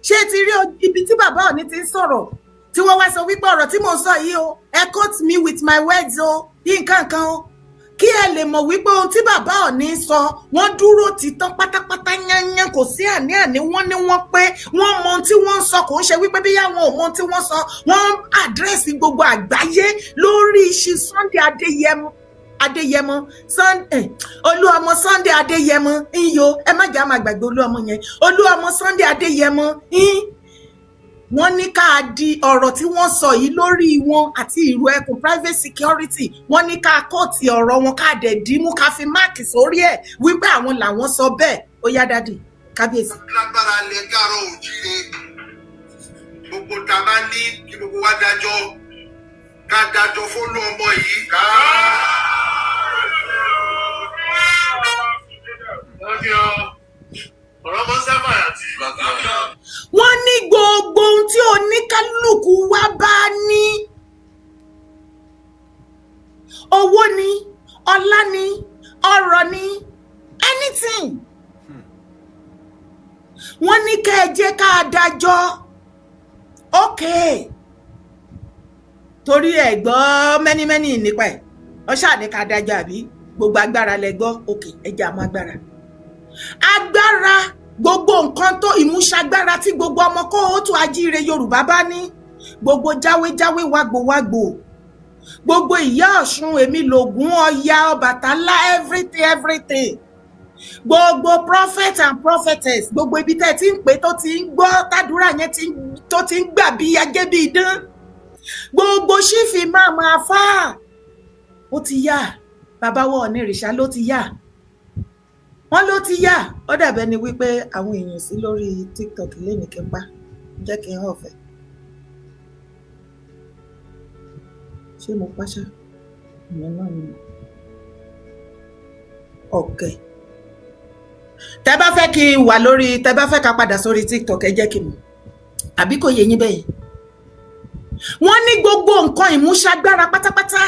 ṣé ti rí ibi tí bàbá Ọọ̀ni ti ń sọ̀rọ̀ tí wọ́n wá sọ wípé ọ̀rọ̀ tí mò ń sọ yìí o ẹ quote me with my words o yìí nǹkan kan o kí ẹ lè mọ̀ wípé ohun tí bàbá Ọọ̀ni sọ wọ́n dúró títán pátápátá yányán kò sí àní-àní wọ́n ní wọ́n pé wọ́n mọ ohun tí wọ́n ń sọ kò ń ṣe wípé bí yáwọn ò mọ ohun tí wọ́n sọ wọ́n àdírẹ́sì gbogbo àgbáyé lórí iṣẹ́ Sunday Adéyẹmọ Olúọmọ Sunday Adéyẹmọ iyọ ẹ má jà máa gbàgbé Olúọmọ yẹn Olúọmọ Sunday Adéyẹmọ wọ́n ní ká di ọ̀rọ̀ tí wọ́n sọ yìí lórí wọn àti ìrù ẹkùn private security wọ́n ní ká kóòtì ọ̀rọ̀ wọn ká dẹ̀ dìímú ká fi máàkì sórí ẹ̀ wípé àwọn làwọn sọ bẹ́ẹ̀ ó yá dádì kábíyèsí. lágbára lè Káàárọ̀ Oòjíire gbogbo tá a bá ní kí gbogbo wa dájọ́ ká dájọ́ fún ọmọ yìí ká. ọ̀rọ̀ mọ́ sábà àti wọ́n ní gbogbo ohun tí oníkálùkù wa bá ní owó ni ọlá ni ọrọ̀ ni anything wọ́n ní kẹ́ ẹ jẹ́ ká dájọ́ okay torí ẹ̀ gbọ́ mẹ́nímẹ́ní nípa ẹ̀ ọ ṣáà ní ká dájọ́ àbí gbogbo agbára lẹ gbọ́ okay ẹ jẹ́ àmọ́ agbára gbogbo nǹkan tó ìmúṣagbára tí gbogbo ọmọ kóòtù ajíire Yorùbá bá ní gbogbo jáwéjáwé wágbòwágbò gbogbo ìyá Ọ̀ṣun èmi lògún Ọya Ọbàtálá everything gbogbo prophet and prophetess gbogbo ibi tẹ́ ti ń pè tó ti ń gbọ́ tàdúrà yẹn tó ti ń gbà bí ajé bí idán gbogbo ṣífì máa máa fà ó ti yá bàbá wa Ọ̀nìrìṣà ló ti yá wọ́n ló ti yá ó dàbẹ́ ni wípé àwọn èèyàn sí lórí TikTok lẹ́nu kí n pa jẹ́ kí n hàn fẹ́ ṣé mo pàṣẹ ìyẹn náà ni ọ̀kẹ́ tẹ́ bá fẹ́ kí n wà lórí tẹ́ bá fẹ́ ká padà sórí TikTok ẹ jẹ́ kí n mọ̀ àbí kò yé yín bẹ́yẹn wọ́n ní gbogbo nǹkan ìmúṣagbára pátápátá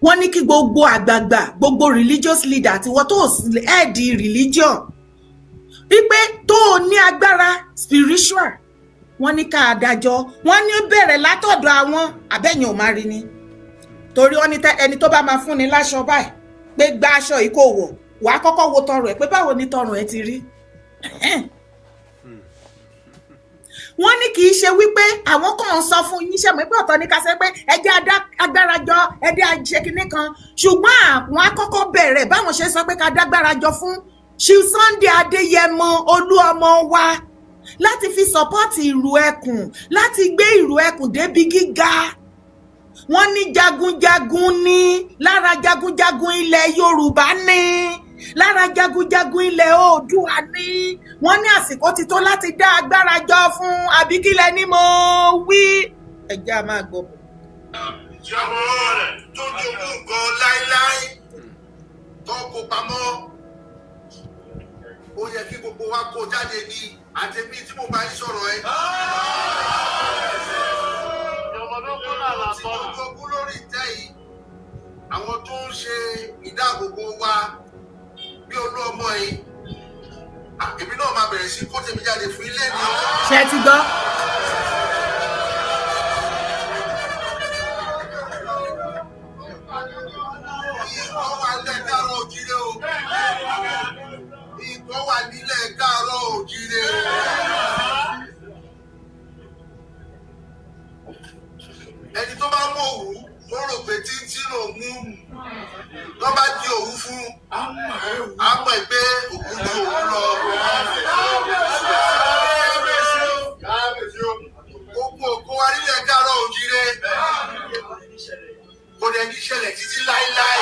wọ́n ní kí gbogbo àgbààgbà gbogbo religious leader àti wọ́n tó ẹ̀ẹ́dì religion wípé tó ní agbára spiritual wọ́n ní ká adájọ́ wọ́n ní bẹ̀rẹ̀ látọ̀dọ̀ àwọn abẹ́yìn ò máa rí ni torí wọ́n ní ẹni tó bá máa fúnni láṣọ báyìí pé gba aṣọ yìí kò wọ̀ wàá kọ́kọ́ wo tọrùn ẹ̀ pé báwo ni tọrùn ẹ̀ ti rí wọ́n ní kì í ṣe wípé àwọn kan ń sọ fún yín ṣẹ̀mọ́ pé ọ̀tọ̀ ní ká ṣe pé ẹjẹ́ agbára jọ ẹdẹ́ àṣekínní kan ṣùgbọ́n àwọn akọ́kọ́ bẹ̀rẹ̀ báwọn ṣe sọ pé ká dágbára jọ fún Chief Sunday Adéyẹmọ Olúọmọ wa láti fi sọ́pọ́ọ̀tì ìrù ẹkùn láti gbé ìrù ẹkùn débi gíga wọ́n ní jagunjagun ní lára jagunjagun ilẹ̀ Yorùbá ní lára jagunjagun ilẹ̀ Oòduà ní wọ́n ní àsìkò ti tó láti dá agbára jọ fún àbíkílẹ̀ ní mo wí ẹjẹ́ a máa gbọ́. ìjọba rẹ̀ tó jogún nǹkan láéláé tó kó pamọ́ ó yẹ kí gbogbo wa kó jáde ní àtẹ̀mí tí mo bá ń sọ̀rọ̀ ẹ. tí mo jogún lórí ìtẹ́ yìí àwọn tó ń ṣe ìdáàbòbò wa bí Olúọmọ yìí èmi náà máa bẹ̀rẹ̀ sí kó tèmi jáde fún ilé mi. ṣé ti gbọ́. ìkọ́ wà nílẹ̀ Káàárọ̀ Oòjíire o. ìkọ́ wà nílẹ̀ Káàárọ̀ Oòjíire o. ẹni tó bá mú òwú tó rò pé títí ló mú tó bá di òwú fún àmọ́ ìgbé òkú ní òwú lọ. gbogbo òkú wa nílẹ̀ Káàárọ̀ Oòjíire kò dẹ̀ ní ṣẹlẹ̀ títí láéláé.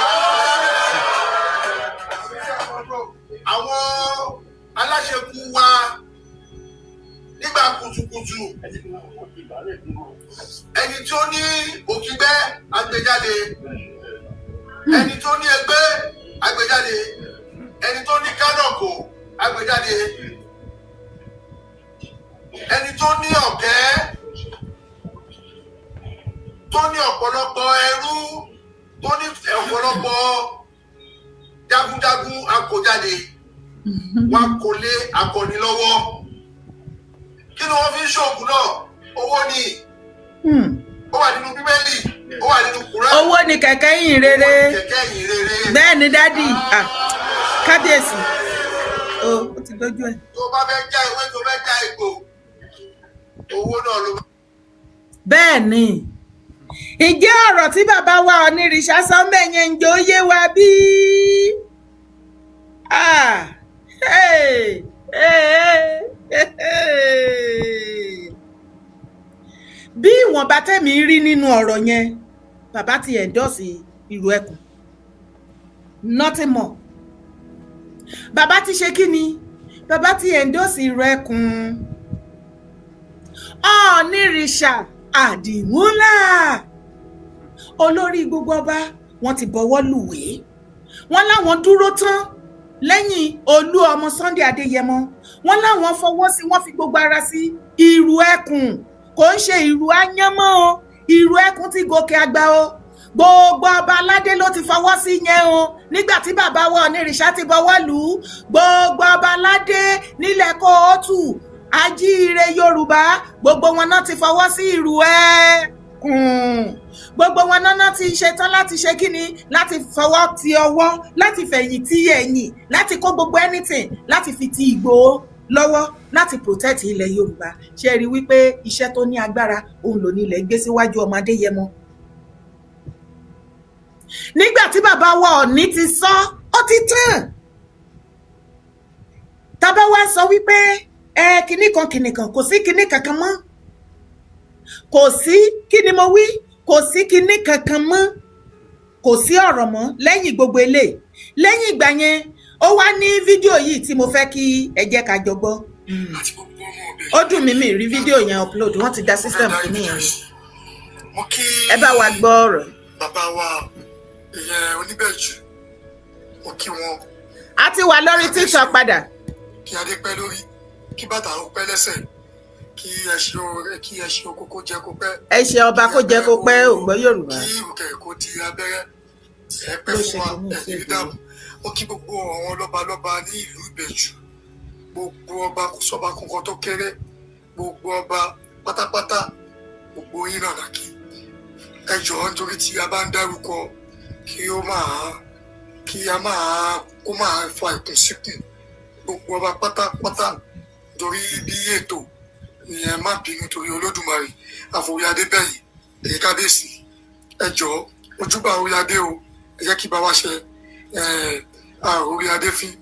àwọn aláṣekú wa nígbà kùtùkùtù ẹni tó ní òkìgbẹ́ agbéjáde ẹni tó ní ẹgbẹ́ agbéjáde ẹni tó ní kánọ̀kò agbéjáde ẹni tó ní ọ̀kẹ́ tó ní ọ̀pọ̀lọpọ̀ ẹrú tó ní ọ̀pọ̀lọpọ̀ jagunjagun akójáde wọn kò lé akọni lọ́wọ́ ni wọ́n fi ń ṣoògùn náà? Owó ni. Ó wà nínú Bíbélì, ó wà nínú Kùránì. Owó ni kẹ̀kẹ́ ìyìn rere. Kẹ̀kẹ́ ìyìn rere. Bẹ́ẹ̀ ni dádì. Kábíyèsí. Ó ti dójú ẹ̀. Tó bá fẹ́ já ìwé, tó fẹ́ já ìgò, owó náà ló. Bẹ́ẹ̀ ni. Ǹjẹ́ ọ̀rọ̀ tí bàbá wa Onírìṣà sọ mẹ́yẹn ń jẹ́ ó yé wa bí? Bí ìwọ̀nba tẹ̀mí rí nínú ọ̀rọ̀ yẹn, bàbá ti endorse ìrù ẹkùn. Nothing more. Bàbá ti ṣe kí ni? Bàbá ti endorse ìrù ẹkùn. Onírìṣà àdìmúlà. Olórí gbogbo ọba wọ́n ti bọwọ́ lùwé. Wọ́n láwọn dúró tán lẹ́yìn Olú ọmọ Sunday Adéyẹmọ. Wọ́n láwọn fọwọ́ sí, wọ́n fi gbogbo ara sí ìrù ẹkùn. Kò ń ṣe ìrù Ayánmọ́ o, ìrù ẹkùn ti gòkè àgbà o. Gbogbo ọba aládé ló ti fọwọ́ sí yẹn o. Nígbà tí bàbá wa Onírìṣà ti bọwọ́ lù ú, gbogbo ọba aládé nílẹ̀ Kóòtù Ajíire Yorùbá, gbogbo wọn náà ti fọwọ́ sí ìrù ẹkùn. Gbogbo wọn náà ti ṣetán láti ṣe kíni, láti fọwọ́ ti ọwọ́, láti fẹ̀yìn ti ẹ̀yìn, láti kó gbogbo anything, láti fi ti Ìgbòho lọ́wọ́, láti protect ilẹ̀ Yorùbá. Ṣé rí wípé iṣẹ́ tó ní agbára òun ló ní ilẹ̀ gbé síwájú ọmọ Adéyẹmọ. Nígbà tí bàbá wa Ọọ̀ni ti sọ, ó ti tàn. Tàbá wa sọ wípé kinní kan kò sí kinní kankan mọ́. Kò sí, kí ni mo wí? Kò sí kinní kankan mọ́. Kò sí ọ̀rọ̀ mọ́ lẹ́yìn gbogbo eléyìí. Lẹ́yìn ìgbà yẹn, ó wá ní fídíò yìí tí mo fẹ́ kí ẹ jẹ́ ká jọ gbọ́. Ó dùn mí mi rí fídíò yẹn upload, wọ́n ti da system kìíní yẹn. Ẹ bá wa gbọ́ ọ̀rọ̀. Bàbá wa ìyẹn Oníbẹ̀jú, mo kí wọn. A ti wà lórí TikTok padà. Kí adé pẹ́ lórí, kí bàtà ó pẹ́ lẹ́sẹ̀, kí ẹṣin oko kó jẹ kó pẹ́. Ẹṣin ọba kó jẹ kó pẹ́, ò gbọ́ Yorùbá. Kí ìrùkẹ̀rẹ̀ kó di abẹ́rẹ́, ẹ pẹ́ fún wa, ẹ̀yìn rí dààmú. Mo kí gbogbo àwọn lọ́balọ́ba ní ìlú Ìbẹ̀jú. Gbogbo ọba kò sọ́ba kankan tó kéré. Gbogbo ọba pátápátá, gbogbo yín náà là kí. Ẹ jọ̀ọ́ nítorí tí a bá ń dárúkọ kó máa fa ìkùnsíkùn. Gbogbo ọba pátápátá torí bí ètò ìyẹn má bínú torí Olódùmarè àforí adé bẹ̀yìn èyí kábíyèsí. Ẹ jọ̀ọ́ ojúbà orí adé o, ẹ jẹ́ kí bá wá ṣe orí adé fín.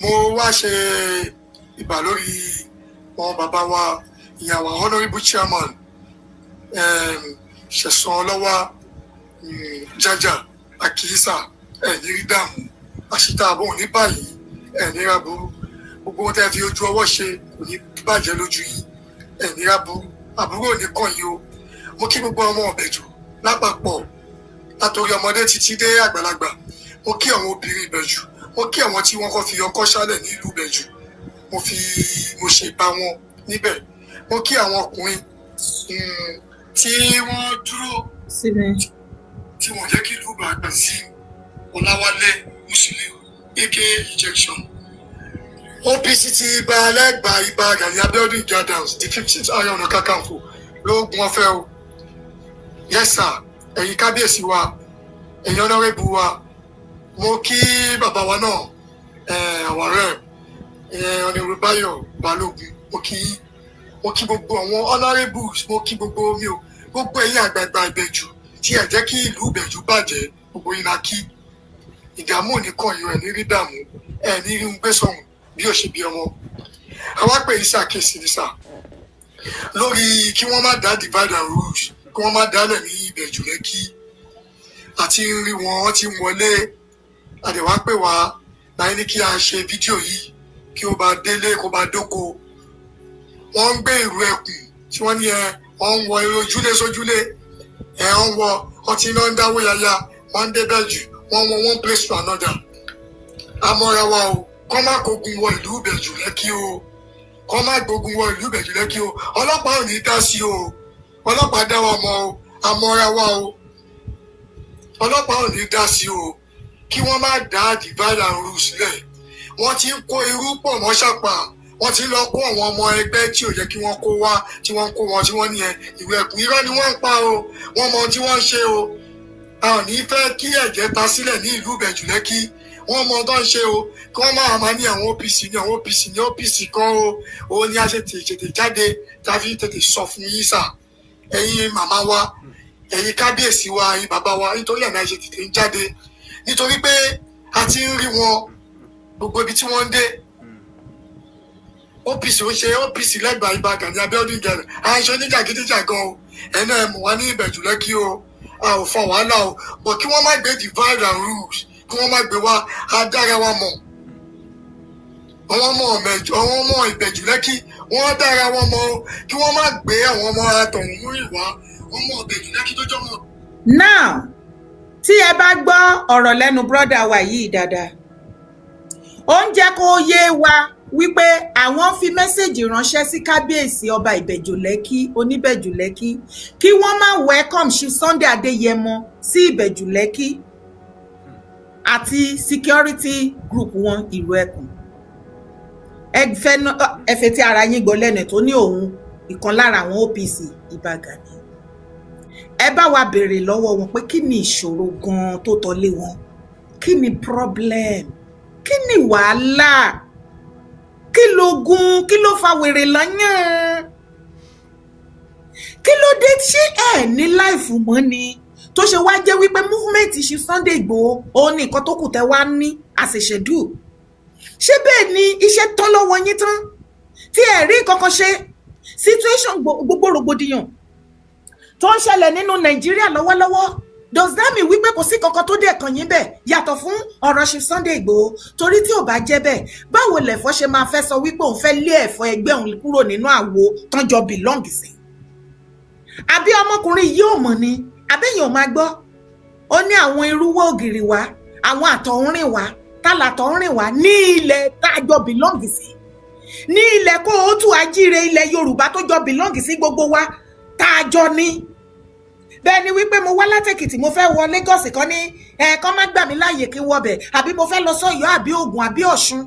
Mo wá ṣe ìbà lórí wọn bàbá wa ìyàwó honourable chairman Ṣẹ̀san Ọlọ́wà Jájà Àkíyísà ẹ̀ní rí dààmú àṣìta àbọ̀ ní báyìí ẹ̀ní ráburú. Gbogbo ohun tẹ́ fi ojú ọwọ́ ṣe kò ní bàjẹ́ lójú yìí ẹ̀ní ráburú. Àbúrò ní kàn yìí o. Mo kí gbogbo ọmọ Ìbẹ̀jú lápapọ̀ látòrí ọmọdé títí dé àgbàlagbà. Mo kí àwọn obìnrin Ìbẹ̀jú, mo kí àwọn tí wọ́n kọ́ fi ọkọ́ ṣálẹ̀ ní ìlú Ìbẹ̀jú, mo ṣe bá wọn níbẹ̀. Mo kí àwọn ọkùnrin tí wọ́n dúró tí wọ́n jẹ́ kí ìlú bàgbà sí Ọláwálé Musiliu aka Injection. OPC ti gba lẹ́gbàá Ìbà Gani Abiodun Gardens the 15th Ààrẹ Ọ̀nà Kakanfò lóògùn ọ̀fẹ́ o. Yes sir, ẹ̀yin kábíyèsí wa, ẹ̀yin ọ̀nàrẹ́bù wa, mo kí bàbá wa náà àwọn rẹ̀ Ọ̀nàrẹ́bù Báyọ̀ Balógun, mo kí gbogbo àwọn honourables, mo kí gbogbo mi o, gbogbo ẹ̀yin àgbààgbà Ìbẹ̀jú tí ẹ jẹ́ kí ìlú Ìbẹ̀jú bàjẹ́, gbogbo yín la kí. Ìdààmú nìkan yìí ẹ̀ ní rí dààmú, ẹ̀ ní rí ń gbé sọ̀hún bí ó ṣe bí ọmọ. Àwa pè yín ṣàkíyèsí ní sà lórí kí wọ́n má dá divide and rule, kí wọ́n má dálẹ̀ ní Ìbẹ̀jú Lẹ́kì àti rí wọn ti wọlé. Àdẹ̀wá pè wá láyé ní kí a ṣe fídíò yìí kí ó bá délé kó bá dóko. Wọ́n ń gbé ìrù ẹkùn tí wọ́n ní wọ́n ń wọ ojúlé sójúlé, wọ́n ń wọ ọtí náà ń dáwó yaya, wọ́n ń dé Ìbẹ̀jú, wọ́n wọ one place to another. Àmọ́ra wa o, kọ́ má kógun wọ ìlú Ìbẹ̀jú Lẹ́kì o, kọ́ má gbógun wọ ìlú Ìbẹ̀jú Lẹ́kì o. Ọlọ́pàá ò ní dá sí o, ọlọ́pàá dá wa mọ̀ o, àmọ́ra wa o, ọlọ́pàá ò ní dá sí o. Kí wọ́n má dá divide and rule sílẹ̀. Wọ́n ti ń kó irú pọ̀ mọ́ ṣàpà, wọ́n ti lọ kó àwọn ọmọ ẹgbẹ́ tí ò yẹ kí wọ́n kó wá tí wọ́n kó wọn tí wọ́n ní ìwé ẹ̀kún irọ́ ni wọ́n ń pa o wọ́n mọ ohun tí wọ́n ń ṣe o a ò ní fẹ́ kí ẹ̀jẹ̀ ta sílẹ̀ ní ìlú Ìbẹ̀jú Lẹ́kì wọ́n mọ ohun tó ń ṣe o kí wọ́n máa ní àwọn OPC ní àwọn OPC ní OPC kan o òun ni a ṣe tètè jáde tá a fi tètè sọ fún yín sà ẹ̀yin màmá wa ẹ̀yin kábíyèsí wa ẹ̀yin bàbá wa nítorí ẹ̀ náà ṣe tètè ń jáde nítorí pé a ti ń rí wọn gbogbo ibi tí wọ́n ń dé OPC ó ṣe OPC lẹ́gbàá Ìbà Gani Abíọ́dún gẹ̀rẹ̀ à ń ṣe oníjàgídíjàgan o ẹ̀nà ẹ̀mú wa ní Ìbẹ̀jú Lẹ́kì o a ò fa wàhálà o bọ̀ kí wọ́n má gbé divide and rules kí wọ́n má gbé wa á dára wa mọ̀ àwọn ọmọ Ìbẹ̀jú Lẹ́kì wọ́n dára wọn mọ̀ kí wọ́n má gbé àwọn ọmọ àtọ̀hún mú ìwà ọmọ Ìbẹ̀jú Lẹ́kì tó jọmọ. now tí ẹ bá gbọ́ ọ̀rọ̀ lẹ́nu brọ́dà wa yìí dáadáa ó ń jẹ́ kó yé wa wípé àwọn fi mẹ́sẹ̀jì ránṣẹ́ sí kábíyèsí ọba Ìbẹ̀jú Lẹ́kì Oníbẹ̀jú Lẹ́kì kí wọ́n má welcome Chief Sunday Adéyẹmọ sí Ìbẹ̀jú Lẹ́kì àti security group wọn ìlú Ẹkùn ẹfẹ tí ara yín gbọ́ lẹ́nu tó ní òun ìkan lára àwọn OPC Ìbà Gani ẹ bá wa béèrè lọ́wọ́ wọn pé kí ni ìṣòro gan tó tọ́lé wọn kí ni problem kí ni wàhálà kí lógun kí ló fa wèrè lọ́yàn kí ló dé ṣé ẹ ní láìfù mọ́ ni tó ṣe wá jẹ́ wípé movement ṣe Sunday Igboho òun ní nǹkan tó kù tẹ́ wá ní àṣẹṣẹ́dù ṣé bẹ́ẹ̀ ni iṣẹ́ tán lọ́wọ́ yín tán tí ẹ rí kankan ṣe situation gbogbo rògbòdìyàn tó ń ṣẹlẹ̀ nínú Nàìjíríà lọ́wọ́lọ́wọ́ does that mean wípé kò sí kankan tó dé kàn yín bẹ́ẹ̀ yàtọ̀ fún ọ̀rọ̀ Chief Sunday Igboho torí tí ò bá jẹ́ bẹ́ẹ̀ báwo lẹ̀fọ́ ṣe máa fẹ́ sọ wípé òun fẹ́ lé ẹ̀fọ́ ẹgbẹ́ òun kúrò nínú àwo tán jọ belong sí àbí ọmọkùnrin yìí ò mọ̀ ni àbẹ́yìn ò máa gbọ́ ó ní àwọn irúwọ́ ògiri wa àwọn àtọ̀húnrìn wa tálàtọ̀húnrìn wa ní ilẹ̀ tá a jọ belong sí ní ilẹ̀ Kóòtù Àjíire ilẹ̀ Yorùbá tó jọ belong sí gbogbo wa tá a jọ ní bẹ́ẹ̀ ni wípé mo wá látẹ̀kìtì mo fẹ́ wọ Lagos kan ní ẹ̀ẹ̀kan má gbà mí láàyè kí wọ́ bẹ̀ àbí mo fẹ́ lọ sọ́yọ́ àbí Ògùn àbí Ọ̀ṣun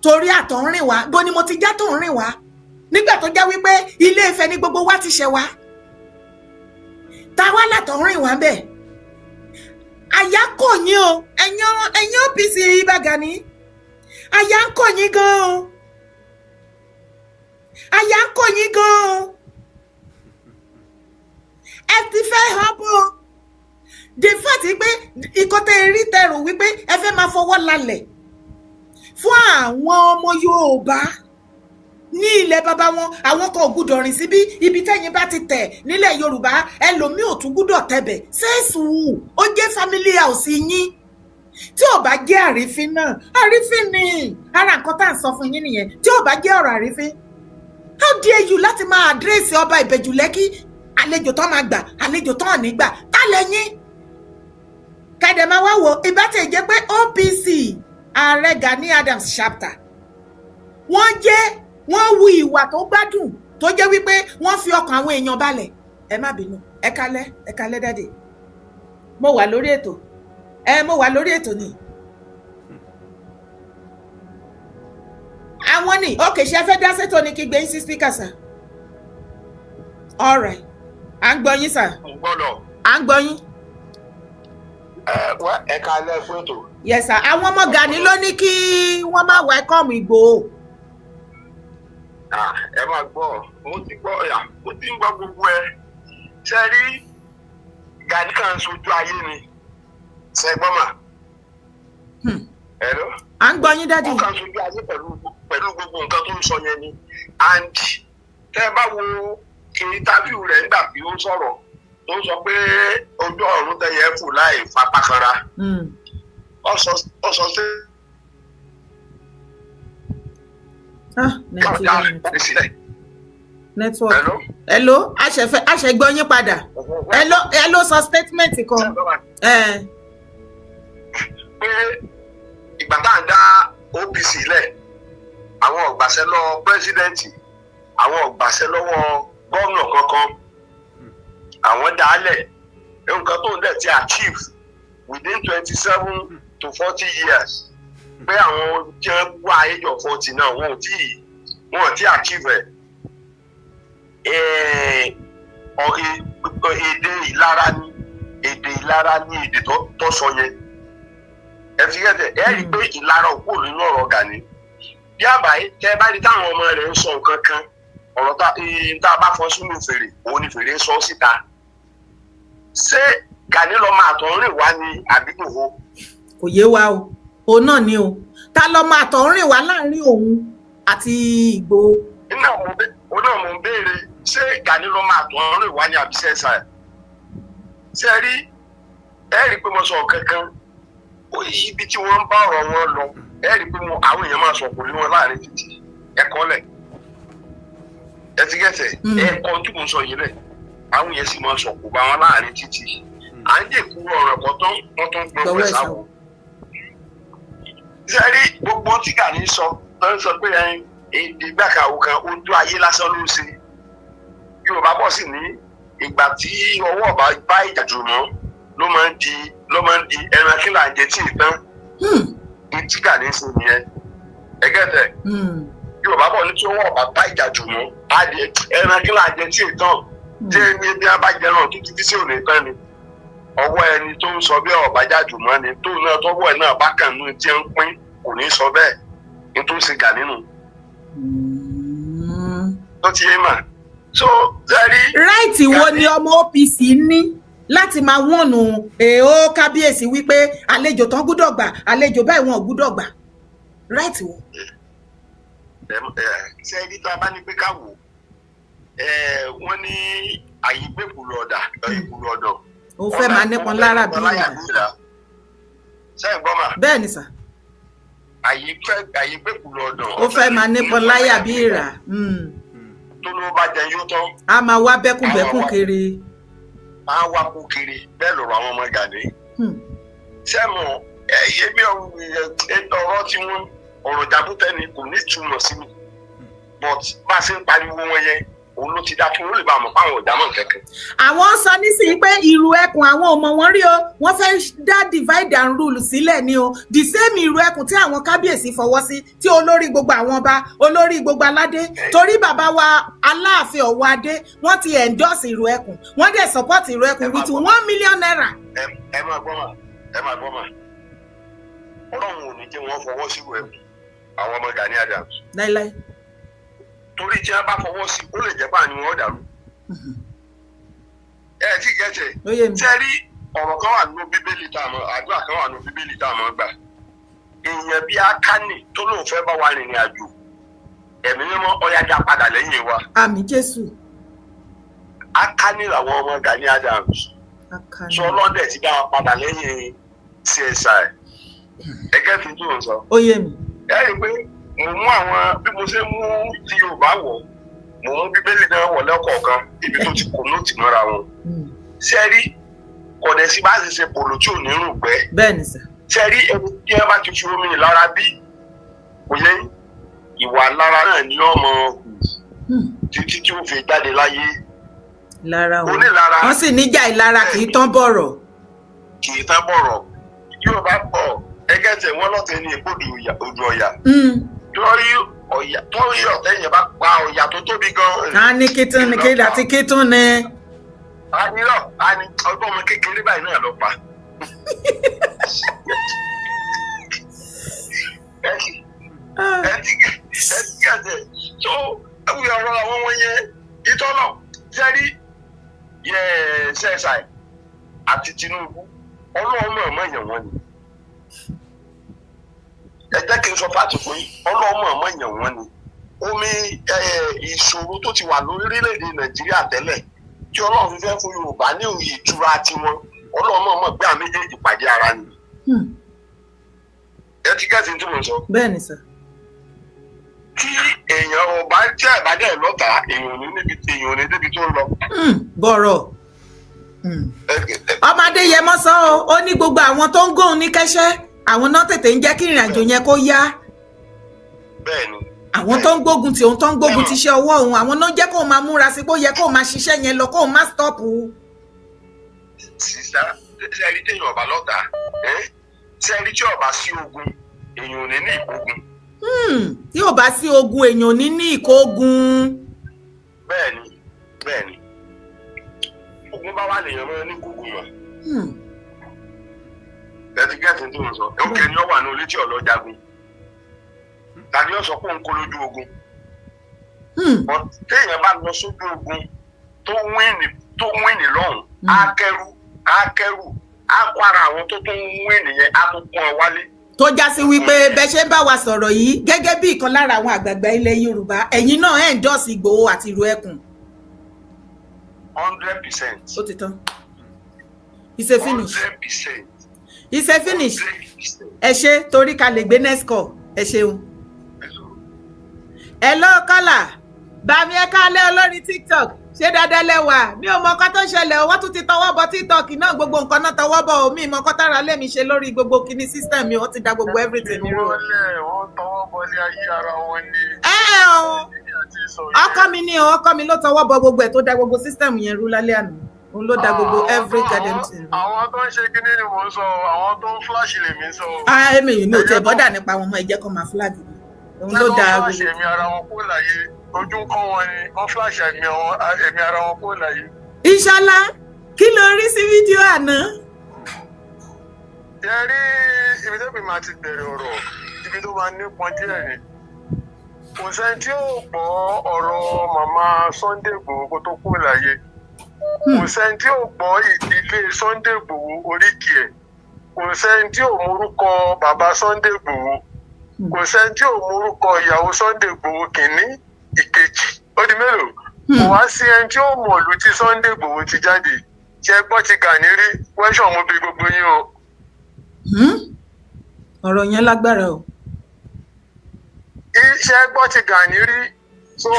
torí àtọ̀húnrìn wa bó ni mo ti já tọ̀húnrìn wa nígbà tó já wípé Ilé Ifẹ̀ ni gbogbo wa ti ṣẹ̀ wá ta wá látọ̀húnrìn wa bẹ́ẹ̀ àyà kò yín o ẹ̀yin OPC Ìbà Gani àyà ń kò yín gan o àyà ń kò yín gan o ẹ ti fẹ́ hàn bó the fact pé ìkọ́tẹ́ rí tẹrù wípé ẹ fẹ́ máa fọwọ́ lálẹ̀ fún àwọn ọmọ Yorùbá ní ilẹ̀ bàbá wọn àwọn kan ò gbúdọ̀ rìn síbí ibi tẹ́yìn bá ti tẹ̀ nílẹ̀ Yorùbá ẹlòmíì ò tún gbúdọ̀ tẹ̀bẹ̀ sẹ́ẹ̀sù ó jẹ́ family house yín tí ò bá jẹ́ àrífín náà àrífín ni ara nǹkan tá à ń sọ fún yín nìyẹn tí ò bá jẹ́ ọ̀rọ̀ àrífín how dare you láti máa àdírẹ́sì ọba Ìbẹ̀jú Lẹ́kì àlejò tán máa gbà àlejò tán ò ní gbà tá lẹ́yìn kẹ́dẹ̀ máa wá wò ìbátẹ̀ jẹ́ pé OPC ààrẹ Gani Adams chapter wọ́n wu ìwà tó gbádùn tó jẹ́ wípé wọ́n fi ọkàn àwọn èèyàn balẹ̀ ẹ má bínú ẹ kálẹ́ dáde mo wà lórí ètò ni àwọn ni okay ṣe fẹ́ dá sétò ní kí gbé yín sí speaker sir all right à ń gbọ́ yín sir à ń gbọ́ yín. ẹ kálẹ́ fún ètò. yes sir àwọn ọmọ Gani ló ní kí wọ́n má welcome Igboho. ẹ máa gbọ́ mo ti ń gbọ́ gbogbo ẹ ṣe rí Gani kan sojú ayé ni ṣe gbọ́ mà. Hello. à ń gbọ́ yín dájú. wọ́n kan sojú ayé pẹ̀lú gbogbo nǹkan tó ń sọ yẹn ni and tẹ́ ẹ bá wo interview rẹ̀ nígbà tí ó sọ̀rọ̀ tó sọ pé ojú ọ̀run tẹ̀yẹ fò láì fapá kanra ó sọ sí. network hello àṣẹgbọ́ yín padà hello sọ statement kan. pé ìgbà tá à ń dá OPC lẹ̀ àwọn ọ̀gbàṣẹ́ lọ pírẹ́sídẹ́ǹtì àwọn ọ̀gbàṣẹ́ lọ́wọ́ gómìnà kankan àwọn dálẹ̀ nǹkan tó ń dẹ̀ ti achieve within 27 to 40 years pé àwọn jẹ́ wá age of 40 náà wọn ò tí ì wọn ti achieve èdè ìlara ní èdè tó sọ yẹn ẹ fi gẹ́gẹ́ ẹ rí i pé ìlara òkú nínú ọ̀rọ̀ Gani bí àbáyé tẹ bá rí táwọn ọmọ rẹ̀ ń sọ nǹkan kan ọ̀rọ̀ tá a bá fọ́ sínú fèrè òun ni fèrè ń sọ síta ṣé Gani lọ máa tọ̀ ń rìn wá ní àbíkò wo. kò yé wa o òun náà ni o ta lọ máa tọ̀ ń rìn wá láàrin òun àti Ìgbòho. òun náà mo ń béèrè ṣé Gani lọ máa tọ̀ ń rìn wá ní àbíṣẹ́ ṣáà ṣe rí ẹ rí i pé mo sọ kankan ibi tí wọ́n ń bá ọ̀rọ̀ wọn lọ ẹ rí i pé àwọn èèyàn máa sọ kò ní wọn láàrin títì ẹ̀kọ́ lẹ̀ ẹ ti gẹ̀ẹ́sẹ̀ ẹ̀kọ́ tí mo sọ yìí lẹ̀ àwọn èèyàn sì máa sọ kò bá wọn láàrin títì à ń dèkú ọ̀rọ̀ ẹ̀kọ́ tán wọ́n tún gbọ́n pẹ̀ sáwọ́. ṣe rí gbogbo tí Gani sọ tó ń sọ pé èdè gbàkàwọ́ kan ojú ayé lásán ló ń ṣe Yorùbá bọ̀ sí ní ìgbà tí ọwọ́ bá ìjàjù mọ́ ló máa ń di ẹran kí là ń jẹ tí ì tán ní tí Gani ń sìn nìyẹn ẹgẹ́tẹ̀ Yorùbá bọ̀ ní tí ọwọ́ bá ìjàjù mọ́ ẹran kí là ń jẹ tí ì tán tí ní bí a bá jẹ náà tó ti fi sí òní tán ni ọwọ́ ẹni tó ń sọ bí ọ̀bá jàjù mọ́ ni tó náà tọ́wọ́ ẹ̀ náà bá kàn ní tí ń pín kò ní sọ bẹ́ẹ̀ ní tó ń ṣe Gani nù tó ti yé mà. So ráìtì wo ni ọmọ OPC ní láti máa wọ̀nù èèó kábíyèsí wípé àlejò tán gbúdọ̀ gbà àlejò báyìí wọn ò gbúdọ̀ gbà ráìtì wo. ṣé ẹni tó a bá ní pé ká wò wọ́n ní àyè gbẹ̀kùlù ọ̀dà ìkùlù ọ̀dọ̀. ó fẹ́ máa nípọn lára bí ìlà. ṣé ẹ gbọ́ mà. bẹ́ẹ̀ ni sà. àyè gbẹ̀kùlù ọ̀dọ̀. ó fẹ́ máa nípọn láyà bí ìrà. tó ló bá jẹ yóò tán. a máa wá bẹ́kùnbẹ́kùn kiri. a wá kú kiri bẹ́ẹ̀ lọ́rọ̀ àwọn ọmọ Gani. sẹ́mu ẹ̀yẹ bí ọ̀rọ̀ tí wọ́n ọ̀rọ̀ jàbútẹ́ ni kò ní túmọ̀ sí mi but bá a ṣe ń pariwo wọn yẹn òun ló ti dá kí wọ́n lè bá a mọ̀ fáwọn ọ̀dà mọ̀ kẹ̀kẹ́. àwọn sọ nísìnyí pé ìrù ẹkùn àwọn ọmọ wọn rí o wọ́n fẹ́ dá divide and rule sílẹ̀ ni o the same ìrù ẹkùn tí àwọn kábíyèsí fọwọ́ sí tí olórí gbogbo àwọn ọba olórí gbogbo aládé torí bàbá wa Aláàfin Ọ̀wọ̀ Adé wọ́n ti endorse ìrù ẹkùn wọ́n dẹ̀ support ìrù ẹkùn with 1 million naira. ẹ máa gbọ́ mà Ọlọ́run ò ní jẹ́ wọ́n fọwọ́ sí ìrù ẹkùn àwọn ọmọ Gani Adams. láíláí. torí tí wọ́n bá fọwọ́ sí ó lè jẹ́ pé àní wọn dàrú. ẹ ti gẹ̀ẹ́sẹ̀ tẹ́ rí ọ̀rọ̀ kan wà nínú Bíbélì tá a mọ̀ àdúrà kan wà nínú Bíbélì tá a mọ̀ gbà. èèyàn bíi Ákánì tó lóun fẹ́ bá wa rìnrìn àjò ẹ̀mí mímọ́ ọ̀yá dá padà lẹ́yìn wa. àmín Jésù. Ákánì làwọn ọmọ Gani Adams. sọ lọ́dẹ̀ ti dá wa padà lẹ́yìn CSI. ẹgẹ́ fi tó ń sọ. ó yé mi. ẹ rí i pé mo mú àwọn bí mo ṣe mú ti Yorùbá wọ̀ mo mú Bíbélì náà wọ̀ lẹ́kọ̀ọ̀kan ibi tó ti kò nóòtì mọ́ra wọn. ṣé rí kọ̀dẹ̀ sí bá ṣe ṣe pòlò tí ò ní rùn gbẹ́. bẹ́ẹ̀ ni sà. ṣé rí ẹni tí ẹ bá ti fi omi lára bí kò yẹ ìwà lára náà ní ọmọ títí tí ó fi jáde láyé. lára wọn wọ́n sì níjà ìlara kì í tán bọ̀rọ̀. kì í tán bọ̀rọ̀ Yorùbá pọ̀ ẹgẹ́ tẹ̀ wọ́n lọ́tẹ̀ ní ìbòdì odò Ọ̀yà. torí ọ̀tẹ̀ yẹn bá pa Ọ̀yà tó tóbi gan. a ní kítún ní kéde àti kítún ni. a ní ọgbọ́n ọmọ kékeré báyìí náà lọ pa. ẹ ti gẹ̀ẹ́sẹ̀ tó ẹ̀wù ọ̀rọ̀ àwọn wọn yẹn ìtọ́nà sẹ́rí CSI àti Tinubu Ọlọ́run mọ̀ èèyàn wọn ni. ẹ jẹ́ kí n sọ fáàtì fún yín Ọlọ́run mọ̀ èèyàn wọn ni. omi ìṣòro tó ti wà lórílẹ̀‐èdè Nàìjíríà tẹ́lẹ̀ tí Ọlọ́run fẹ́ fún Yorùbá ní òye ìtura tiwọn Ọlọ́run mọ̀ pé àmì méjèèjì pàdé ara ni. ẹ ti gẹ́sìn tí mo sọ. bẹ́ẹ̀ ni sà. tí èèyàn ọba jẹ́ ìbàdàn lọ́tà èèyàn ní débi tó ń lọ. bọ̀rọ̀ ọmọdé yẹ mọ́ sọ ó ní gbogbo àwọn tó ń gòun ní kẹ́sẹ́ àwọn náà tètè ń jẹ́ kí ìrìn àjò yẹn kó yá. bẹ́ẹ̀ni. àwọn tó ń gbógun tí òun tó ń gbógun ti ṣe ọwọ́ òun àwọn náà jẹ́ kóun máa múra sí pé ó yẹ kóun máa ṣiṣẹ́ yẹn lọ kóun má stọ́ọ̀pù. sísá sẹ́ẹ̀rí téèyàn ọba lọ́tà sẹ́ẹ̀rí tí ọba sí ogun èèyàn ò ní ní ìgbógun tí ò bá sí ogun èèyàn ní ní ìkógun. bẹ́ẹ̀ni ogun bá wà lèèyàn mọ́ ní kógun mọ́. gẹ́tí tó ń sọ òkè ni ó wà ní olé tí ọ̀lọ́ jagun tàbí ó sọ pé òun kó lójú ogun. téèyàn bá lọ sójú ogun tó wíìnì lọ́hùn á kẹ́rù á kó ara àwọn tó tún wíìnì yẹn á tún kún ọ wálé. tó já sí wípé bẹ́ẹ̀ ṣe ń bá wa sọ̀rọ̀ yìí gẹ́gẹ́ bí ìkan lára àwọn àgbààgbà ilẹ̀ Yorùbá ẹ̀yin náà endorse Ìgbòho àti Ìró Ẹkùn. 100%. ó ti tán. It's a finish. 100%. It's a finish. ẹ ṣe torí ká lè gbé next call ẹ ṣeun. hello kọ́là bàmí ẹ káalẹ́ olórí TikTok ṣé dáadáa lẹ́wà mi ò mọ nǹkan tó ń ṣẹlẹ̀ owó tún ti tọwọ́ bọ TikTok náà gbogbo nǹkan náà tọwọ́ bọ omi ìmọ̀ nǹkan tára lẹ́mi ṣe lórí gbogbo kíní system mi ó ti da gbogbo everything rú. wọ́n tọwọ́ bọlé ayé ara wọn ní. ọkọ mi ni ọkọ mi ló tọwọ́ bọ gbogbo ẹ̀ tó da gbogbo system yẹn rú lálẹ́ àná òun ló da gbogbo every goddamn thing. àwọn tó ń ṣe kíní ni mò ń sọ àwọn tó ń flash lèmi sọ. èmi yìí ní òtí ẹ̀ bọ́dà nípa àwọn ọmọ ẹ̀jẹ̀ kan máa flag mi òun ló da gbogbo. ṣé wọ́n flash ẹ̀mí ara wọn kó láyé ojú ń kọ́ wọn ni wọ́n flash ẹ̀mí ara wọn kó láyé. Ìṣọ̀lá kí ló rí sí fídíò àná. ṣe rí ibi tó bí máa ti bẹ̀rẹ̀ ọ̀rọ̀ ibi tó máa nípọn díẹ̀ ni kò sẹ́ni tí yóò gbọ́ ọ̀rọ̀ màmá Sunday Igboho kó tó kú láyé kò sẹ́ni tí yóò gbọ́ ìdílé Sunday Igboho oríkì ẹ̀ kò sẹ́ni tí yóò mórúkọ bàbá Sunday Igboho kò sẹ́ni tí yóò mórúkọ ìyàwó Sunday Igboho kìíní ìkejì ó di mélòó kò wá sí ẹni tí ó mọ̀ lù tí Sunday Igboho ti jáde ṣe gbọ́ ti Gani rí wẹ́ṣọ̀ mo bí gbogbo yín o. ọ̀rọ̀ yẹn lágbára o. iṣẹ́ gbọ́ ti Gani rí so ẹ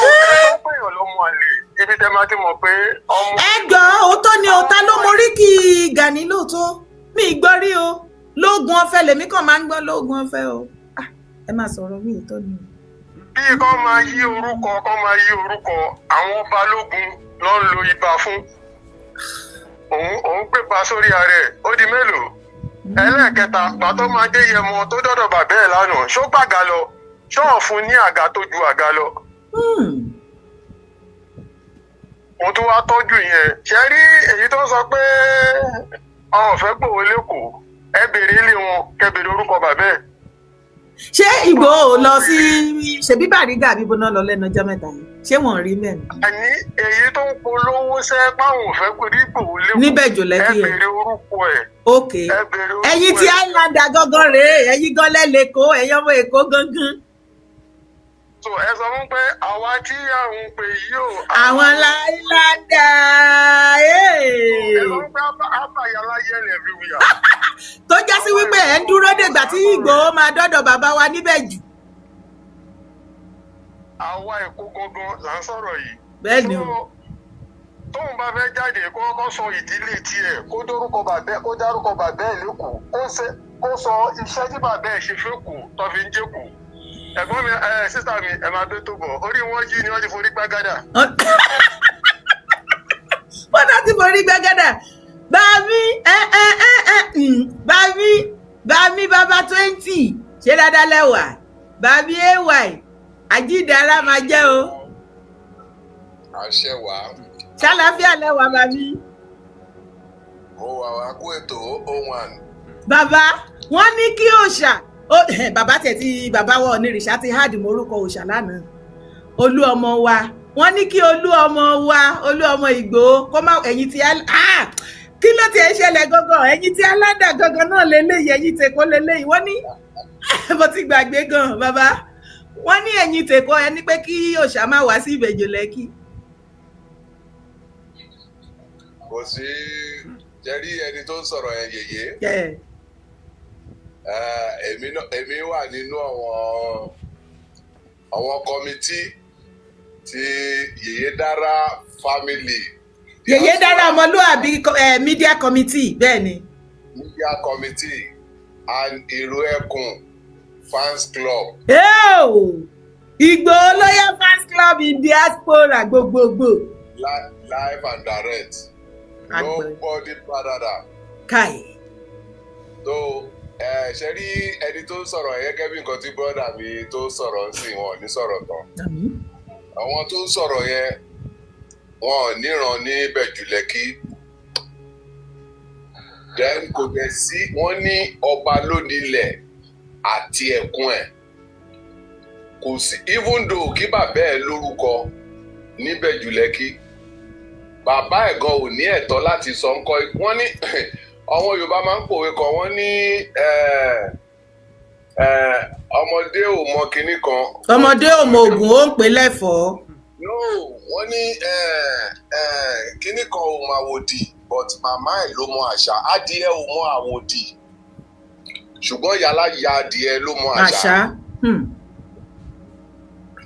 tó pèèyàn ló mọ àlè ibi tẹ́ máa ti mọ̀ pé ọmọ. ẹ gbọ́ òótọ́ ni ọ̀tá ló morí kí Gani lóòótọ́ mi gbọ́ rí o lóògùn ọ̀fẹ́ lèmi kàn máa ń gbọ́ lóògùn ọ̀fẹ́ o ẹ máa sọ̀rọ̀ mi òótọ́ ni. bí kò máa yí orúkọ àwọn balógun ló ń lo ibà fún òun gbégbá sórí ara ẹ̀ ó di mélòó ẹlẹ́ẹ̀kẹta pàtó máa dé Yẹmọ tó dọ́dọ̀ bàbá ẹ̀ lánàá ṣó gbàgà lọ ṣọ́ọ̀ fún ní àga tó ju àga lọ. mo tún wá tọ́jú yẹn ṣe rí èyí tó sọ pé àwọn ò fẹ́ Gbòho lẹ́kọ̀ọ́ ẹ bèrè ilé wọn kẹ bèrè orúkọ bàbá ẹ̀. ṣé Ìgbòho lọ sí ṣebí Bàrígà bíbó náà lọ lẹ́nu ọjọ́ mẹ́ta yìí ṣé wọ́n rí mẹ́rin. àní èyí tó ń polówó sẹ́ páwọn ò fẹ́ Gbòho lẹ́kọ̀ọ́ níbẹ̀ jò lẹ́kì ẹ bèrè orúkọ ẹ̀. ok ẹ̀yin tí Islander gangan rèé ẹ̀yin gan lẹ́lẹ́kọ̀ọ́ ẹ̀yin ọmọ Èkó gangan. so ẹ sọ fún pé àwa tí àwọn pè yìí o. àwọn Islander. ẹ sọ fún pé àbàyàlá yẹlẹ everywhere. tó já sí wípé ẹ̀ ń dúró dègbà tí Ìgbòho máa dọ́dọ̀ bàbá wa níbẹ̀ jù. àwa Èkó gangan là ń sọ̀rọ̀ yìí. bẹ́ẹ̀ ni o. tóun bá fẹ́ jáde kó kọ́kọ́ sọ ìdílé tiẹ̀ kó dárúkọ bàbá ẹ̀ lẹ́kọ̀ọ́ kó sọ iṣẹ́ tí bàbá ẹ̀ ṣe fẹ́ kù tó fi ń jẹ́ kù. ẹ̀gbọ́n mi sísá mi ẹ̀ máa gbé tó bọ̀ orí wọn yí ni wọ́n ti forí gbágádà. wọ́n náà ti forí gbágádà bàmí bàbá 20 ṣé dáadáa lẹ́wà bàmí ay àjíǹdára máa jẹ́ o. àṣẹ wà. ṣàlàáfíà lẹ́wà bàmí. mo wà wá kó ètò ohun àná. bàbá wọ́n ní kí òòṣà bàbá tẹ̀ tí bàbá wa onírìṣà ti háàdì morúkọ òòṣà lánàá olú ọmọ wa wọ́n ní kí olú ọmọ Ìgbòho kó má ẹ̀yìn tí kí ló ti ẹ̀ ṣẹlẹ̀ gangan ẹ̀yìn tí aládà gangan náà lélẹ́yìí ẹ̀yìn tèkó lélẹ́yìí wọ́n ní mo ti gbàgbé gan bàbá wọ́n ní ẹ̀yìn tèkó ẹni pé kí òòṣà má wá sí Ìbẹ̀jò Lẹ́kì. kò sí jẹ́rí ẹni tó ń sọ̀rọ̀ ẹ̀ yèyé èmi wà nínú àwọn kọmitì tí Yèyé Dára family. Yèyé Dára ọmọlúwàbí media committee bẹ́ẹ̀ ni. media committee and Ìró Ẹkùn fans club. Ìgbòho lóyè fans club in diaspora gbogbogbò. live and direct. nobody better than. Kai. so ṣe rí ẹni tó ń sọ̀rọ̀ yẹn gẹ́gẹ́ bí nǹkan tí bọ́dà mi tó sọ̀rọ̀ sí wọn ò ní sọ̀rọ̀ tán. Àwọn tó ń sọ̀rọ̀ yẹn wọn ò níran ní Ìbẹ̀jú Lẹ́kì. Then kò dẹ̀ sí wọ́n ní ọba lónílẹ̀ àti ẹ̀kún ẹ̀. Kò sí even though kí bàbá ẹ̀ lórúkọ ní Ìbẹ̀jú Lẹ́kì, bàbá ẹ̀ gan ò ní ẹ̀tọ́ láti sọ ńkọ́. Wọ́n ní àwọn Yorùbá máa ń pòwe kan, wọ́n ní ọmọdé ò mọ kinní kan. Ọmọdé ò mọ ògùn ó ń pè lẹ́fọ̀ọ́. No, wọ́n ní kinní kan ò mọ àwòdì but màmá ẹ̀ ló mọ àṣà. Adìẹ ò mọ àwòdì ṣùgbọ́n yàrá ya adìẹ ló mọ àṣà.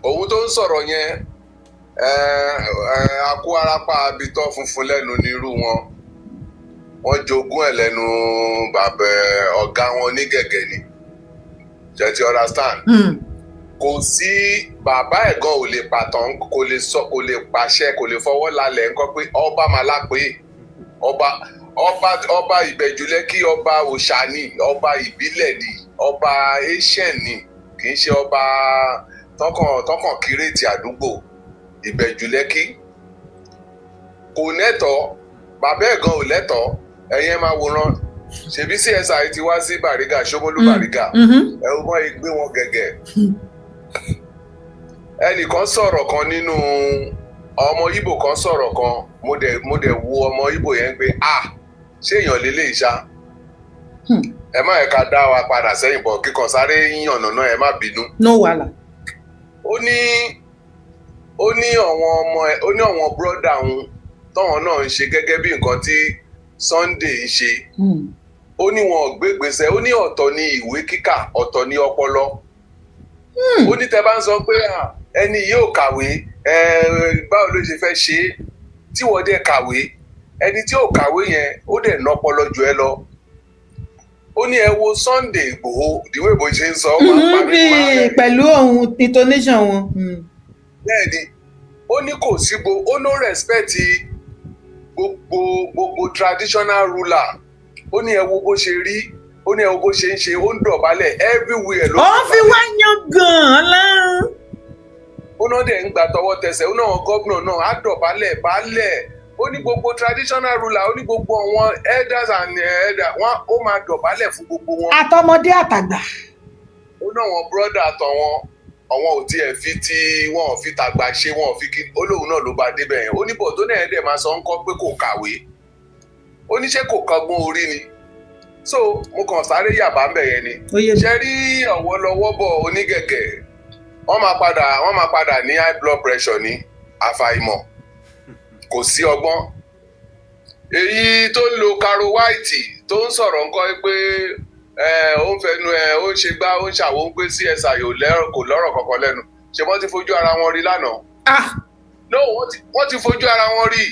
Òun tó ń sọ̀rọ̀ yẹn akó arapa abitọ́ funfun lẹ́nu nírú wọn. Wọ́n jogún ẹ̀ lẹ́nu bàbá ọ̀gá wọn ní gẹ̀gẹ̀ ni. Ṣé ti understand? Kò sí bàbá ẹ̀ gan ò lè pàtàn, kò lè sọ, kò lè pàṣẹ, kò lè fọwọ́ lálẹ̀ nǹkan pé ọba máa lápè ọba Ìbẹ̀jú Lẹ́kì, ọba òòṣà ni, ọba ìbílẹ̀ ni, ọba Asian ni, kì í ṣe ọba tọkàn kírètì àdúgbò. Ìbẹ̀jú Lẹ́kì kò lẹ́tọ̀ọ́, bàbá ẹ̀ gan ò lẹ́tọ̀ọ́. Ẹ̀yin máa wòran, ṣebí CSI ti wá sí Bàrígà, Ṣómólú Bàrígà, ẹ ó mọ̀ gbé wọn gẹ̀gẹ̀. Ẹnìkan sọ̀rọ̀ kan nínú ọmọ Ìgbò kan sọ̀rọ̀ kan, mo dẹ̀ wo ọmọ Ìgbò yẹn pé ṣé èèyàn lélẹ̀ ìṣá. Ẹ má ẹ̀ka dá wa padà sẹ́yìn bọ̀ kíkan sáré yíyànnà náà, ẹ má bínú. No wàhálà. Ó ní àwọn bírọ́dà òun tọ́wọn náà ń ṣe gẹ́gẹ́ bí nǹkan tí Sunday ń ṣe. Ó ní wọn ò gbé gbèsè, ó ní ọ̀tọ̀ ní ìwé kíkà, ọ̀tọ̀ ní ọpọlọ. Ó ní tẹ́ bá ń sọ pé ẹni yóò kàwé, báwo ló ṣe fẹ́ ṣe é tí wọ́n dẹ̀ kàwé, ẹni tí ò kàwé yẹn ó dẹ̀ nọpọlọ jù ẹ lọ. Ó ní ẹ wo Sunday Ìgbòho ìdíwé bó ṣe ń sọ ọ́ máa ń parí máa pẹ̀lú ohun intonation wọn. Bẹ́ẹ̀ni, ó ní kò sí ó no respect gbogbo traditional ruler. Ó ní ẹ wo bó ṣe rí, ó ní ẹ wo bó ṣe ń ṣe, ó ń dọ̀bálẹ̀ everywhere ló. Ó fi wá yan gan-an lárùn. Ó náà dẹ̀ ń gbà tọwọ́ tẹsẹ̀, ó náà gómìnà náà á dọ̀bálẹ̀ baálẹ̀. Ó ní gbogbo traditional ruler, ó ní gbogbo àwọn elders and elders, ó máa dọ̀bálẹ̀ fún gbogbo wọn. Àtọmọdé àtàgbà. Ó náà wọn brother àtọwọn àwọn ò tiẹ̀ wọn ò fi tàgbà ṣe, wọn ò fi kí olóhùn náà ló bá débẹ̀ yẹn. Ó ní bọ̀ tó náà dẹ̀ máa sọ ń kọ́ pé kò kàwé. Ó ní ṣé kò kọ́gbọ́n orí ni. So mo kàn sáré yàbá ń bẹ̀ yẹn ni. Ṣé rí ọ̀wọ́ lọ́wọ́ bọ̀ onígẹ̀gẹ̀, wọ́n máa padà ní high blood pressure ní àfàìmọ̀, kò sí ọgbọ́n. Èyí tó ń lo Caro White tó ń sọ̀rọ̀ nǹkan pé ó ń fẹnu ó ń ṣe gbá, ó ń ṣàwó ń pé CSI kò lọ́rọ̀ kankan lẹ́nu. Ṣé wọ́n ti fojú ara wọn rí lánàá? No, wọ́n ti fojú ara wọn rí.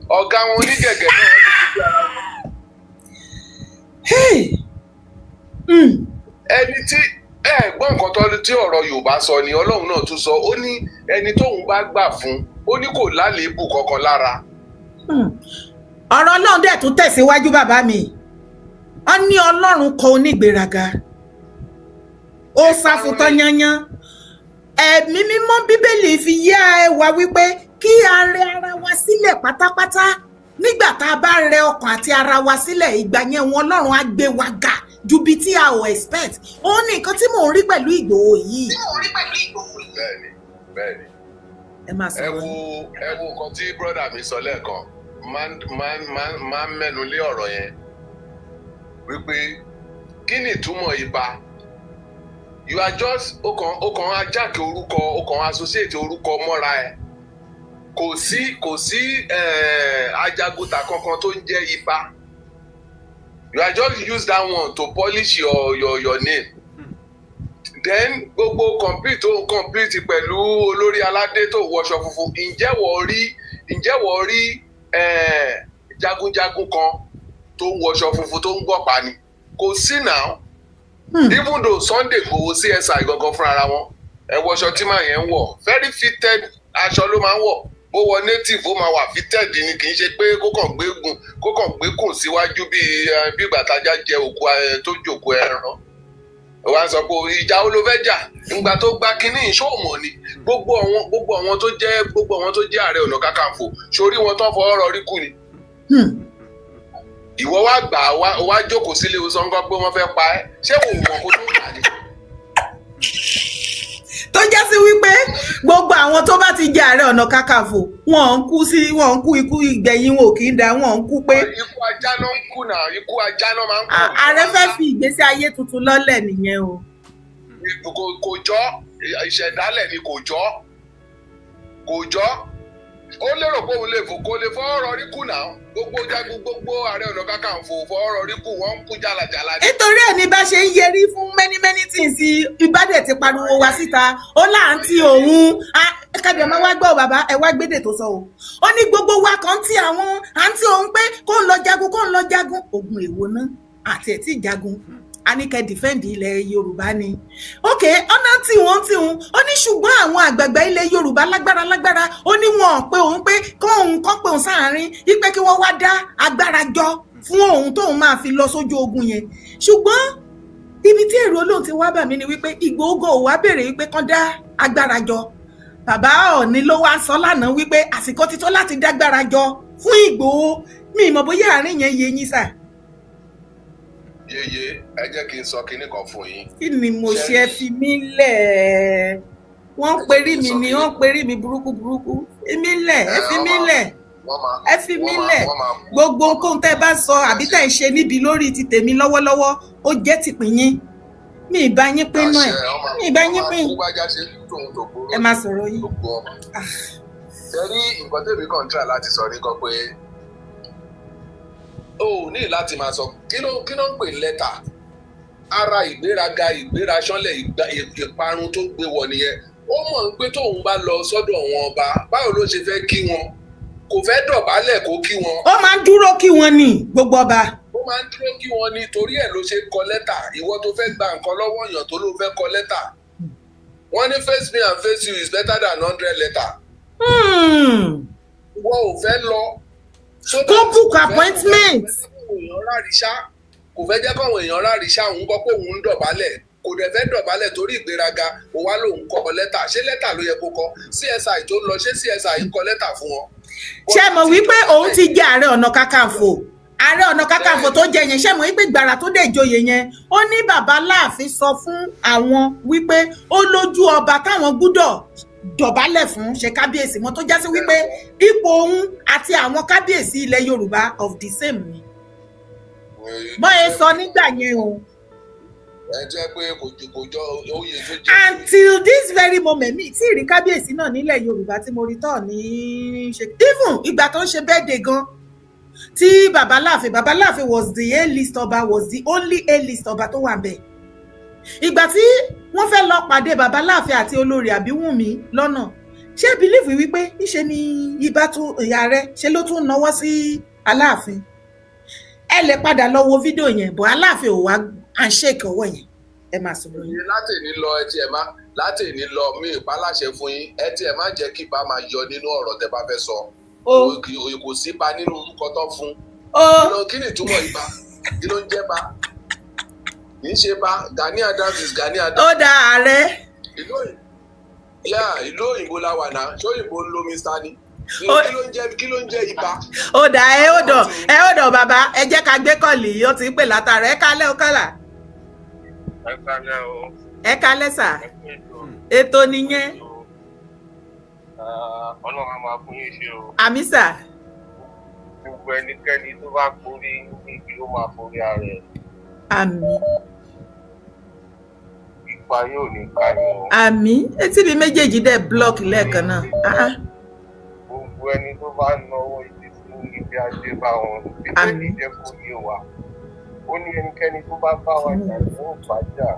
Ọ̀gá wọn onígẹ̀gẹ̀ náà wọ́n ti fojú ara wọn. Ẹni tí gbọ́n nǹkan tí ọ̀rọ̀ Yorùbá sọ ni Ọlọ́run náà tún sọ. Ó ní ẹni tóun bá gbà fún, ó ní kò lálébù kankan lára. Ọ̀rọ̀ Ọlọ́run dẹ̀ tún tẹ̀síwájú bàbá mi. Ó ní Ọlọ́run kọ onígbéraga, ó sáfùtọ́ yányán. Ẹ̀mí mímọ́ Bíbélì fi yá ẹ wá wípé kí a rẹ ara wa sílẹ̀ pátápátá. Nígbà tá a bá rẹ ọkàn àti ara wa sílẹ̀, ìgbà yẹn wọn Ọlọ́run á gbé wa ga ju bí tí a ò expect. Ó ní nǹkan tí mò ń rí pẹ̀lú Ìgbòho yìí. Bẹ́ẹ̀ni. Ẹ máa sọ. Ẹ wo nǹkan tí brọ́dà mi sọ lẹ́ẹ̀kan, máa ń mẹ́nu lé ọ̀rọ̀ yẹn wípé kí ni ìtumọ̀ ibà? You are just ó kàn ajáke orúkọ, ó kàn associate orúkọ mọ́ra ẹ̀. Kò sí ajagunta kankan tó ń jẹ́ ibà. You are just use that one to polish your name. Then gbogbo compete pẹ̀lú olórí aládé tó wọṣọ funfun. Ǹjẹ́ wọ́n rí jagunjagun kan tó wọṣọ funfun tó ń gbọ́pá ni? Kò sí náà. Even though Sunday Igboho CSI gangan fúnra wọn, ẹ wọṣọ tí màá yẹn ń wọ̀, very fitted aṣọ ló máa ń wọ̀. bó wọ native ó máa wà fitted ni kì í ṣe pé kó kàn gbé kùn síwájú bí ìgbà tájá jẹ òkú tó jòkó ẹran wàá sọ pé ìjà wo ló fẹ́ jà nígbà tó gba kínní ìṣòwò ni gbogbo àwọn tó jẹ́ Ààrẹ Ọ̀nà Kakanfò sórí wọn tó fọwọ́ rọrí kù ni. Ìwọ wá gbà wá jókòó sílé oṣù nǹkan pé wọ́n fẹ́ pa ẹ́ ṣé wò wọ́n kó tó gbà ní. tó jẹ́ sí wípé gbogbo àwọn tó bá ti jẹ Ààrẹ Ọ̀nà Kakanfò wọ́n ń kú ikú ìgbẹ̀yìn wọn ò kì í da wọ́n ń kú pé. Ikú ajá náà ń kú náà ikú ajá náà máa ń kú. Ààrẹ fẹ́ fi ìgbésí ayé tuntun lọ́lẹ̀ nìyẹn o. Kò jọ ìṣẹ̀dálẹ̀ ni kò jọ ó lérò pé òun lè fọwọ́rọ̀ rí kù náà gbogbo Ààrẹ Ọ̀nà Kakanfò fọwọ́rọ̀ rí kù wọ́n ń kú jàlàjàlà. nítorí ẹ̀ ní bá ṣe ń yẹrí fún many things ìbádẹ́ ti pariwo wá síta ó láǹtí òun kábíyà máa wá gbọ́ bàbá ẹ wá gbédè tó sọ o ó ní gbogbo wa kan tí àwọn àǹtí òun pé kó ń lọ jagun ogun èwo náà àti ẹ̀ tí jagun a ní kẹ́ defend ilẹ̀ Yorùbá ni ok ọ̀nà tí wọ́n ó ní ṣùgbọ́n àwọn àgbààgbà ilẹ̀ Yorùbá lágbára ó ní wọn pé òun pé kóun kọ́ pé òun sáàárín wípé kí wọ́n wá dá agbára jọ fún òun tóun máa fi lọ sójú ogun yẹn ṣùgbọ́n ibi tí èrò olóhùn ti wá bà mí ni wípé Ìgbòho wá béèrè wípé kán dá agbára jọ bàbá Ọọ̀ni ló wá sọ lánàá wípé àsìkò ti tó láti dágbára jọ fún Ìgbòho mi ìmọ̀ bóyá àárín yẹn yé yín sà. Yeye ẹ jẹ́ kí n sọ kinní kan fún yín. Kí ni mo ṣe ẹ fi mí lẹ̀ wọ́n ń perí mi burúkú èmi lẹ̀ ẹ fi mí lẹ̀ ẹ fi mí lẹ̀ gbogbo nǹkan tẹ́ bá sọ àbí tẹ́ ń ṣe níbi lórí ti tèmi lọ́wọ́lọ́wọ́ ó jẹ́ tìpín yín mi ì bá yín pín náà mi ì bá yín pín ẹ máa sọ̀rọ̀ yín. ṣe rí nǹkan tèmi kàn ń try láti sọ ní kan pé o ní láti máa sọ kí ló ń pè lẹ́tà ara ìgbéraga ìgbérasánlẹ̀ ìparun tó gbé wọ nìyẹn ó mọ̀ pé tóun bá lọ sọ́dọ̀ wọn ọba báwo ló ṣe fẹ́ kí wọn kò fẹ́ dọ̀bálẹ̀ kó kí wọn. ó máa ń dúró kí wọn ní gbogbo ọba. ó máa ń dúró kí wọn ní torí ẹ̀ ló ṣe kọ lẹ́tà ìwọ tó fẹ́ gba nǹkan lọ́wọ́ èèyàn tó ló fẹ́ kọ lẹ́tà wọ́n ní face me and face you is better than 100 letter. ìwọ ò fẹ́ lọ. Go book appointment. Kò fẹ́ jẹ́ káwọn èèyàn ráríṣà òun gbọ́ pé òun ń dọ̀bálẹ̀ kò dẹ̀ fẹ́ dọ̀bálẹ̀ torí ìgbéraga ó wá lòun kọ lẹ́tà ṣé lẹ́tà ló yẹ kó kọ CSI tó ń lọ ṣé CSI ń kọ lẹ́tà fún wọn. ṣé mọ̀ wípé òun ti jẹ́ Ààrẹ Ọ̀nà Kakanfò Ààrẹ Ọ̀nà Kakanfò tó jẹ yẹn ṣé mọ̀ wípé gbàrà tó dé ìjòyè yẹn ó ní bàbá Láàfin sọ fún àwọn wípé ó lójú ọba táwọn gbúdọ̀ dọ̀bálẹ̀ fún ṣe kábíyèsí wọn tó já sí wípé ipò òun àti àwọn kábíyèsí ilẹ̀ Yorùbá of the same ni. bọ́ ẹ sọ nígbà yẹn o. ẹ jẹ́ pé kò jọ oyè tó jẹ́. until this very moment mi tí rí kábíyèsí náà nílẹ̀ Yorùbá tí mo rí tọ̀ ní ṣe even ìgbà tó ń ṣe birthday gan tí Baba Láàfin was the A-list ọba was the only A-list ọba tó wà bẹ́ẹ̀. ìgbà tí wọ́n fẹ́ lọ pàdé Baba Láàfin àti olórí Àbíwùnmí lọ́nà ṣé bílíìfù wípé níṣe ni ibà tún ìyá rẹ̀ ṣe ló tún náwó sí Aláàfin ẹ lè padà lọ wo fídíò yẹn bọ̀ Aláàfin ò wá handshake ọwọ́ yẹn ẹ máa sọ̀rọ̀ yẹn. látẹ̀ní lọ ẹ tiẹ̀ má látẹ̀ní lọ mi ìpáláṣẹ fún yín ẹ tiẹ̀ má jẹ́ kí ibà máa yọ nínú ọ̀rọ̀ tẹ́ bá fẹ́ sọ kò sí ba nínú orúkọ tó fún kí ni ìtumọ̀ ibà kí ló ń jẹ́ bá kì í ṣe bá Gani Adams is Gani Adams. ó dá ààrẹ. ìlú òyìnbó la wà náà ṣé òyìnbó ń lo mr ni kí ló ń jẹ́ ibà. ó dá ẹ ó dọ̀ bàbá ẹ jẹ́ ká gbé kọ́ọ̀lì yìí ó ti ń pè látara ẹ kálẹ̀ ó kálà. ẹ kálẹ̀ o. ẹ kálẹ̀ sà ètò nìyẹn. Ọlọ́run á máa fún yín ṣe o. àmì sà. gbogbo ẹnikẹ́ni tó bá forí níbi ló máa forí ara ẹ̀. àmì. ipa yóò ní ká yín o. àmì etí mi méjèèjì dẹ̀ blọọkì lẹ́ẹ̀kan náà. gbogbo ẹni tó bá náwó ibi fún ibi ajé bá wọn ìfẹ́ ní jẹ́ kó yé wa. ó ní ẹnikẹ́ni tó bá bá wa jà ló ń fàájà.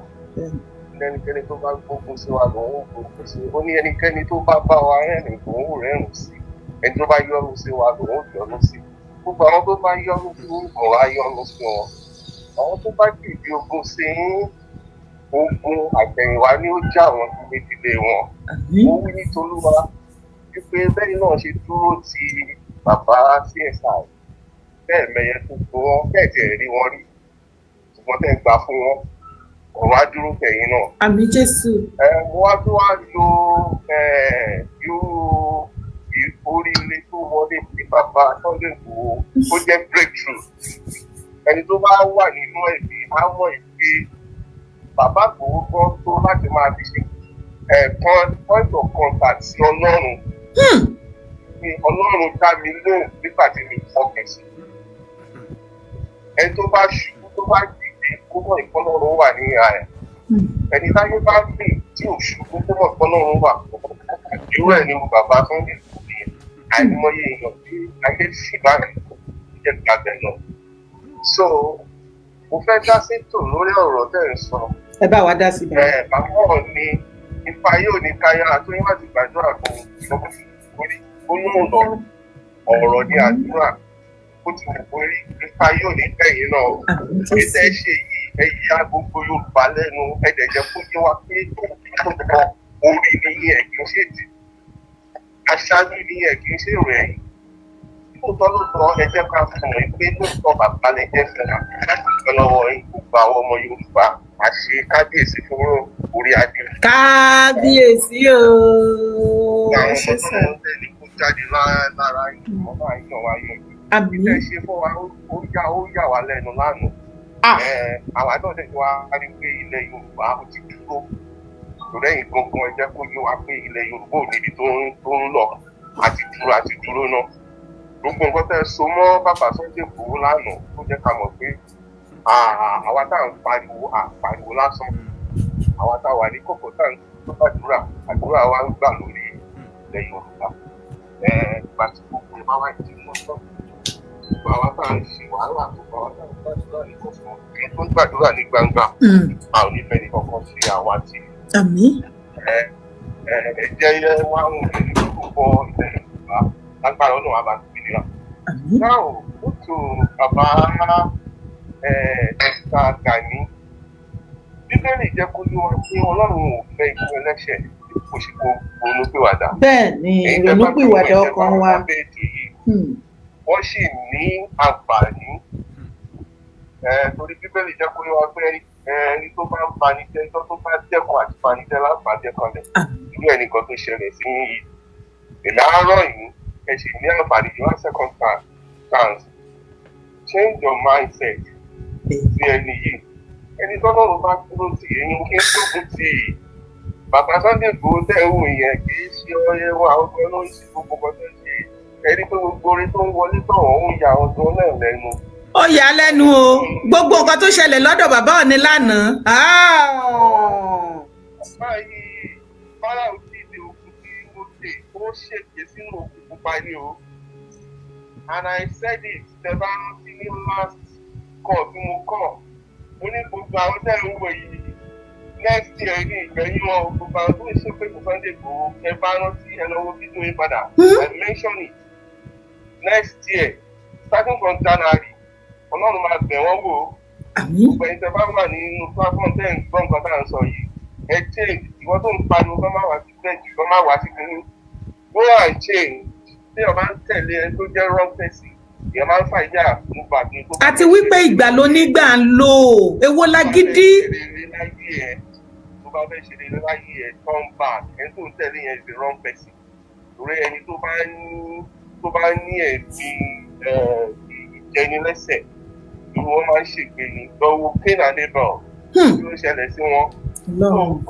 ẹnikẹ́ni tó bá gbógun sí wa lòun ò gbógun sí. ó ní ẹnikẹ́ni tó bá bá wa rẹ́rìn lòun ò rẹ́rìn sí. ẹni tó bá yọ́nú sí wa lòun ò yọ́nú sí. gbogbo àwọn tó bá yọ́nú sí mọ̀ wá yọ́nú sí wọn. àwọn tó bá dìde ogun sí ogun àtẹ̀yìnwá ni ó já àwọn ìdílé wọn. ó wí ní tolúwa wípé bẹ́ẹ̀ náà ṣe dúró ti bàbá CSI bẹ́ẹ̀ mẹyẹ tó tó wọn bẹ́ẹ̀ tẹ̀ rí wọn rí ṣùgbọ́n tẹ̀ gbà fún wọn ọ̀rọ̀ á dúró tẹ̀yìn náà. àmì Jésù. mo wá tó wá lo irú oríire tó wọlé sí bàbá Sunday Igboho ó jẹ́ breakthrough. Ẹni tó bá wà nínú ẹ̀mí á mọ̀ pé bàbá Igboho gan tó láti máa fi ṣe point of contact sí Ọlọ́run. Ọlọ́run dá mi lóhùn nígbà tí mi fọ́kẹ́ sí. Ẹni tó bá ṣubú tó bá dìde kó mọ̀ ìpọ́nlọ́run wà ní ìhà ẹ̀. Ẹni táyé bá gbè tí ò ṣubú kó mọ̀ ìpọ́nlọ́run wà. Irú ẹ̀ ni bàbá Sunday Igboho yẹn. Àìmọye èèyàn tí ayé sì bá rẹ̀ jẹ́ gbàgbẹ́ náà. So mo fẹ́ dá sétò lórí ọ̀rọ̀ tẹ̀ ń sọ. Ẹ bá wa dá sí i. Bàbá ni ipa yóò ní káyà àtúnyẹ́ láti gbàdúrà fún orí olóòlò ọ̀rọ̀ ní àdúrà ó ti wù orí ipa yóò ní tẹ̀yìn náà. Ìtẹ́ ṣe yìí ẹ̀yà gbogbo Yorùbá lẹ́nu ẹ̀dẹ̀jẹ̀ fún yín wá pé orí ni ẹ̀ kì í ṣe tì. Aṣáájú ni ẹ̀ kì í ṣe rẹ̀ yìí. Lóòótọ́ ẹ jẹ́ ká fún un pé lóòótọ́ bàbá lè jẹ́ fẹ́ra láti gbọ́ lọ́wọ́ gbogbo àwọn ọmọ Yorùbá àṣẹ kábíyèsí fún orí adé. Kábíyèsí o. Àwọn ọmọ tó ń tẹ̀lé kó jáde lára ìmọ̀ náà yàn wá yàn yìí. Àbí. Ìfẹ́ ṣe fún wa ó yà wá lẹ́nu lánàá. Àwa náà tẹ̀sí wa rí pé ilẹ̀ Yorùbá ó ti dúró. Lẹ́yìn gangan ẹ jẹ́ kó yé wa pé ilẹ̀ Yorùbá ò níbi tó ń lọ àti dúró náà. Gbogbo nǹkan tẹ́ so mọ́ bàbá Sunday Igboho lánàá tó jẹ́ ká mọ̀ pé àwa tá à ń pariwo lásán àwa tá a wà ní kòkó tá à ń tó gbàdúrà àdúrà wa ń gbà lórí ilẹ̀ Yorùbá. Ìgbà tí gbogbo ẹ̀ bá wá ti mọ́ tán gbogbo àwa tá à ń ṣe wàhálà gbogbo àwa tá à ń gbàdúrà ní kòkó kí tó ń gbàdúrà ní gbangba a ò ní fẹ́ ní kankan sí àwa tí. Àmín. Ẹ̀jẹ̀ wa ń rìn ní gbogbo ilẹ̀ Yorùbá lágbára Ọlọ́run àbá Now, to Baba Esther Gani, Bíbélì jẹ́ kó ní wọn pé Ọlọ́run ò fẹ́ ikú ẹlẹ́ṣẹ̀ kò sì kó ronúpìwàdà. Bẹ́ẹ̀ ni ronúpìwàdà ọkàn wa. Wọ́n sì ní àǹfààní. Torí Bíbélì jẹ́ kó ní wọn pé ẹni tó bá ń banijẹ́ tó bá dẹ́kun àti banijẹ́ láǹfààní kan lẹ̀. Irú ẹnìkan tó ṣẹlẹ̀ sí yìí. Èmi á rọ̀ yín. Ẹ sì ní àǹfààní yìí wá second chance. Change your mindset sí ẹni yìí. Ẹni tọ́lọ́run bá dúró tì ẹ̀yin kí n tókun tì í. Bàbá Sunday Igboho tẹ̀wù yẹn kì í ṣe ọyẹ wa ọgbẹ́ ló ń ṣe gbogbo ọgbẹ́ tó ń ṣe. Ẹni pé gbogbo orin tó ń wọlé tọ̀wọ̀ ń ya ọdún náà lẹ́nu. Ó yà á lẹ́nu o. Gbogbo nǹkan tó ṣẹlẹ̀ lọ́dọ̀ bàbá Ọọ̀ni lánàá. Bàbá yìí, Fáráò ti di òkú tí mo dé, ó ṣèké sínú òkú pupa ni o. And I said it, the last call tí mo kọ̀. Mo ní gbogbo àwọn tẹ́ ń wò yìí next year ní ìgbẹ̀yìn wọn gbogbo àwọn tó ń ṣe pé kò Sunday Igboho ẹ bá rántí ẹ lọ́wọ́ bí tó ń padà. I mention it next year starting from January Ọlọ́run máa bẹ̀ wọ́n wò. Gbogbo ẹni tẹ́ bá wà nínú platform tẹ́ ń gbọ́ nǹkan tá à ń sọ yìí ẹ change ìwọ tó ń pariwo kọ́ máa wá sí bẹ́ẹ̀jì kọ́ máa wá sí kínní go and change tí ọba ń tẹ̀lé ẹ tó jẹ́ wrong person ìyẹn máa ń fà ìjà nípa kí n tó. Àti wípé ìgbà ló nígbà ń lò èwo lágídí. Tó bá fẹ́ ṣe rere láyé ẹ turn back ẹni tó ń tẹ̀lé yẹn is the wrong person torí ẹni tó bá ní ẹ̀mí ìjẹnilẹ́sẹ̀ ni wọ́n máa ń ṣègbè ní lọ́wọ́ Cain and Abel tí ó ṣẹlẹ̀ sí wọn.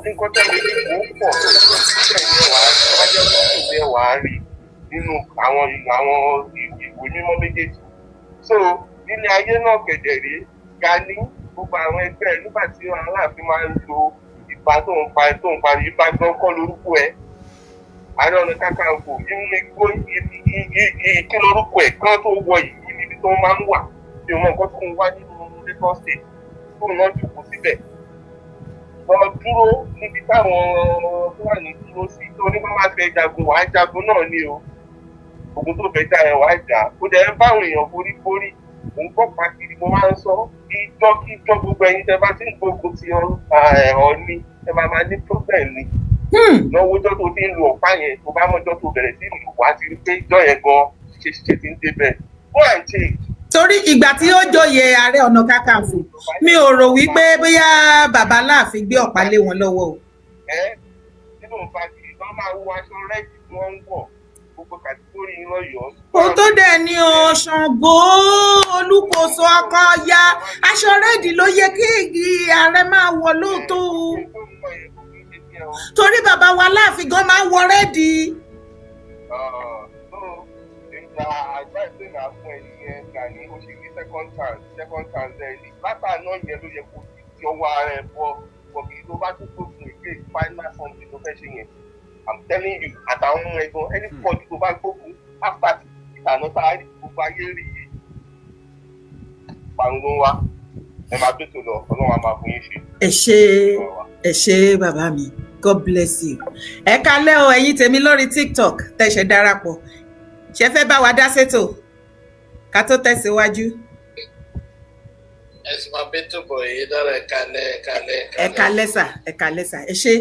Nǹkan tẹ̀lé ní kò pọ̀ tó ṣẹlẹ̀ wà á rí nínú àwọn ìwé mímọ́ méjèèjì. So nílé ayé náà kẹ̀dẹ̀rẹ́ Gani gbogbo àwọn ẹgbẹ́ nígbà tí Aláàfin máa ń lo ìbá tó ń parí ìbá gan kọ́ lórúkọ ẹ̀. Ààrẹ Ọ̀nà Kakanfò nínú igbó kí lórúkọ ẹ̀ kán tó wọ ìlú níbi tó máa ń wà bí wọn nǹkan tó ń wá nínú Lagos State tó ń lọ́ọ́ jòkó síbẹ̀. Wọ́n dúró níbi táwọn Fúlàní dúró sí tó ní wọ́n máa fẹ́ jagun wàá jagun náà ni o. Ogun tó fẹ́ já ẹ̀ wàá jà ó dẹ̀ ń báwọn èèyàn borí òun kọ́ pàkiri mo máa ń sọ kíjọ́ gbogbo ẹ̀yin tẹ́ bá ti ń gbógun ti Ọọ̀ni ẹ máa ní problem ni lọ́wọ́ ọjọ́ tó ti ń lo ọ̀pá yẹn tó bá mọ́jọ́ tó bẹ̀rẹ̀ sí ìlú wá ti rí pé ìjọ yẹn gan ṣe ti ń débẹ̀ go and check. Torí ìgbà tí ó joyè Ààrẹ Ọ̀nà Kakanfò mi ò rò wípé bóyá bàbá Aláàfin gbé ọ̀pá lé wọn lọ́wọ́ o. Nínú ìfàkì wọ́n máa wọ aṣọ rẹ́ẹ̀dì tí wọ́n ń wọ̀ gbogbo kàtíkórì lọ́yọ̀ọ́. Ó tó dẹ̀ ní o Ṣàngó Olúkòso ọkọ ya aṣọ rẹ́ẹ̀dì ló yẹ kí ààrẹ máa wọ lóòótọ́ o. Torí bàbá wa Aláàfin gan máa ń wọ rẹ́ẹ̀dì. Advice náà fún ẹni yẹn kà ní o ṣe ní second chance ẹni látàánú yẹn ló yẹ kó ti ọwọ́ ara ẹ bọ́ kí ló bá tún tó fún ìgbé final something tó fẹ́ ṣe yẹn I'm telling you àtàwọn ọmọ ẹ̀gbọ́n ẹni pọ̀jù tó bá gbógun after ìtànà tá a rí gbogbo ayé rí yìí parun ló ń wá ẹ máa tó tó lọ Ọlọ́run á máa fún yín ṣe. Ẹ ṣé bàbá mi God bless you. Ẹ kálẹ́ o ẹ̀yin tèmi lórí TikTok tẹ̀sẹ̀ darapọ̀ ṣe fẹ́ bá wa dá sétò ká tó tẹ̀síwájú. Ẹ̀sìn máa bẹ́ tó bọ̀ èyí dára ẹ̀ka lẹ́sà ẹ ṣé.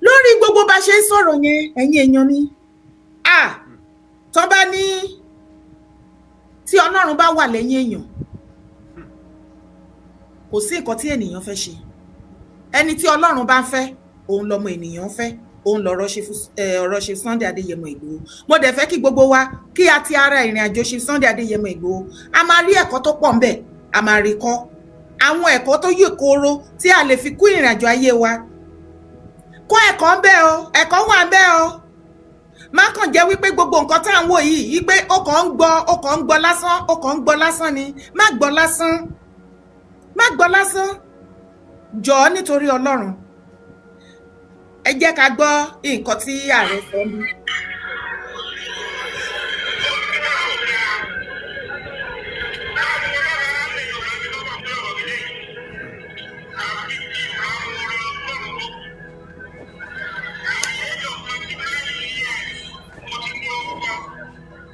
Lórí gbogbo bá ṣe ń sọ̀rọ̀ yẹn ẹ̀yin èèyàn mi tó bá ní tí Ọlọ́run bá wà lẹ́yìn èèyàn kò sí nǹkan tí ènìyàn fẹ́ ṣe. Ẹni tí Ọlọ́run bá ń fẹ́ òun lọmọ ènìyàn fẹ́ òun lọ̀rọ̀ ṣe Sunday Adéyẹmọ Ìgbòho. Mo dẹ̀ fẹ́ kí gbogbo wa kí a ti ara ìrìn àjò ṣe Sunday Adéyẹmọ Ìgbòho a máa rí ẹ̀kọ́ tó pọ̀ ńbẹ̀ a máa rí kọ́ àwọn ẹ̀kọ́ tó yè kooro tí a lè fi kún ìrìn àjò ayé wa. Kọ́ ẹ̀kọ́ ńbẹ̀ o ẹ̀kọ́ wà ńbẹ̀ o má kàn jẹ́ wípé gbogbo nǹkan tá à ń wò yìí wípé ó kàn ń gbọ́ lásán ni má gbọ́ lásán jọ̀ọ́ nítorí Ọlọ́run ẹ jẹ́ ká gbọ́ nǹkan tí ààrẹ sọ ní.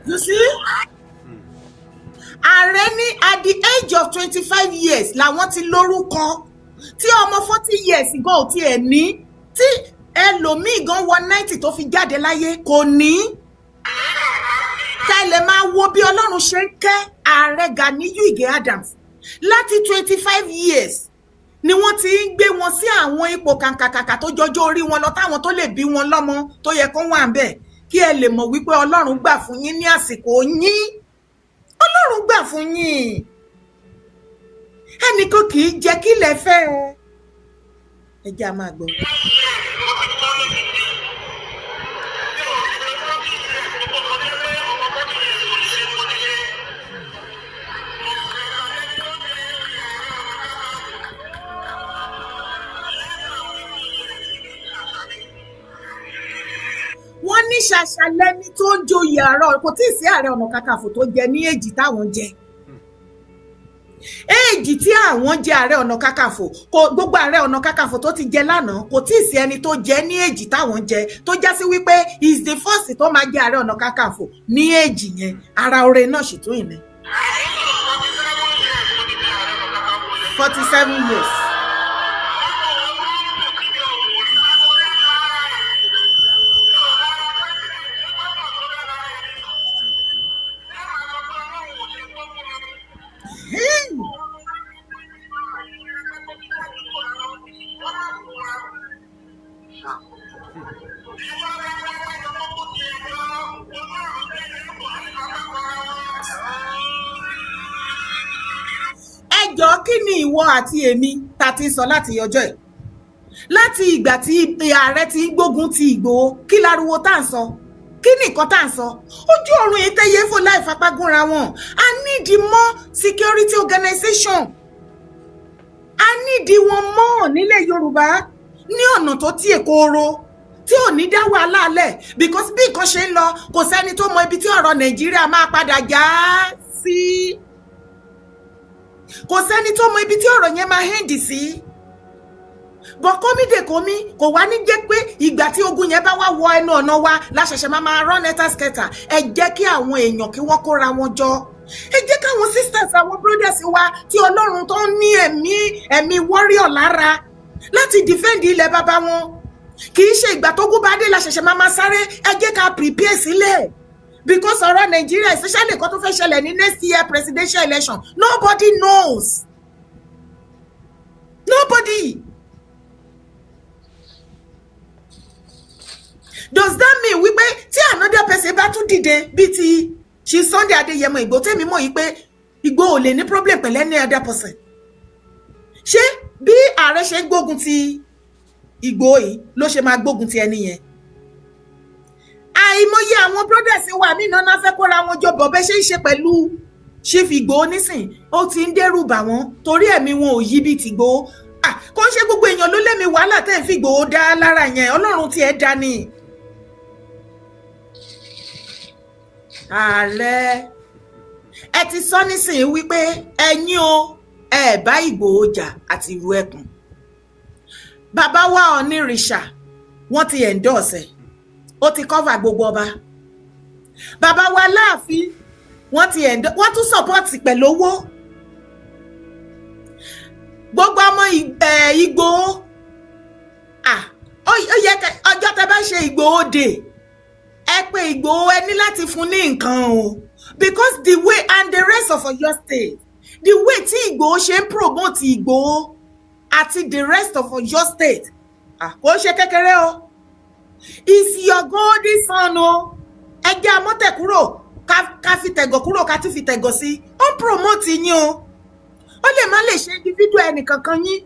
You see? Ààrẹ ní at the age of 25 years làwọn ti lórúkọ tí ọmọ 40 years gan ò tiẹ̀ ní tí ẹlòmíì gan wọ 90 tó fi jáde láyé kò ní. Tẹ́lẹ̀ máa wo bí Ọlọ́run ṣe ń kẹ́ Ààrẹ Ganiyu Ige Adams láti 25 years ni wọ́n ti ń gbé wọn sí àwọn ipò kàǹkàkàkà tó jọjọ́ orí wọn lọ táwọn tó lè bí wọn lọ́mọ tó yẹ kó wà ń bẹ̀ kí ẹ lè mọ̀ wípé Ọlọ́run gbà fún yín ní àsìkò yín. Ọlọ́run gbà fún yín. Ẹnìkan kì í jẹ́ kí lẹ fẹ́ ẹ jẹ́ a máa gbọ́. Wọ́n ní ṣàṣàlẹ́ni tó ń joyè àárọ̀ kò tí ì sí Ààrẹ Ọ̀nà Kakanfò tó jẹ ní èjì táwọn jẹ. Èjì tí àwọn jẹ Ààrẹ Ọ̀nà Kakanfò kò gbogbo Ààrẹ Ọ̀nà Kakanfò tó ti jẹ lánàá kò tí ì sí ẹni tó jẹ ní èjì táwọn jẹ tó já sí wípé is the first tó máa jẹ Ààrẹ Ọ̀nà Kakanfò ní èjì yẹn ara oore náà sì tún ìní. 47 years. Ẹjọ́ kí ni ìwọ àti èmi ta ti sọ láti ọjọ́ ẹ̀ láti ìgbà tí ààrẹ ti ń gbógun ti Ìgbòho kí láriwo tá à ń sọ kí ni nǹkan tá à ń sọ ojú ọ̀run yìí tẹ́yẹ fò láì fapágúnra wọn a need more security organization a need wọn mọ́ nílẹ̀ Yorùbá ní ọ̀nà tó tí èkóoro tí ò ní dá wàhálà lẹ̀ because bí nǹkan ṣe ń lọ kò sẹ́ni tó mọ ibi tí ọ̀rọ̀ Nàìjíríà máa padà já sí kò sẹ́ni tó mọ ibi tí ọ̀rọ̀ yẹn máa hẹ́ndì sí bọ̀ kómìdèkómì kò wá ní jẹ́ pé ìgbà tí ogun yẹn bá wá wọ ẹnu ọ̀nà wa láṣẹ̀ṣẹ̀ máa rán nẹ́tàskẹ́tà ẹ jẹ́ kí àwọn èèyàn kí wọ́n kóra wọn jọ ẹ jẹ́ káwọn sisters àwọn brothers wa tí Ọlọ́run tó ń ní ẹ̀mí warrior lára láti defend ilẹ̀ bàbá wọn kì í ṣe ìgbà tó gún bá dé la ṣẹ̀ṣẹ̀ máa sáré ẹ jẹ́ ká prepare sílẹ̀ because ọ̀rọ̀ Nàìjíríà especially nǹkan tó fẹ́ ṣẹlẹ̀ ní next year presidential election nobody knows. Nobody. Does that mean wípé tí another person bá tún dìde bí ti ṣe Sunday Adéyẹmọ Ìgbòho tèmi mọ̀ yìí pé Ìgbòho ò lè ní problem pẹ̀lú any other person? Ṣé bí ààrẹ ṣe gbógun ti Ìgbòho yìí ló ṣe máa gbógun ti ẹni yẹn? Àìmọye àwọn brothers wa mí náà fẹ́ kóra wọn jọ bọ̀ bẹ́ ṣe ń ṣe pẹ̀lú Chief Ìgbòho nísìn ó ti ń dẹ́rù bà wọ́n torí ẹ̀mí wọn ò yí bí ti Ìgbòho. Kò ń ṣe gbogbo èèyàn ló lẹ́mi wàhálà tẹ́ ń fi Ìgbòho dá lára yẹn Ọlọ́run tí ẹ dá ni. Ààrẹ ẹ ti sọ nísìnyí wípé ẹ̀yin o ẹ bá Ìgbòho jà àti ìlú ẹkùn. Bàbá wa Onírìṣà wọ́n ti endorse ó ti cover gbogbo ọba. Bàbá wa Láàfin wọ́n ti wọ́n tún support pẹ̀lú owó. Gbogbo ọmọ Ìgbòho ó yẹ ọjọ́ tẹ́ bá ṣe Ìgbòho dé ẹ pé Ìgbòho ẹ ní láti fún ní nǹkan o because the way and the rest of Oyo State the way tí Ìgbòho ṣe ń promote Ìgbòho àti the rest of Oyo State kò ṣe kékeré o is your golden son o ẹ jẹ́ amọ́tẹ̀ kúrò ká fi tẹ̀gọ̀ kúrò ká tún fi tẹ̀gọ̀ sí ó ń promote yín o ó lè má lè ṣe individual ẹnìkankan yín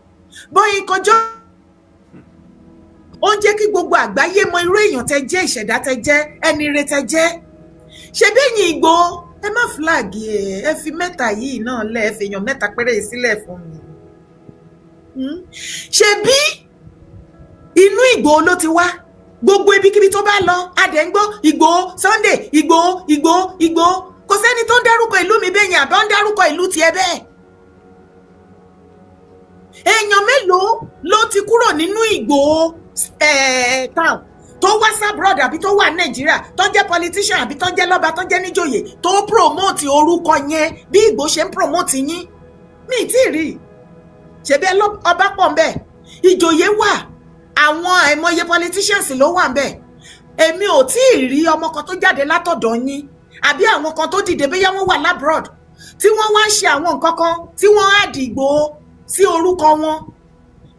bóyin kọjọ́ ó ń jẹ́ kí gbogbo àgbáyé mọ irú èèyàn tẹ́ jẹ́ ìṣẹ̀dá tẹ́ jẹ́ ẹni rere tẹ́ jẹ́ ṣe bẹ́yìn Ìgbòho ẹ má flag ẹ fi mẹ́ta yìí náà lẹ́ ẹ fi èèyàn mẹ́ta péré sílẹ̀ fún mi ṣe bí inú Ìgbòho ló ti wá gbogbo ibikíbi tó bá lọ adẹ̀ ń gbọ́ Ìgbòho Sunday Ìgbòho kò sẹ́ni tó ń dárúkọ ìlú mi bẹ́yìn àbá ń dárúkọ ìlú tiẹ̀ bẹ́ẹ̀ èèyàn mélòó ló ti kúrò nínú Ìgbòho town tó wá sábrọ̀d àbí tó wà Nàìjíríà tó jẹ́ politician àbí tó jẹ́ lọ́ba tó jẹ́ níjòyè tó promote orúkọ yẹn bí Ìgbòho ṣe ń promote yín mi ì tí ì rí ṣebí ọba pọ̀ ń bẹ̀ ìjòyè wà àwọn àìmọye politicians ló wà ń bẹ̀ èmi ò tí ì rí ọmọ kan tó jáde látọ̀dọ̀ yín àbí àwọn kan tó dìde bóyá wọ́n wà lábrọ̀d tí wọ́n wá ń ṣe àwọn nǹkan kan tí wọ́n á di Ìgbòho sí orúkọ wọn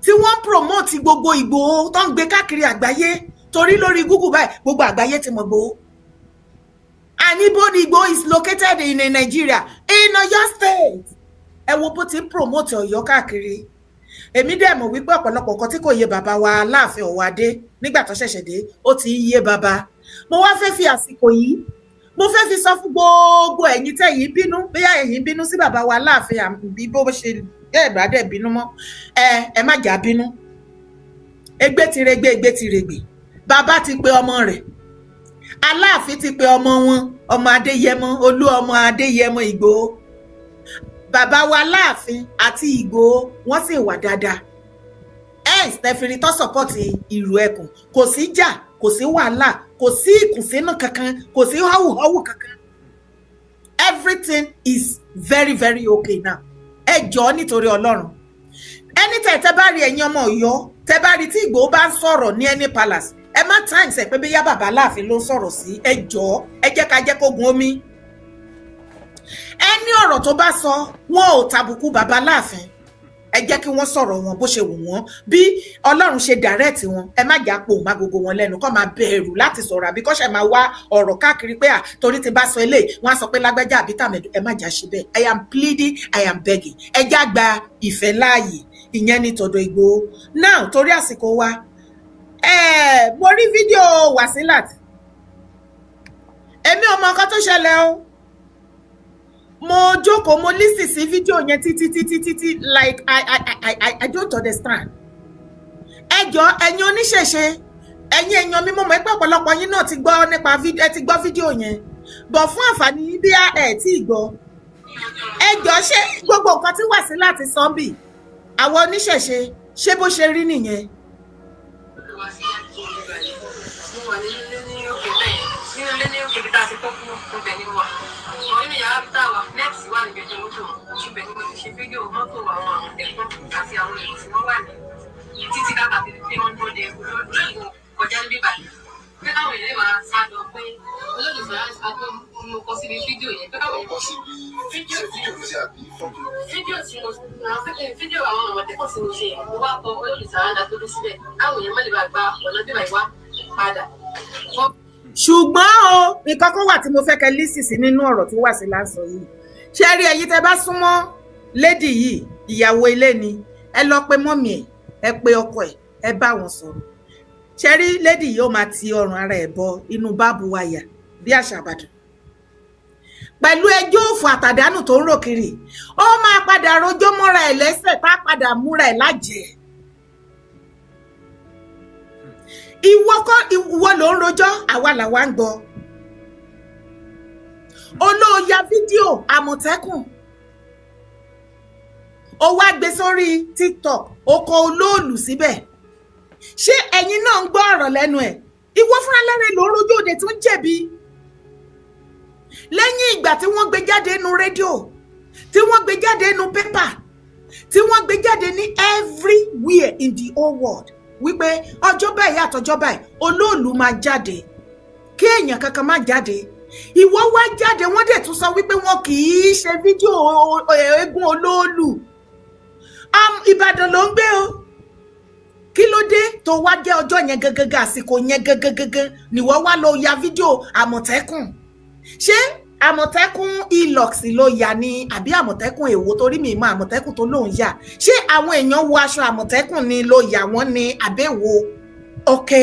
tí wọ́n promote gbogbo Ìgbòho tó ń gbé káàkiri àgbáyé torí lórí Google báyìí gbogbo àgbáyé ti mọ̀ Ìgbòho. And Ibo Ìgbòho is located in Nigeria in Oyo State. Ẹ wo bó ti ń promote Ọ̀yọ́ káàkiri. Èmi dẹ̀ mọ̀ wípé ọ̀pọ̀lọpọ̀ nǹkan tí kò yé bàbá wa Aláàfin Ọ̀wádé nígbà tó ṣẹ̀ṣẹ̀ dé ó ti ń yé bàbá. Mo wá fẹ́ fi àsìkò yìí mo fẹ́ fi sọ fún gbogbo ẹ̀yin tẹ́yin bínú bóyá ẹ̀yin bínú sí bàbá wa Aláàfin àbí bó ṣe ẹ̀bàdẹ̀ bínú mọ́ ẹ má jà bínú ẹgbẹ́ ti regbé bàbá ti pe ọmọ rẹ̀ Aláàfin ti pe ọmọ wọn ọmọ Adéyẹmọ Olú ọmọ Adéyẹmọ Ìgbòho bàbá wa Aláàfin àti Ìgbòho wọ́n sì wà dáadáa Stephen tó sọpọ́tì ìlú ẹkùn kò sí jà kò sí wàhálà kò sí ìkùnsínú kankan kò sí họ́wùhọ́wù kankan everything is very very okay now ẹ jọ̀ọ́ nítorí Ọlọ́run ẹni tẹ́ bá rí ẹ̀yin ọmọ Ọ̀yọ́ tẹ́ bá rí tí Ìgbòho bá ń sọ̀rọ̀ ní any palace ẹ má times ẹ pé bí yá bàbá Aláàfin ló ń sọ̀rọ̀ sí ẹ jọ̀ọ́ ẹ jẹ́ ká jẹ́ kó gun omi ẹni ọ̀rọ̀ tó bá sọ wọn ò tàbùkù bàbá Aláàfin ẹ jẹ́ kí wọ́n sọ̀rọ̀ wọn bó ṣe wù wọ́n bí Ọlọ́run ṣe direct wọn ẹ má jà pò má gbogbo wọn lẹ́nu kó máa bẹ̀rù láti sọ̀rọ̀ àbí kó ṣe máa wá ọ̀rọ̀ káàkiri pé torí ti bá sọ eléyìí wọ́n á sọ pé lágbájá àbí tàmẹ̀dù ẹ má jà ṣe bẹ́ẹ̀ I am pleading I am begging ẹ já gba ìfẹ́ láàyè ìyẹn ní tọ̀dọ̀ Ìgbòho now torí àsìkò wa mo rí fídíò Wasilat èmi ò mọ nǹkan tó ṣẹlẹ̀ o mo jókòó mo listen sí fídíò yẹn títí like I don't understand ẹ jọ̀ọ́ ẹ̀yin oníṣẹ̀ṣe ẹ̀yin èèyàn mi mo mọ̀ pé ọ̀pọ̀lọpọ̀ yín náà ti gbọ́ nípa ẹ ti gbọ́ fídíò yẹn bọ̀ fún àǹfààní bí ẹ tí ì gbọ́ ẹ jọ̀ọ́ ṣé gbogbo nǹkan tí Wasilat sọ bí àwọn oníṣẹ̀ṣe ṣé bó ṣe rí nìyẹn. Nínú yàrá bí táwa nẹ́ẹ̀sì wà níbi ẹjọ́ mọ́tò ibẹ̀ ni mo ti ṣe fídíò mọ́tò àwọn àmọ̀tẹ́kùn àti àwọn èrò tí wọ́n wà ní títí káàkiri tí wọ́n dúró de ewu lórí ìwọ̀n mo kọ síbi fídíò yẹn pé káwọn Ọkọ̀ síbi fídíò tó ṣe àbí fọ́tò. fídíò àwọn àmọ̀tẹ́kùn tí mo ṣe yẹn mo wá kọ olùsàrànà tó dé síbẹ̀ káwọn èèyàn má lè bá gba ọ̀nà bí wàá wá padà. ṣùgbọ́n o nǹkan kan wà tí mo fẹ́ kẹ́ lísì sí nínú ọ̀rọ̀ tí wà sí lásọ yìí ṣe rí ẹ̀yin tẹ́ bá súnmọ́ lédì yìí ìyàwó ilé ni ẹ lọ pe mọ́mì ẹ pe ọkọ ẹ bá wọn sọ̀rọ̀ ṣe rí lédì yìí ó máa ti ọrùn ara ẹ̀ bọ inú báàbù wáyà bí àṣà àbàdàn pẹ̀lú ẹjọ́ òfò àtàdánù tó ń rò kiri ó máa padà rojọ́ mọ́ra ẹ̀ lẹ́sẹ̀ tá a padà múra ẹ̀ lájẹ̀ẹ́ ìwọ ló ń rojọ́ àwa làwa ń gbọ́ olóòyà fídíò àmọ̀tẹ́kùn ó wá gbé sórí TikTok ó kọ olóòlù síbẹ̀ ṣé ẹ̀yin náà ń gbọ́ ọ̀rọ̀ lẹ́nu ẹ̀ ìwọ fúnra lẹ́rẹ̀ ló ń rojọ́ òde tó ń jẹ̀bi lẹ́yìn ìgbà tí wọ́n gbé jáde nínú rédíò tí wọ́n gbé jáde nínú pépà tí wọ́n gbé jáde ní everywhere in the whole world wípé ọjọ́ báyìí àtọjọ́ báyìí olóòlù máa jáde kí èèyàn kankan má jáde ìwọ wá jáde wọ́n dẹ̀ tún sọ wípé wọn kì í ṣe fídíò eégún olóòlù Ìbàdàn ló ń gbé o kí ló dé tó wá jẹ́ ọjọ́ yẹn gẹ́gẹ́gẹ́ àsìkò yẹn gẹ́gẹ́gẹ́gẹ́ nìwọ wá lọ ya fídíò àmọ̀tẹ́kùn ṣé àmọ̀tẹ́kùn elox ló yà ní àbí àmọ̀tẹ́kùn èwo torí mi mọ àmọ̀tẹ́kùn tó lóun yà ṣé àwọn èèyàn wọ aṣọ àmọ̀tẹ́kùn ni ló yà wọ́n ní àbẹ̀wò òkè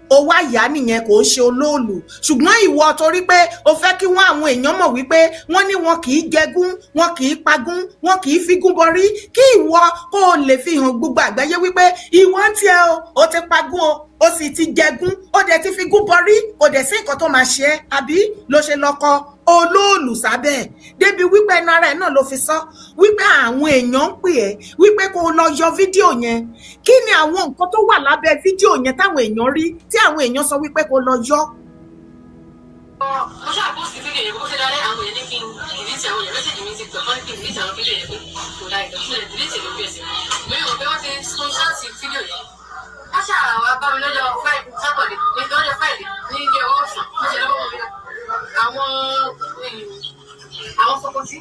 ó wá yà nìyẹn kò ń ṣe olóòlù ṣùgbọ́n ìwọ torí pé o fẹ́ kí wọ́n àwọn èèyàn mọ̀ wípé wọ́n ní wọn kì í jẹgún wọn kì í pagún wọn kì í figún bọrí kí ìwọ kó o lè fi hàn gbogbo àgbáyé wípé ìwọ ń tiẹ̀ o ti pagún o sì ti jẹgún ó dẹ̀ ti figún bọrí kò dẹ̀ sí nǹkan tó máa ṣe é àbí ló ṣe lọ́kọ olóòlù sábẹ́ débi wípé ẹnu ara ẹ̀ náà ló fi sọ wípé àwọn èèyàn ń pè ẹ́ wípé kó o lọ yọ fídíò yẹn kí ni àwọn nǹkan tó wà lábẹ́ fídíò yẹn táwọn èèyàn rí tí àwọn èèyàn sọ wípé kó o lọ yọ. mo ṣàkóso fídíò yẹn bó ṣe dálé àwọn èèyàn ní kí n dìlítì àwọn èèyàn mẹ́sẹ̀jì mi ti pẹ̀ fún kí n dìlítì àwọn fídíò yẹn pé kò dá ìtọ́jú sílẹ̀ dìlítì lórí ẹ̀sìn mi ò pé wọ́n ti screenshot fídíò yẹn wọ́n ṣàràwọ̀ bá mi lọ́jọ́ sátọ̀dẹ̀ lọ́jọ́ Friday ní ilé ọwọ́ ọ̀sán mo ṣe lọ́wọ́ mi àwọn Sokoti.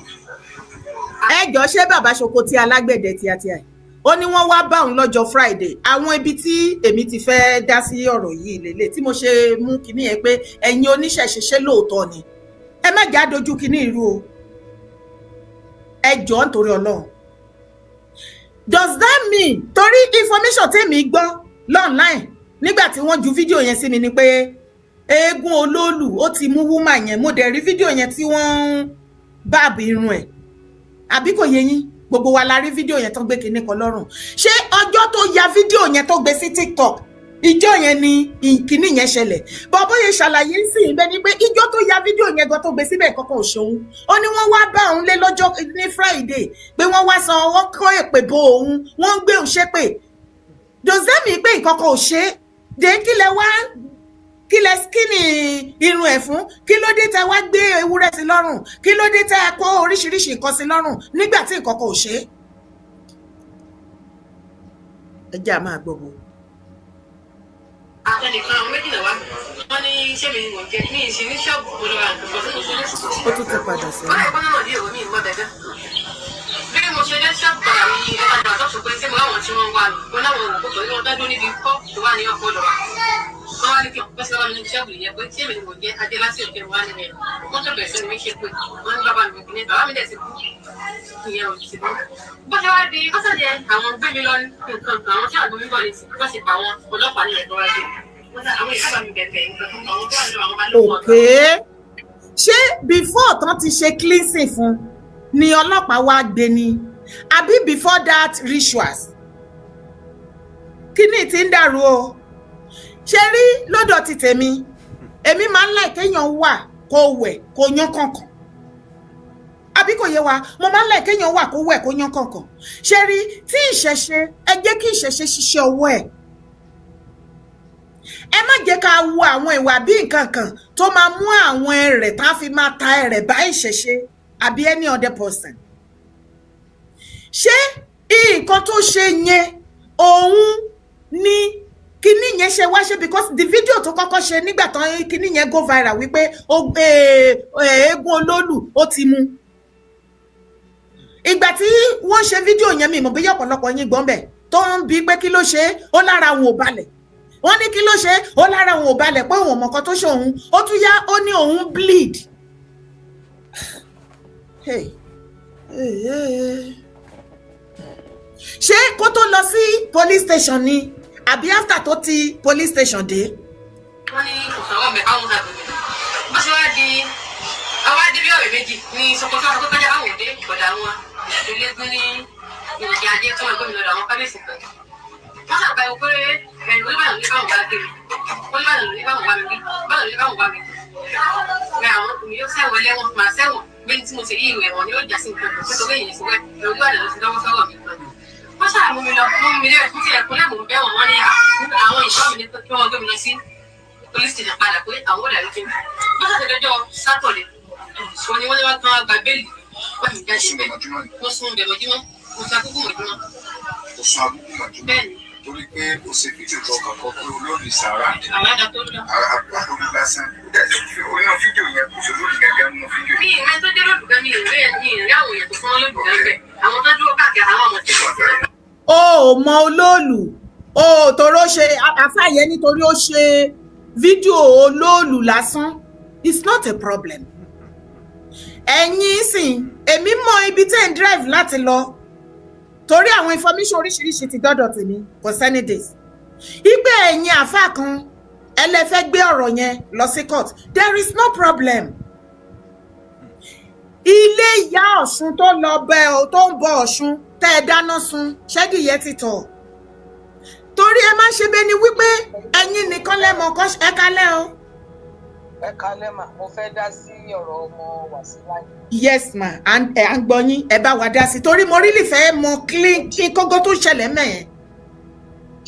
ẹ jọ ṣé bàbá Sokoti alágbẹ̀dẹ tíátíá ó ní wọ́n wá bá òun lọ́jọ́ Friday àwọn ibi tí èmi ti fẹ́ dá sí ọ̀rọ̀ yìí lélẹ̀ tí mo ṣe mú kinní yẹn pé ẹ̀yin oníṣẹ̀ṣe ṣe lóòótọ́ ni ẹ má já dojú kinní irú o ẹ jọ nítorí Ọlọ́run does that mean torí information tèmi gbọ́ online nígbà tí wọ́n ju fídíò yẹn sí mi ni pé eégún olóòlù ó ti mú wúmà yẹn mo dẹ̀ rí fídíò yẹn tí wọ́n ń báàbù irun ẹ̀ àbí kò yé yín gbogbo wa la rí fídíò yẹn tó gbé kinní kan lọ́rùn ṣé ọjọ́ tó ya fídíò yẹn tó gbé sí TikTok ìjọ yẹn ni kinní yẹn ṣẹlẹ̀ bọ́bọ́ yẹn ṣàlàyé sí ibẹ̀ ni pé ìjọ tó ya fídíò yẹn gan tó gbé síbẹ̀ kọ́kọ́ òṣòun ó ní wọ́n wá bá òun lé lọ́jọ́ ní Friday pé wọ́n wá san wọ́n kọ́ èpè bo òun wọ́n ń gbé òun ṣépè does that mean pé nǹkan kan ò ṣe é dé kílẹ̀ wá kílẹ̀ skini irun ẹ̀ fún kí ló dé tẹ́ wá gbé ewúrẹ́ sí lọ́rùn kí ló dé tẹ́ kó oríṣiríṣi nǹkan sí lọ́rùn nígbà tí nǹkan kan ò ṣe é. ẹ jẹ́ àmọ́ àgbọ̀bọ̀. ẹnìkan àwọn méjìlá wa wọ́n ní iṣẹ́ mi wọ̀n jẹ́ ní ìṣe ní ṣọ́ọ̀bù olóra nǹkan tó ṣe ní ṣọ́ọ̀bù. ó tún ti padà sí. wọ́n lè kọ́ náà ní òwe mi ìmọ̀ dẹ́gẹ́. bí mo ṣe dé ṣọ́ọ̀bù padà ní ẹ̀ka àtọ́sọ pé ṣé mo láwọn tí wọ́n wà lọ láwọn òkú tó ní wọ́n dájú níbi kọ́ tó wà ní ọkọ̀ lọ́wọ́ wọ́n wá ní kí wọ́n ṣe wá ní ṣọ́ọ̀bù yẹn pé tí èmi ni mo jẹ́ adé láti òkè wá nílẹ̀ wọ́n tó bẹ̀rẹ̀ sí ní ṣe pé wọ́n ní bàbá mi kì ní bàbá mi dẹ̀ ti kú ìyẹn ò ti kú. bó ṣe wá di ọ́sàdẹ̀ àwọn gbé mi lọ nǹkan àwọn tí àgbọ̀ mi bọ̀ ní ti bó ṣe pa àwọn ọlọ́pàá nílẹ̀ tó wá dé àwọn ìyá mi bẹ̀rẹ̀ nǹkan àwọn tó wà ní àwọn balùwẹ̀. Okay ṣé before tán ti ṣe cleansing fún ni ọlọ́pàá wá gbé ni àbí before that rituals kíní tí ń dàrú o ṣe rí lọ́dọ̀ ti tèmi èmi máa ń láì kéèyàn wà kó wẹ̀ kó yán kànkàn àbí kò yé wa mo máa ń láì kéèyàn wà kó wẹ̀ kó yán kànkàn ṣe rí tí ìṣẹ̀ṣe ẹ jẹ́ kí ìṣẹ̀ṣe ṣiṣẹ́ ọwọ́ ẹ̀ ẹ má jẹ́ ká wo àwọn ìwà bí nǹkan kan tó máa mú àwọn ẹrẹ̀ tá a fi máa ta ẹrẹ̀ bá ìṣẹ̀ṣe àbí any other person ṣé nǹkan tó ṣe yẹn òun ní kíní yẹn ṣe wá ṣe because the video tó kọ́kọ́ ṣe nígbà tán kíní yẹn go viral wípé eégún olólù ó ti mú ìgbà tí wọ́n ṣe fídíò yẹn mi mọ̀ bí ọ̀pọ̀lọpọ̀ yín gbọ́n bẹ̀ tó ń bi pé kí ló ṣe ó lára òun ò balẹ̀ wọ́n ní kí ló ṣe ó lára òun ò balẹ̀ pé òun mọ̀kan tó ṣe òun ó tún yá ó ní òun bleed. ṣé kó tó lọ sí police station ni àbí after tó ti police station dé. wọ́n ní kò sọ̀rọ̀ mẹ́ káwọn náà bẹ̀rẹ̀ bó ṣe wá di àwọn adébí ọ̀rẹ́ méjì ní Sókótó àwọn tó kájà àwọn òde ìgbọ̀dà wọn ìlẹ́gbẹ́ ní ìrìnàjò ajé tó wọn gómìnà àwọn kábíyèsí kan wọ́n ṣàpàyọ pé oníbàdàn ní báwọn bá kiri oníbàdàn ní báwọn bá mi rí báwọn ní báwọn bá mi rí àwọn ọkùnrin yóò sẹ́wọ̀n lẹ́wọ̀n máa sẹ́wọ̀n bí tí mo ṣe yí ìwé ẹ̀wọ̀n ni yóò já sí nǹkan kan tó lẹ́yìn ìṣúwẹ́ olúbàdàn ló ti lọ́wọ́ sọ́wọ́ mi kan wọ́n ṣàmú mi lọ fún mi lẹ́yìn fún ti ẹ̀kún lẹ́mùú bẹ́ẹ̀ wọ́n ní àwọn ìṣọ́ mi ní kí wọ́n gbé mi lọ sí police station padà pé àwọn òdà ló fi wọ́n ṣàtẹ̀dọ́jọ́ sátọ̀dẹ̀ wọ́n ní wọ́n ní wọ́n tán gba bẹ́ẹ̀lì wọ́n ti já síbẹ̀ wọ́n sún bẹ̀ mọ́júmọ́ wọ́n sún akókò mọ́júmọ́. ó sún akókò mọ́júmọ́ bẹ́ẹ̀ni. torí pé ó ṣe fídíò tó kàkọ́ pé olórí sàrà ní. àwọn àdá tó lọ. àbúrò lásán oníná fídíò yẹn kò ṣòro ní gẹ́gẹ́ nínú fídíò. mi ìmẹ́ tó dé lódùgán mi ìrí àwọn èèyàn tó fún wọn lódùgán bẹ́ẹ̀ àwọn tó dúró káàkiri àwọn ọmọ tẹ́lẹ̀. ó mọ olóòlù ó toró ṣe àfàyẹ nítorí ó ṣe fídíò olóòlù lásán it's not a problem. ẹ̀yin sìn èmi mọ ibi tẹ́ ń drive láti lọ torí àwọn information oríṣiríṣi ti dọ́dọ̀ tèmi for sunny days ìgbé ẹ̀yin àfáà kan ẹlẹ́fẹ́ gbé ọ̀rọ̀ yẹn lọ sí court there is no problem. ilé ìyá Ọ̀ṣun tó lọ bẹ ọ tó ń bọ Ọ̀ṣun tẹ́ ẹ dáná sun ṣẹ́díyẹ ti tọ̀ torí ẹ má ṣe bẹ́ẹ̀ ni wípé ẹ̀yin nìkan lẹ́mọ̀ ẹ kálẹ̀ o. ẹ kálẹ̀ mà mo fẹ́ dá sí ọ̀rọ̀ ọmọ Wàsílà yìí. yes ma à ń gbọ́ yín ẹ bá wa dá sí torí mo really fẹ́ mọ kí kókó tó ṣẹlẹ̀ mẹ́ẹ̀.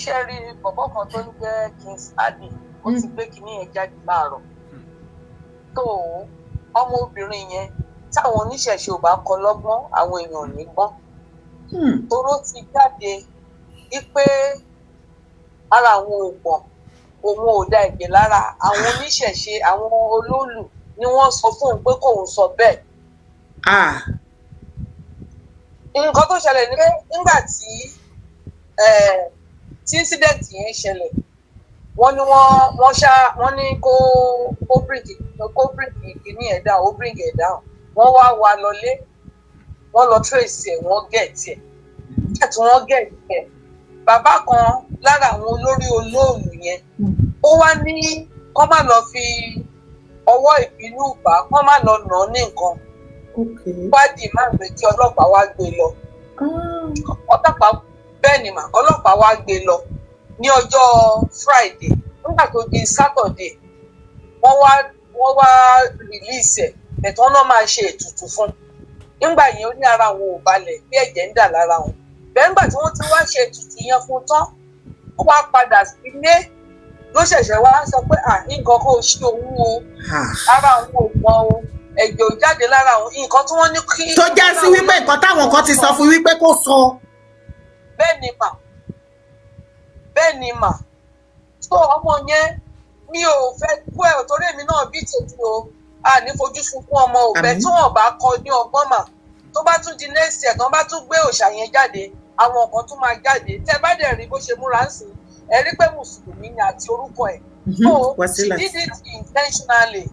ṣé rí bọ̀bọ̀ kan tó ń jẹ́ Kings Addy ó ti gbé kinní yẹn jáde láàárọ̀ tó ọmọbìnrin yẹn táwọn oníṣẹ̀ṣe ò bá kọ lọ́gbọ́n àwọn èèyàn ò ní gbọ́n toró ti jáde wípé ara àwọn ògbọ̀n òun ò da ẹ̀jẹ̀ lára àwọn oníṣẹ̀ṣe àwọn olóòlù ni wọ́n sọ fún òun pé kóun sọ bẹ́ẹ̀. nǹkan tó ṣẹlẹ̀ ni pé nígbà tí incident yẹn ṣẹlẹ̀ wọ́n ní wọ́n ní kó bíríkì kìíní ẹ̀ down ó bíríkì ẹ̀ down wọ́n wá lọlé wọ́n lọ trace ẹ̀ wọ́n gẹ̀ẹ́tì ẹ̀ nígbà tí wọ́n gẹ̀ẹ́tì ẹ̀ bàbá kan lára àwọn olórí olóòlù yẹn ó wá ní kó má lọ fi ọwọ́ ìbínú bá kó má lọ nà án ní nǹkan wádìí má gbé kí ọlọ́pàá wá gbé lọ ọlọ́pàá bẹ́ẹ̀ ni mà ọlọ́pàá wá gbé lọ ní ọjọ́ Friday nígbà tó di Saturday wọ́n wá release ẹ̀ ẹ̀tọ́ náà máa ṣe ètùtù fún nígbà yẹn ó ní ara wọn ò balẹ̀ bí ẹ̀jẹ̀ ń dà lára wọn bẹ́ẹ̀ nígbà tí wọ́n ti wá ṣe ètùtù yẹn fún tán ó wá padà sílé ló ṣẹ̀ṣẹ̀ wá sọ pé nǹkan kó ṣe òun o ara òun ò gbọ́n o ẹ̀jẹ̀ ò jáde lára òun nǹkan tí wọ́n ní kí. tó já sí wípé nǹkan táwọn kan ti sọ fún wípé kó sọ. bẹ́ẹ̀ ni mà tó ọmọ yẹn mi ò fẹ́ kú ẹ̀ torí èmi náà bí tètè o ní fojú sunkún ọmọ òbẹ tí wọn bá kọ ní ọgbọ́n mà tó bá tún di next year tán bá tún gbé òòṣà yẹn jáde àwọn nǹkan tún máa jáde tẹ́ bá dẹ̀ rí bó ṣe múra ń sìn ẹ rí pé mùsùlùmí ni àti orúkọ ẹ̀ so she did it intentionally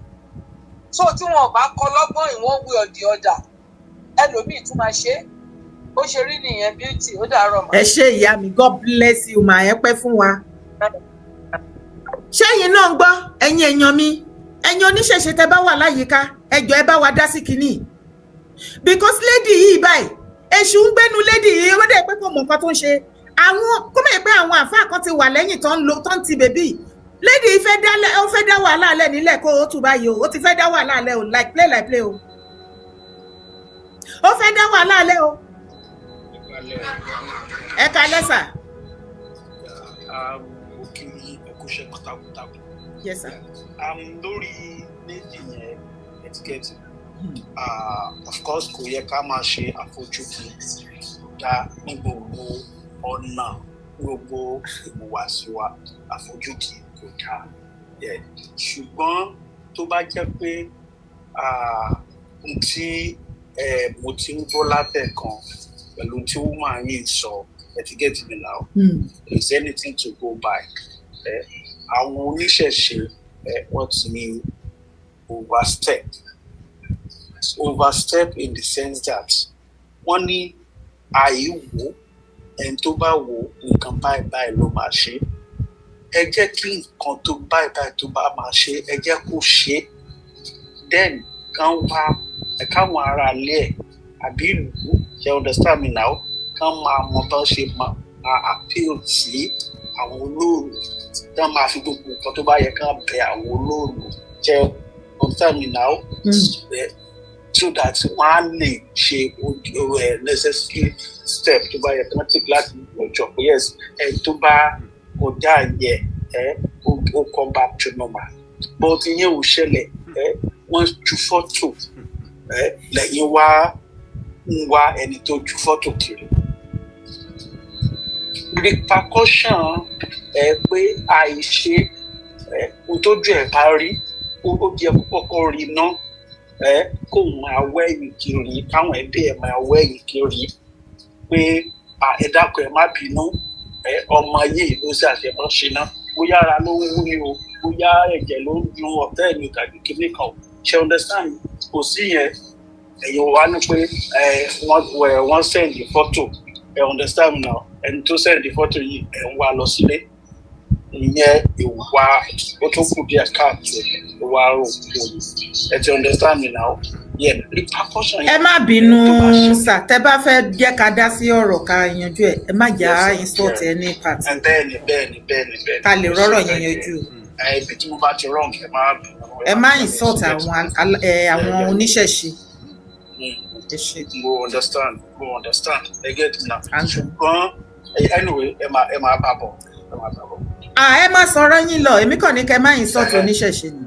so tí wọn bá kọ lọ́gbọ́n ìwọ̀n wí ọ̀dì ọ̀dà ẹlòmíì tún máa ṣe ó ṣe rí nìyẹn beauty ó dàárọ̀ mà. ẹ ṣé ìyá mi God bless you mà ẹ pẹ́ fún wa. ṣẹ́yìn náà ń gbọ́ ẹ̀yin èèyàn mi ẹ̀yin oníṣẹ̀ṣe tẹ́ bá wà láyìíká ẹ jọ̀ọ́ ẹ bá wa dá sí kinní because lady yìí báyìí èṣù ń gbénu lady yìí ó dẹ̀ pé kò mọ̀ nǹkan tó ń ṣe àwọn kó mọ̀ pé àwọn àfáà kan ti wà lẹ́yìn tó ń ti bèbí lady yìí ó fẹ́ dá wàhálà alẹ́ nílẹ̀ kó o tù báyìí o ó ti fẹ́ dá wàhálà alẹ́ o like play o ó fẹ́ dá wàhálà alẹ́ o ẹ kalẹ́ sà. ó kí ni ẹkú ṣe takuntakun. Yes sir. Lórí méjì yẹn etikẹ́tì of course kò yẹ ká máa ṣe àfojúdi dá ní gbogbo ọ̀nà gbogbo ìhùwàsí wa àfojúdi kò dáa. Ṣùgbọ́n tó bá jẹ́ pé ohun tí mo ti ń gbọ́ látẹ̀kan pẹ̀lú tí woman yìí sọ ẹ ti get me now. Is anything to go by? Àwọn oníṣẹ̀ṣe wọ́n ti overstep in the sense that wọ́n ní àìwò ẹni tó bá wo nǹkan báyìí ló máa ṣe. Ẹ jẹ́ kí nǹkan tó báyìí tó bá máa ṣe ẹ jẹ́ kó ṣe. Then káwọn ará ilé ẹ̀ àbí ìlú ṣe understand me now kán máa mọ bá ṣe máa appeal sí àwọn olóòlù kán máa fi gbogbo nǹkan tó bá yẹ kán bẹ àwọn olóòlù ṣe understand me now so that wọ́n á lè ṣe necessary step tó bá yẹ kán take láti lọ́jọ́ pé yes ẹni tó bá kọjá yẹ ó come back to normal but ìyẹn ò ṣẹlẹ̀ wọ́n ju fọ́tò lẹ́yìn wá ń wá ẹni tó ju fọ́tò kiri. Repercussion pé àìṣe ohun tójú ẹ̀ bá rí ó jẹ́ kọ́kọ́ rí ná kó máa wẹ̀yìn kiri káwọn ẹbí ẹ̀ máa wẹ̀yìn kiri pé ẹ dákun ẹ má bínú ọmọ yìí ló ṣàṣẹmọ́ ṣe ná bóyá ara ló ń wú ni o bóyá ẹ̀jẹ̀ ló ń dun ọ̀tá ẹ̀ ní tàbí kíní kan ṣe understand kò sí yẹn ẹ̀yin wá ní pé wọ́n send photo understand now ẹni tó send photo yìí ń wá lọ sílé ìyẹn ìwà ó tó kù díẹ̀ káàtó ìwà rò ẹ ti understand me now repercussion. ẹ má bínú sà tẹ bá fẹ́ jẹ́ ká dá sí ọ̀rọ̀ ká yanjú ẹ má jà insult any party. bẹ́ẹ̀ni ká lè rọ́rọ̀ yẹn yanjú. ibi tí mo bá ti wrong ẹ má insult àwọn oníṣẹ̀ṣe. Go understand. I get it now. Anyway, ẹ máa bá bọ̀. Ẹ má sọ̀rọ̀ yín lọ, èmi kàn ní kẹ́ má insult oníṣẹ̀ṣe ni.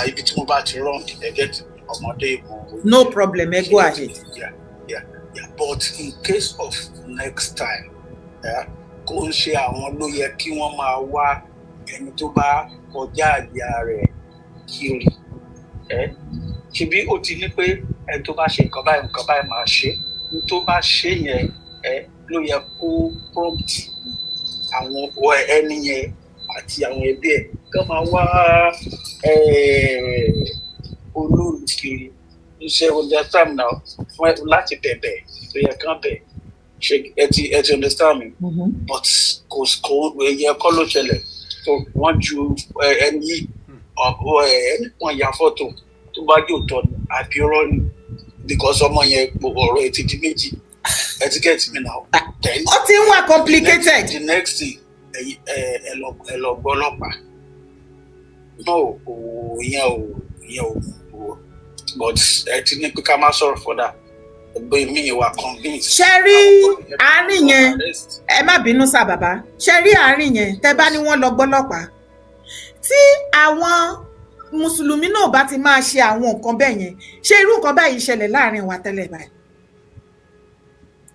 Ibi tí mo bá ti wrong, ẹ get ọmọdé ìbò. No problem, ẹ go ahead. Yeah. But in case of next time, kò ń ṣe àwọn ló yẹ kí wọ́n máa wá ẹni tó bá kọjá àyà rẹ̀ kiri. Ṣebí ó ti ní pé ẹni tó bá ṣe nǹkan báyìí máa ṣe ní tó bá ṣe yẹn ló yẹ kó prompt àwọn ẹni yẹn àti àwọn ẹbí ẹ̀ kán máa wá olóòlù kiri ṣe understand now fún láti bẹ̀bẹ̀ tó yẹ kán bẹ̀ ṣe ẹ ti understand me but kò yẹ kọ́ ló ṣẹlẹ̀ tó wọ́n ju ẹni yìí ẹni kan ya fọ́tò tó bá jò tọ́ ni àbí ọ̀rọ̀ ni because ọmọ yẹn ọ̀rọ̀ ẹ̀ ti di méjì etiquette mi now. ó ti ń wà complicated. The next thing ẹ lọ gbọ́ ọlọ́pàá no ìyẹn ò but ẹ ti ní pé ká má sọ̀rọ̀ fọ́dà ẹgbẹ́ mi wà convinced. ṣe rí àárín yẹn ẹ má bínú sá bàbá ṣe rí àárín yẹn tẹ bá ní wọ́n lọ gbọ́ ọlọ́pàá tí àwọn mùsùlùmí náà bá ti máa ṣe àwọn nǹkan bẹ́ẹ̀ yẹn ṣé irú nǹkan báyìí ṣẹlẹ̀ láàrin wa tẹ́lẹ̀ báyìí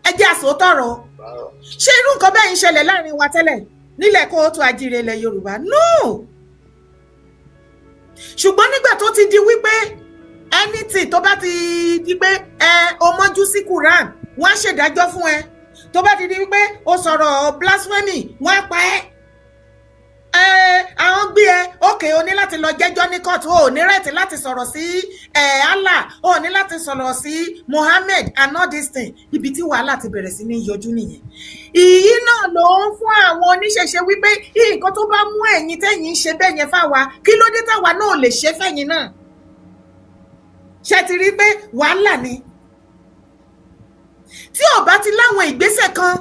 ẹ jẹ́ àsòótọ́rọ̀ ṣé irú nǹkan bẹ́ẹ̀ ṣẹlẹ̀ láàrin wa tẹ́lẹ̀ nílẹ̀ kóòtù àjíire ilẹ̀ Yorùbá no ṣùgbọ́n nígbà tó ti di wípé anything tó bá ti di pé o mọ́jú sí Quran wọ́n á ṣèdájọ́ fún ẹ tó bá ti di wípé o sọ̀rọ̀ blasphemy wọ́n á pa ẹ́ àwọn gbé ẹ òkè o ní láti lọ jẹ́jọ́ ní kóòtù o ní rẹ̀tì láti sọ̀rọ̀ sí Allah o ní láti sọ̀rọ̀ sí Muhammad and all this thing ibi tí wàhálà ti bẹ̀rẹ̀ sí ní yọjú nìyẹn ìyí náà ló ń fún àwọn oníṣẹ̀ṣe wípé nǹkan tó bá mú ẹ̀yin tẹ́yin ń ṣe bẹ́ẹ̀ yẹn fáwa kí ló dé táwa náà lè ṣe fẹ́yìn náà ṣe ti rí pé wàhálà ni tí ò bá ti láwọn ìgbésẹ̀ kan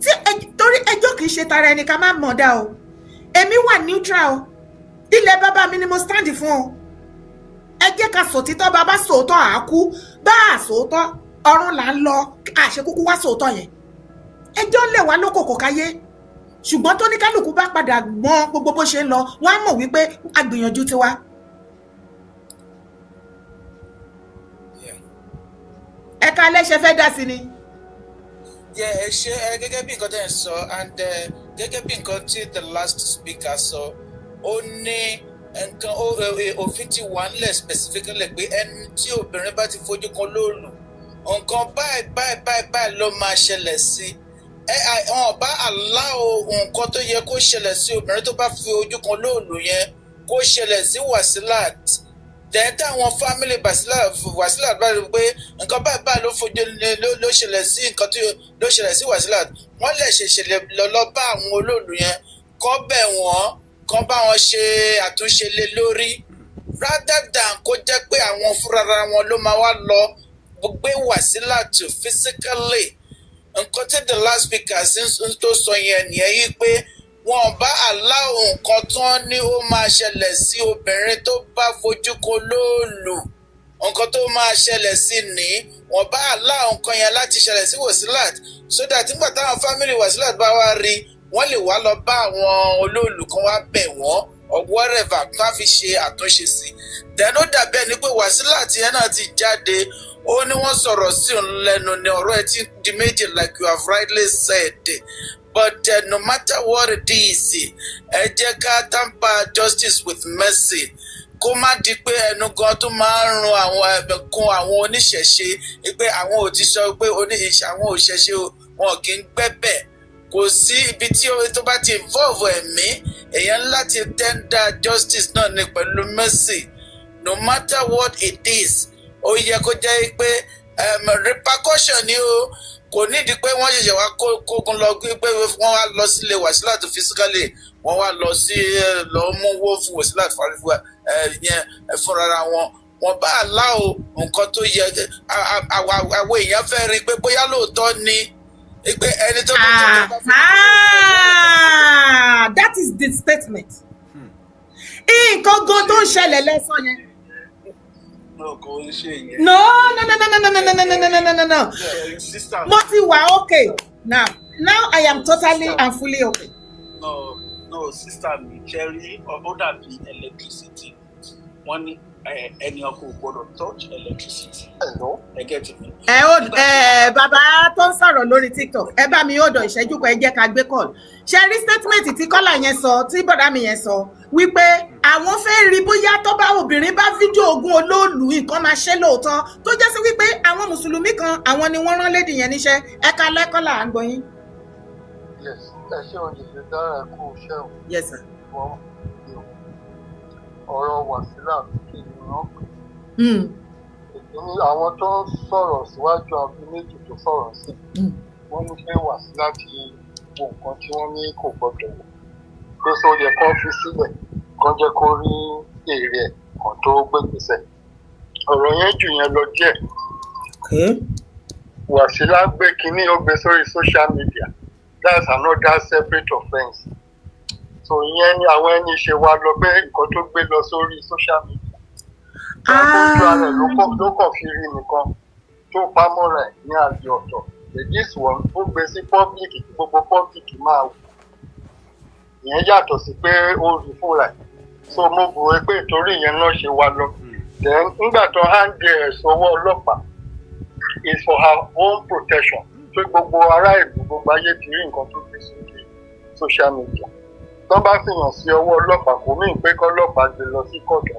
tí torí ẹjọ́ kìí ṣe tara ẹni ká má mọ̀ dá o èmi wà neutral o ilẹ̀ bàbá mi ni mo stand fún o ẹ jẹ́ ká sòtítọ́ bàbá sòótọ́ àákú bá àsòótọ́ ọ̀run là ń lọ àṣekúkú wá sòótọ́ yẹn ẹjọ́ lè wá lókòkò káyé ṣùgbọ́n tó ní kálukú bá padà mọ gbogbo bó ṣe ń lọ wọ́n á mọ̀ wípé agbìyànjú tiwa. ẹ̀ka alẹ́ ṣe fẹ́ dá sí ni. ẹ ṣe gẹ́gẹ́ bí nǹkan tẹ́ ẹ sọ and gẹ́gẹ́ bí nǹkan tí the last speaker sọ ó ní nǹkan òfin ti wà nílẹ̀ specifically pé ẹni tí obìnrin bá ti fojú kan lóòlù nǹkan báyìí ló máa ṣẹlẹ̀ sí wọn bá allow nǹkan tó yẹ kó ṣẹlẹ̀ sí obìnrin tó bá fi ojú kan lóòlù yẹn kó ṣẹlẹ̀ sí Wasilat then táwọn family Wasilat bá rí pé nǹkan báyìí ló fojú ló ṣẹlẹ̀ sí nǹkan tí ló ṣẹlẹ̀ sí Wasilat wọ́n lè ṣẹ̀ṣẹ̀ lọ bá àwọn olóòlù yẹn kó bẹ̀ wọ́n kó bá wọn ṣe àtúnṣe lé lórí rather than kó jẹ́ pé àwọn fúnra wọn ló máa wá lọ gbé Wasilat physically nǹkan tí the last speaker tó sọ yẹn nìyẹn yìí pé wọn bá allow nǹkan tán ní ó máa ṣẹlẹ̀ sí obìnrin tó bá fojú ko lóòlù nǹkan tó máa ṣẹlẹ̀ sí ní wọn bá allow nǹkan yẹn láti ṣẹlẹ̀ sí Wasilat so that nígbà táwọn family Wasilat bá wá rí wọ́n lè wá lọ bá àwọn olóòlù kan wá bẹ̀ wọ́n or whatever kan fi ṣe àtúnṣe sí then ó dàbí ẹni pé Wasilat yẹn náà ti jáde ó ní wọ́n sọ̀rọ̀ sí òun lẹ́nu ní ọ̀rọ̀ ẹ̀ tí di méjì like you have rightly said but no matter what it is ẹ jẹ́ ká tamper justice with mercy kó má di pé ẹnu gan tó máa ń run àwọn ẹ̀mẹ̀kún àwọn oníṣẹ̀ṣe pé àwọn ò ti sọ pé àwọn òṣẹ̀ṣe wọn kì í gbẹ́bẹ̀ kò sí ibi tí tó bá ti involve ẹ̀mí èèyàn láti tender justice náà ní pẹ̀lú mercy no matter what it is ó yẹ kó jẹ́ pé repercussion ni ó kò nídìí pé wọ́n ṣẹ̀ṣẹ̀ wá kógun lọ pé wọ́n wá lọ sílé Wasilat physically wọ́n wá lọ sí lọ mú owó fún Wasilat fariwa yẹn fúnra wọn bá aláwo nǹkan tó yẹ àwọn èèyàn fẹ́ rí i pé bóyá lóòótọ́ ni pé ẹni tó bá that is the statement. nǹkan gan tó ń ṣẹlẹ̀ lẹ́sàn yẹn. No. Mo ti wà okay now I am totally and fully okay. No, sister mi cherry ó dàbí electricity wọ́n ní ẹni ọkọ gbọ́dọ̀ touch electricity. ẹ get me. Bàbá tó ń sọ̀rọ̀ lórí TikTok ẹ bá mi ó dọ̀ ìṣẹ́jú kan ẹ jẹ́ ká gbé call ṣe rí statement tí kọ́là yẹn sọ tí bọ̀dá mi yẹn sọ wípé àwọn fẹ́ rí bóyá tó bá obìnrin bá fídíò ogun olóòlù nǹkan máa ṣe lóòótọ́ tó jẹ́ sí wípé àwọn mùsùlùmí kan àwọn ni wọ́n rán lédì yẹn níṣẹ́ ẹ̀ka lẹ́kọ́là à ń gbọ́ yín. Yes, ẹ ṣé òjijì dára ẹ kú iṣẹ́ o. Yes sir. Ọ̀rọ̀ Wasilat kí ni wọ́n pè. Àwọn tó ń sọ̀rọ̀ síwájú àbí méjì tó sọ̀rọ̀ sí wọ́n ní pé Wasilat wo nǹkan tí wọ́n ní kò gbọdọ̀ wò pé sọ yẹ kó fi sílẹ̀ kó jẹ́ kó rí èrè ẹ̀ kan tó gbégbèsè. Ọ̀rọ̀ yẹn jù yẹn lọ díẹ̀. Wasilat gbé kínní ó gbé sórí social media that's another separate offence. So ìyẹn ni àwọn ẹni ṣe wá lọ pé nǹkan tó gbé lọ sórí social media. Ojú ara ẹ̀ ló kàn fi rí nìkan tó pamọ́ rẹ̀ ní àjọ ọ̀tọ̀. This one ó gbé sí public kí gbogbo public máa wò. Ìyẹn yàtọ̀ sí pé ó rí fúnra ẹ̀. So mo bù ẹ pé ìtorí ìyẹn náà ṣe wá lọ. Then nígbà tó hand ẹ̀ sọ́wọ́ ọlọ́pàá is for her own protection. Pé gbogbo ará ìlú gbogbo ayé ti rí nǹkan tó gbé sórí social media. Tó bá fìyàn sí ọwọ́ ọlọ́pàá kò mí pé kọ́lọ́pàá gbé lọ sí kóòtù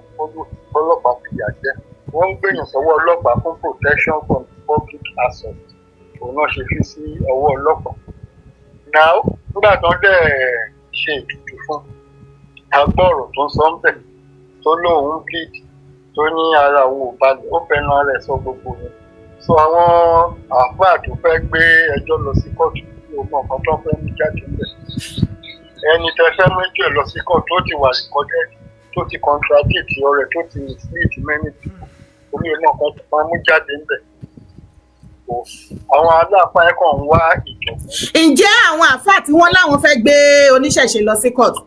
ọlọ́pàá fìyà jẹ. Wọ́n ń gbèyàn sọ́wọ́ ọlọ́pàá fún protection from public assault. Òun náà ṣe fi sí ọwọ́ ọlọ́pàá. Now nígbà tó dẹ̀ ṣe ètùtù fún agbọ́rọ̀ tó ń sọ ń bẹ̀ tó lóun bleed tó ní ara òun ò balẹ̀ ó fẹnu ara ẹ̀ sọ gbogbo yẹn. So àwọn àfáà tó fẹ́ gbé ẹjọ́ lọ sí kóòtù tí o mọ̀ nǹkan tó fẹ́ mú jáde ń bẹ̀. Ẹni tẹ fẹ́ méjì lọ sí kóòtù tó ti wà recorded tó ti contradict ọ̀rẹ́ tó ti mislead many people orí ẹ̀ náà kan tó máa mú jáde ń bẹ̀. Àwọn aláàfáà ẹ̀ kàn ń wá ìjọba. Ǹjẹ́ àwọn àfáà tí wọ́n láwọn fẹ́ gbé oníṣẹ̀ṣe lọ sí kóòtù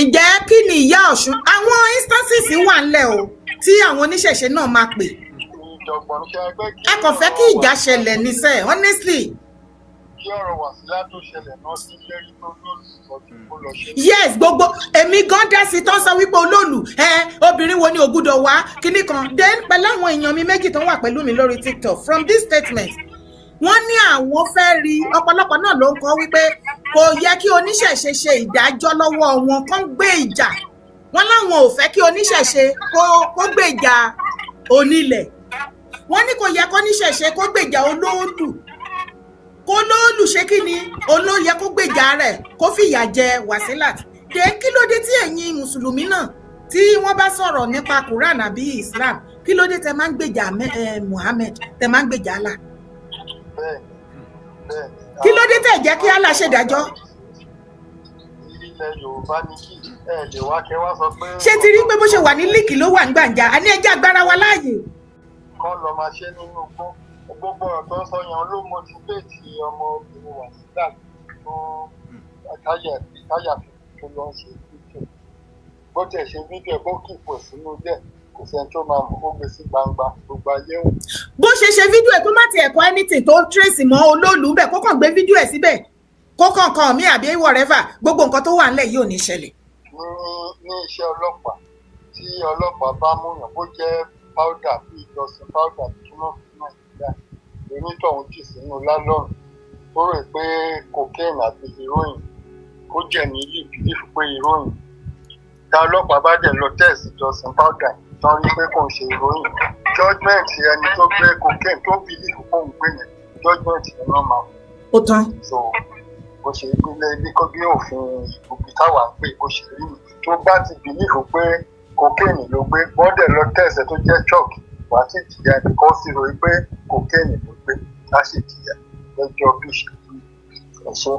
ǹjẹ́ kí ni ìyá Ọ̀ṣun àwọn instances wà ńlẹ̀ o tí àwọn oníṣẹ̀ṣe náà máa pè. Ẹ kàn fẹ́ kí ìjà ṣẹlẹ̀ níṣẹ́ honestly. Kí ọ̀rọ̀ Wasilat tó ṣẹlẹ̀ náà sí lẹ́yìn tó lóòlù lọ́dún kó lọ ṣe. Yes, gbogbo èmi gan dá sí tó ń sọ wípé olóòlù obìnrin wo ni ò gbúdọ̀ wá kíní kan then pẹ̀lú àwọn èèyàn mi méjì tó wà pẹ̀lú mi lórí TikTok from this statement wọ́n ní àwọn fẹ́ rí ọ̀pọ̀lọpọ̀ náà ló ń kọ wípé kò yẹ kí oníṣẹ̀ṣe ṣe ìdájọ́ lọ́wọ́ wọn kán gbé ìjà wọ́n láwọn ò fẹ́ kí oníṣẹ̀ṣe kó gbèjà onílẹ̀ wọ́n ní kò yẹ kó oníṣẹ̀ṣe kó gbèjà olóòlù kó lóòlù ṣe kí ni olóyè kó gbèjà rẹ̀ kó fìyà jẹ Wasilat dé kí ló dé tí ẹ̀yin mùsùlùmí náà tí wọ́n bá sọ̀rọ̀ nípa Quran àbí Islam kí ló dé tẹ máa ń gbèjà Muhammad tẹ máa ń gbèjà Allah kí ló dé tẹ jẹ́ kí Allah ṣèdájọ́. ilẹ̀ Yorùbá ní kí ẹ lè wá kẹ́ wá sọ pé. ṣé ti rí pé bó ṣe wà ní líìkì ló wà ń gbàǹjà a ní ẹjẹ́ agbára wa láàyè. kọ́ lọ máa ṣe nínú gbogbo ọ̀rọ̀ tó ń sọ yẹn ló motivate ọmọbìnrin Wasilat fún táyà tó lọ ṣe fídíò bó tẹ̀ ṣe fídíò bó kì í pò sínú dẹ̀ kò sẹ́ni tó máa mọ̀ ó gbé sí gbangba gbogbo ayé wò. bó ṣe fídíò ẹ̀ kó má ti ẹ̀kọ́ anything tó trace mọ́ olóòlù bẹ́ẹ̀ kó kàn gbé fídíò ẹ̀ síbẹ̀ kó kàn kàn mí àbí whatever gbogbo nǹkan tó wà ńlẹ̀ yìí ò ní ṣẹlẹ̀. ní iṣẹ́ ọlọ́pàá tí ọlọ́pàá bá múyàn bó jẹ́ powder bíi ìjọsìn powder tí wọ́n fi Nàìjíríà onítọ̀hún jì sínú lálọ́ọ̀nù tó rò pé cocaine àti heroin ó jẹ́ ní ilé ìbílẹ̀ pé heroin tá ọlọ́pàá bá dẹ̀ lọ test ìjọsìn powder tán rí pé kò ń ṣe heroin judgement ẹni tó gbé cocaine tó bìlì fún gbé yẹn judgement yẹn náà máa ó tán. so bó ṣe gbélé bí kò bí òfin ìgbòkè táwa ń pè bó ṣe rí mi tó bá ti bìlì fún pé cocaine ló gbé bọ́dẹ̀ lọ test tó jẹ́ chalk wàá sì jìyà nìkan sì rò pé cocaine ló gbé á sì jìyà lọ́jọ́ bí ẹ̀ṣẹ́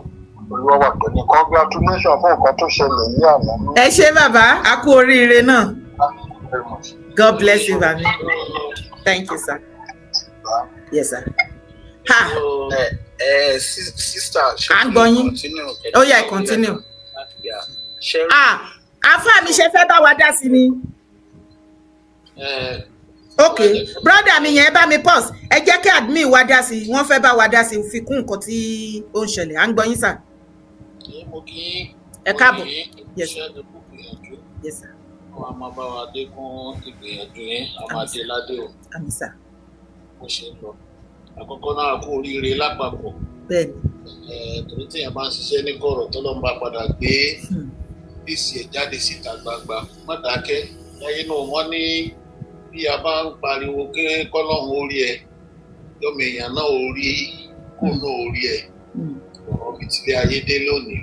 olúwa pẹ̀lú congratulation fún nǹkan tó ṣẹlẹ̀ ní àná. ẹ ṣé bàbá a kú oríire náà. God bless you bami. Thank you sir. Yes sir. Ha. Sister. À ń gbọ́ yín. Ó yá continue. Àfáà mi ṣe fẹ́ bá wa dá sí ni. Ok brother mi yẹn bá mi pause ẹ jẹ́ kí admin wa dá sí wọ́n fẹ́ bá wa dá sí fi kún nǹkan tí ó ń ṣẹlẹ̀ à ń gbọ́ yín sà. Ẹ káàbọ̀. Yes sir. Yes sir. Wọ́n á máa bá wa dé kún ìgbìyànjú yín a máa dé ládé o. Àmín sà. Bó ṣe ń lọ àkọ́kọ́ náà kú oríire lápapọ̀. Bẹ́ẹ̀ni. Torí téèyàn bá ń ṣiṣẹ́ ní kọ̀rọ̀ tọ́lọ́run bá padà gbé èsì ẹ̀ jáde síta gbangba má dákẹ́ láyé náà wọ́n ní bí a bá ń pariwo pé kọ́lọ́run ó rí ẹ yọmọ èèyàn náà ó rí kó náà ó rí ẹ ọ̀rọ̀ bíi tilé ayé dé lónìí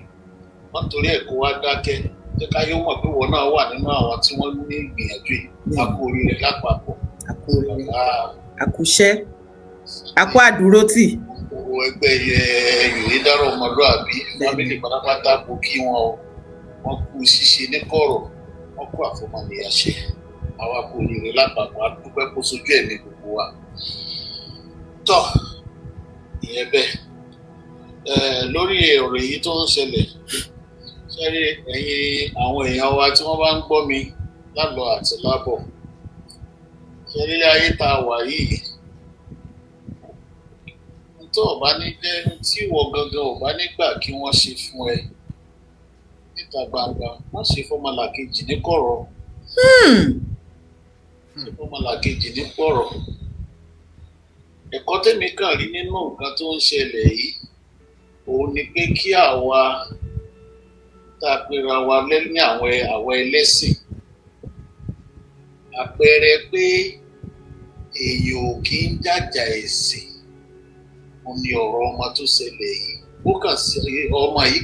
wọ́n torí ẹ̀ kó wá dákẹ́ jẹ́ ká yóò mọ̀ pé wọ́n náà wà nínú àwọn tí wọ́n ní ìgbìyànjú yìí a kú oríire lápapọ̀. A kú iṣẹ́ a kú àdúrótì. Owó ẹgbẹ́ Yorùbá dárò ọmọlúàbí fámìlì pátápátá kò kí wọn o wọ́n kú ṣíṣe ní kọ̀rọ̀ wọ́n kú àfọmọnìyàn ṣe àwa kú oríire lápapọ̀ a dúpẹ́ kó sojú ẹ̀mí gbogbo wa. Tọ́ ìyẹn bẹ́ẹ̀ lórí ọ̀rọ̀ èyí tó ń ṣẹlẹ̀ ṣẹ́rí ẹ̀yin àwọn èèyàn wa tí wọ́n bá ń gbọ́ mi lálọ àti lábọ̀ ṣẹ́rí ayé tá a wà yìí tó ọba ní jẹ́ tí ìwọ gangan ọba nígbà kí wọ́n ṣe fún ẹ níta gbangba má ṣe fọ́mọlàkejì ní kọ̀rọ̀ ṣe fọ́mọlàkejì ní kọ̀rọ̀ ẹ̀kọ́ tèmi kàn rí nínú nǹkan tó ń ṣẹlẹ̀ yìí òun ni pé kí àwa tá a pera wa lẹ́ni àwọn ẹlẹ́sìn àpẹẹrẹ pé èèyàn ò kí ń jàjà ẹ̀sìn òun ni ọ̀rọ̀ ọmọ tó ṣẹlẹ̀ yìí ọmọ yìí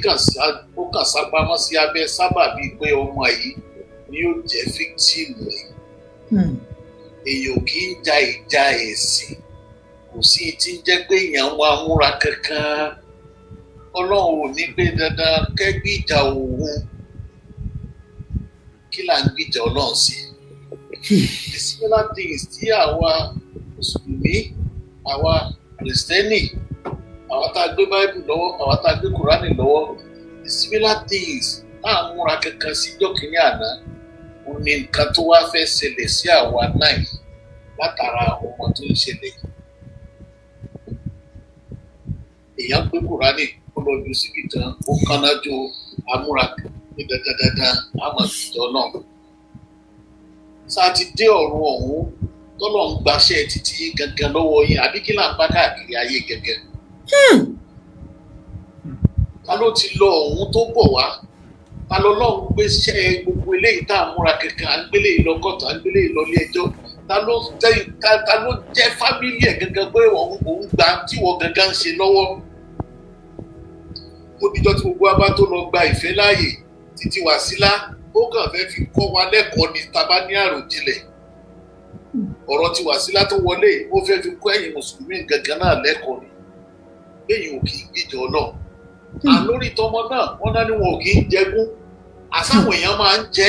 ó kàn sápamọ́ sí abẹ́ sábàbí pé ọmọ yìí ni yóò jẹ́ fíktìmù rẹ̀ èèyàn ò kí ń ja ìjà ẹ̀sìn kò sí tí ń jẹ́ pé èèyàn wá múra kankan ọlọ́run ò ní pé dandan kẹ́gbìjà òun kí là ń gbìjà ọlọ́run sí. The similar things tí àwa mùsùlùmí àwa kìrìsìtẹ́nì àwa tá a gbé báíbù lọ́wọ́ àwa tá a gbé kùránì lọ́wọ́ the similar things náà múra kankan sí jọ́kìnní àná òun ni nǹkan tó wá fẹ́ ṣẹlẹ̀ sí àwa náà látara ọmọ tó ń ṣẹlẹ̀ èèyàn gbé kùránì ó lọ ju síbi tán ó kánná jó amúra ní dandandandan àmọ́ ìjọ náà sátidé ọ̀run ọ̀hún tọ́lọ̀ ń gbaṣẹ́ títí gangan lọ́wọ́ yín àbí kí là ń bá káàkiri ayé gẹ́gẹ́. Ta ló ti lọ ọ̀hún tó bọ̀ wá? Ta ló lọ́hún gbéṣẹ́ gbogbo eléyìí tá a múra kankan à ń gbélé ìlọ́kọ̀tàn à ń gbélé ìlọ́lé ẹjọ́? Ta ló jẹ́ fámílì ẹ̀ gangan pé òun gba tí wọ́n gangan ń ṣe lọ́wọ́? Ó dijọ́ tí gbogbo abá tó lọ gba ìfẹ́ láàyè títí Wàsílà ó kàn fẹ́ fi kọ́ wa lẹ́kọ̀ọ́ ní tá bá ní àròjinlẹ̀. Ọ̀rọ̀ tí Wàsílà tó wọlé ó fẹ́ fi kọ́ ẹ̀yin mùsùlùmí gangan náà lẹ́kọ̀ọ́ ni. Béèyàn ò kì í gbìjọ Ọlọ́run. Àlórí tọmọ náà wọ́n náà ni wọn ò kì í jẹgún. Àsáwọn èèyàn máa ń jẹ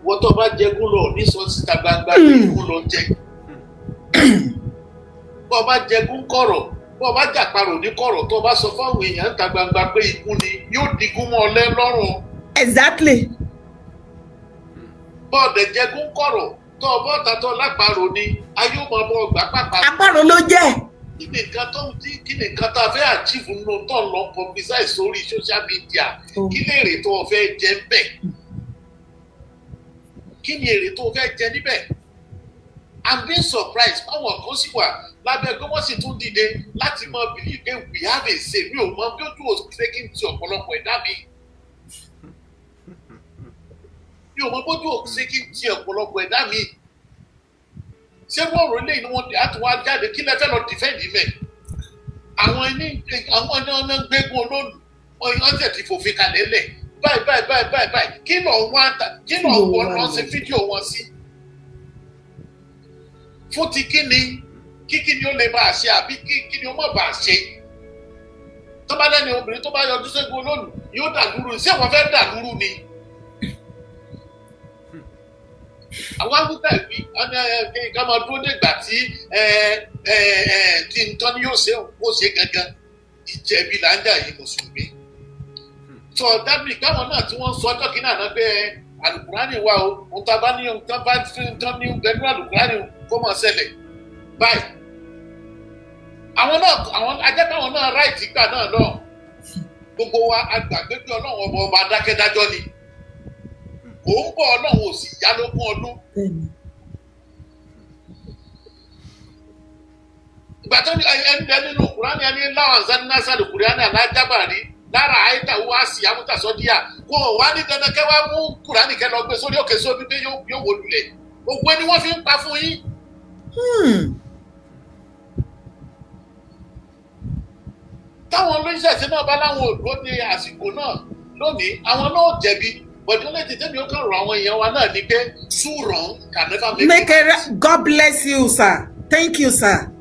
wọ́n tó bá jẹgún lọ ní sọ síta gbangba pé ikún lọ jẹ. Bọ́ bá jẹgún kọ̀rọ̀ bọ́ bá jàparò ní kọ̀rọ̀ tó bá sọ fáwọn èèyàn níta gbangba pé ikún ni yóò digún mọ́ ọ lọ́rùn. Exactly. Bọ́ọ̀dẹ̀ jẹgún kọ̀rọ̀ tó bọ́ọ̀ta tó láparò ni ayé ò máa bọ́ ọgbà pàpà. Àparò ló jẹ́. Kí ni nǹkan tá a fẹ́ achieve nínú tó ń lọ publicize sórí social media? Kí ni èrè tó o fẹ́ jẹ níbẹ̀? Kí ni èrè tó o fẹ́ jẹ níbẹ̀? I'm being surprised báwọn kan sì wà lábẹ́ pé wọ́n sì tún dìde láti mọ believe pé we have a say. Mi ò mọ bí ojú òṣèré kí n ti ọ̀pọ̀lọpọ̀ ẹ̀dá mi. Mi ò mọ bójú òṣèré kí n ti ọ̀pọ̀lọpọ̀ ẹ̀dá mi. Ṣé wọ́n rò lẹ́yìn ni wọ́n á tún wá jáde kí lẹ fẹ́ lọ dìfẹ́ǹdì mẹ́? Àwọn ọ̀nà gbẹ́gun olóòlù wọ́n tẹ̀ ti fòfin kalẹ̀ lẹ̀ báyìí kí lọ wọ́n lọ sí fídíò wọn sí? Fún ti kí ni ó lè bá a ṣe àbí kí ni ó mọ̀ bá a ṣe? Tó bá lẹ́ni obìnrin tó bá yọjú ségun olóòlù yóò dàlúrú ṣé wọ́n fẹ́ dàlúrú ni? Àwọn awúgbà ìwí ká máa dúró nígbà tí nǹkan ni yóò ṣe gangan ìjẹ̀bi là ń jà yìí mùsùlùmí. Sọ dábìlì káwọn náà tí wọ́n sọ ọjọ́ kìíní àná pé àlùkùránì wà o ohun tá a bá ní nǹkan bá nǹkan ní gbẹdúrà àlùkùránì kó máa ṣẹlẹ̀ báyìí. Àwọn ajẹ́káwọn náà ráìtì gbà náà lọ. Gbogbo wa agbàgbé pé Ọlọ́run ọba adákẹ́dájọ́ ni. Òun bọ̀ Ọlọ́run ò sì yá lógún ọdún. Ìgbà tó ní ẹni nínú Kùránì ẹni láwọn zanásàlù Kùránì alájábàrí lára àìtà wá sí amútàsọ́díà kó o wá ní dandan kẹ́ wá mú Kùránì kẹ́ lọ gbé sórí òkè sóbi pé yóò wó lulẹ̀. Gbogbo ẹni wọ́n fi ń pa fún yín. Táwọn olóṣèṣẹ́ náà bá láwọn òdúró ní àsìkò náà lónìí àwọn náà jẹ̀bi. But the only thing you can run when you are not too wrong can never make it right. God bless you, sir. Thank you, sir.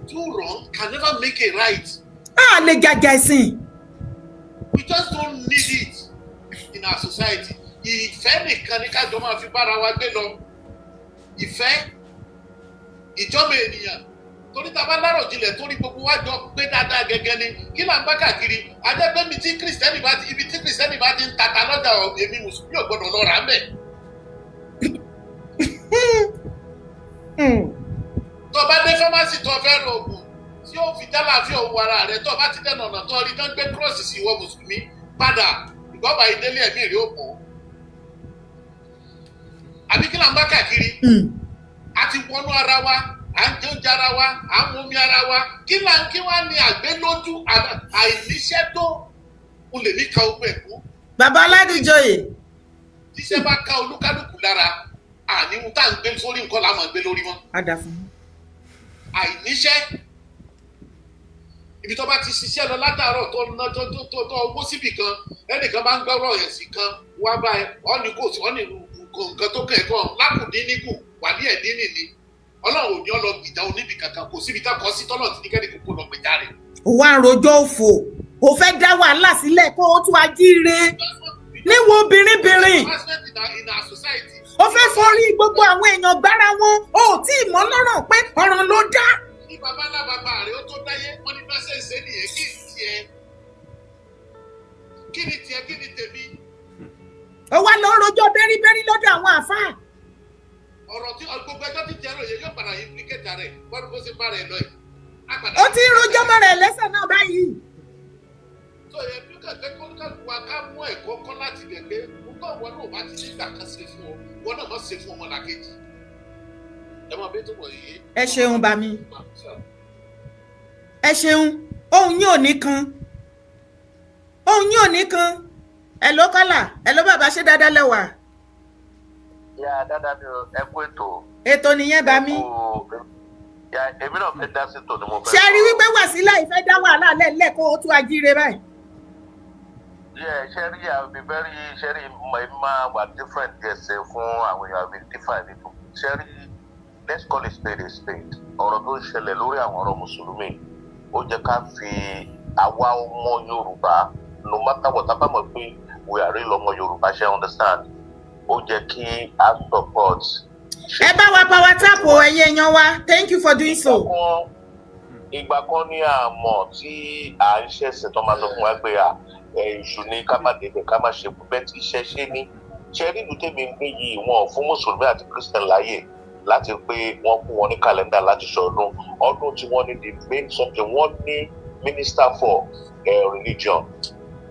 Too wrong can never make it right. Le jajasin. We just don't need it in our society. Ìfẹ́ nìkan ni ká jọ máa fi bára wa gbé lọ. Ìfẹ́ ìjọba ènìyàn. Torí tá a bá láròjinlẹ̀ torí gbogbo wa jọ pé dáadáa gẹ́gẹ́ ni kí là ń bá káàkiri ajẹ́pẹ́ mi tí kìrìsìtẹ́nì bá ti ibi tí kìrìsìtẹ́nì bá ti ń tata lọ́jà èmi mùsùlùmí ò gbọ́dọ̀ lọ rà á mẹ́. Tó bá dé fámásì tó fẹ́ ra oògùn tí ó fi dálàáfíà owó ara rẹ̀ tó bá ti dẹ́nà ọ̀nà tó rí tán gbé kírọ́ọ̀sì sí ìwọ mùsùlùmí padà ìgbọ́ba ìdílé ẹ̀mí rẹ̀ ó pọ̀. Àbí kí là ń bá káàkiri? A ti wọnú ara wa. À ń jẹ oúnjẹ ara wa, à ń mumi ara wa, kí wá ní àgbélójú àìníṣẹ́ tó o lè ní ka ogun ẹ̀kú. Bàbá Aládìjọyè. Tíṣẹ́ bá ká olúkálùkù lára, àníwú tá à ń gbé sórí nǹkan la máa gbé lórí wọn. Á dà fún mi. Àìníṣẹ́ ibi tó bá ti ṣiṣẹ́ lọ látàárọ̀ tó owó síbì kan, ẹnìkan bá ń gbọ́rọ̀ ẹ̀sìn kan wá bá ẹ, ọ́nì kò sí ọ́nì nǹkan tó kẹ́kọ̀ọ́ lákùndín níkù wà ní ẹ̀dín nìní. Ọlọ́run ò ní ọlọ gbìjà oníbì kankan kò síbi tá kọ sí tọ́lọ̀ tí nìkẹ́ni kò lọ gbìjà rẹ̀. Ó wá ń rojọ́ òfò ó fẹ́ dá wàhálà sílẹ̀ kó o tún ajíire níwò obìnrin. Ó fẹ́ forí gbogbo àwọn èèyàn gbára wọn ó tí ì mọ̀ lọ́rọ̀ pé ọ̀ràn ló dá. Ní bàbá ńlá bàbá rẹ̀ ó tó dáyé wọ́n ní bá ṣẹ̀ṣẹ̀ nìyẹn kí ni tèmi. Ó wá lọ rojọ́ bẹ́ríbẹ́rí lọ́dọ̀ àwọn àfáà. Ọ̀rọ̀ tí gbogbo ẹjọ́ ti jẹ́ ròyìn yóò padà implicate rẹ̀ bọ́dún bó ṣe bá rẹ̀ lọ yìí. Ó ti ń rojọ́ mọ́ rẹ̀ lẹ́sẹ̀ náà báyìí. Tó yẹ kí kẹ̀kẹ́ kó wá ká mú ẹ̀kọ́ kọ́ láti lè gbé nǹkan wọn náà bá ti nígbà kan ṣe fún ọ wọn náà má ṣe fún ọmọ làkejì. ẹ ṣeun bá mi ẹ ṣeun ohun yín ò ní kan ẹ ló kọ́là ẹ ló bàbá ṣe dáadáa lẹ́wà. Ya dáadáa ni ẹ kú ètò nìyẹn bá mi. Èmi náà fẹ́ dá sí tò ní mo fẹ́. ṣe rí wípé Wàsílà ìfẹ́ dá wàhálà lẹ́ẹ̀lẹ́ kó o tún ajíire báyìí. Ṣẹ́rí àbí bẹ́rí ṣẹ́rí máa wà different ẹsẹ̀ fún àwọn èèyàn àbí different nínú. Ṣẹ́rí let's call it spade a spade. Ọ̀rọ̀ tó ń ṣẹlẹ̀ lórí àwọn ọ̀rọ̀ Mùsùlùmí ó jẹ́ ká fi àwa ọmọ Yorùbá no matter what abá mọ̀ pé we are real ọmọ Yorùbá ṣe understand ó jẹ́ kí a support. Ẹ bá wa power tap o ẹ̀yin èèyàn wa, thank you for doing so. Ìgbà kan ní àmọ́ tí à ń ṣẹ̀sìn tó máa sọ fún wa pé èṣù ni ká má débẹ̀ ká má ṣe bẹ́ẹ̀ tí iṣẹ́ ṣe ní. Ṣé rí ìlú tèmi ń gbé yìí wọn fún Mùsùlùmí àti Christian láyè láti pé wọ́n kún wọn ní kàlẹ́ndà láti ṣọdún ọdún tí wọ́n ní the main something wọ́n ní minister for religion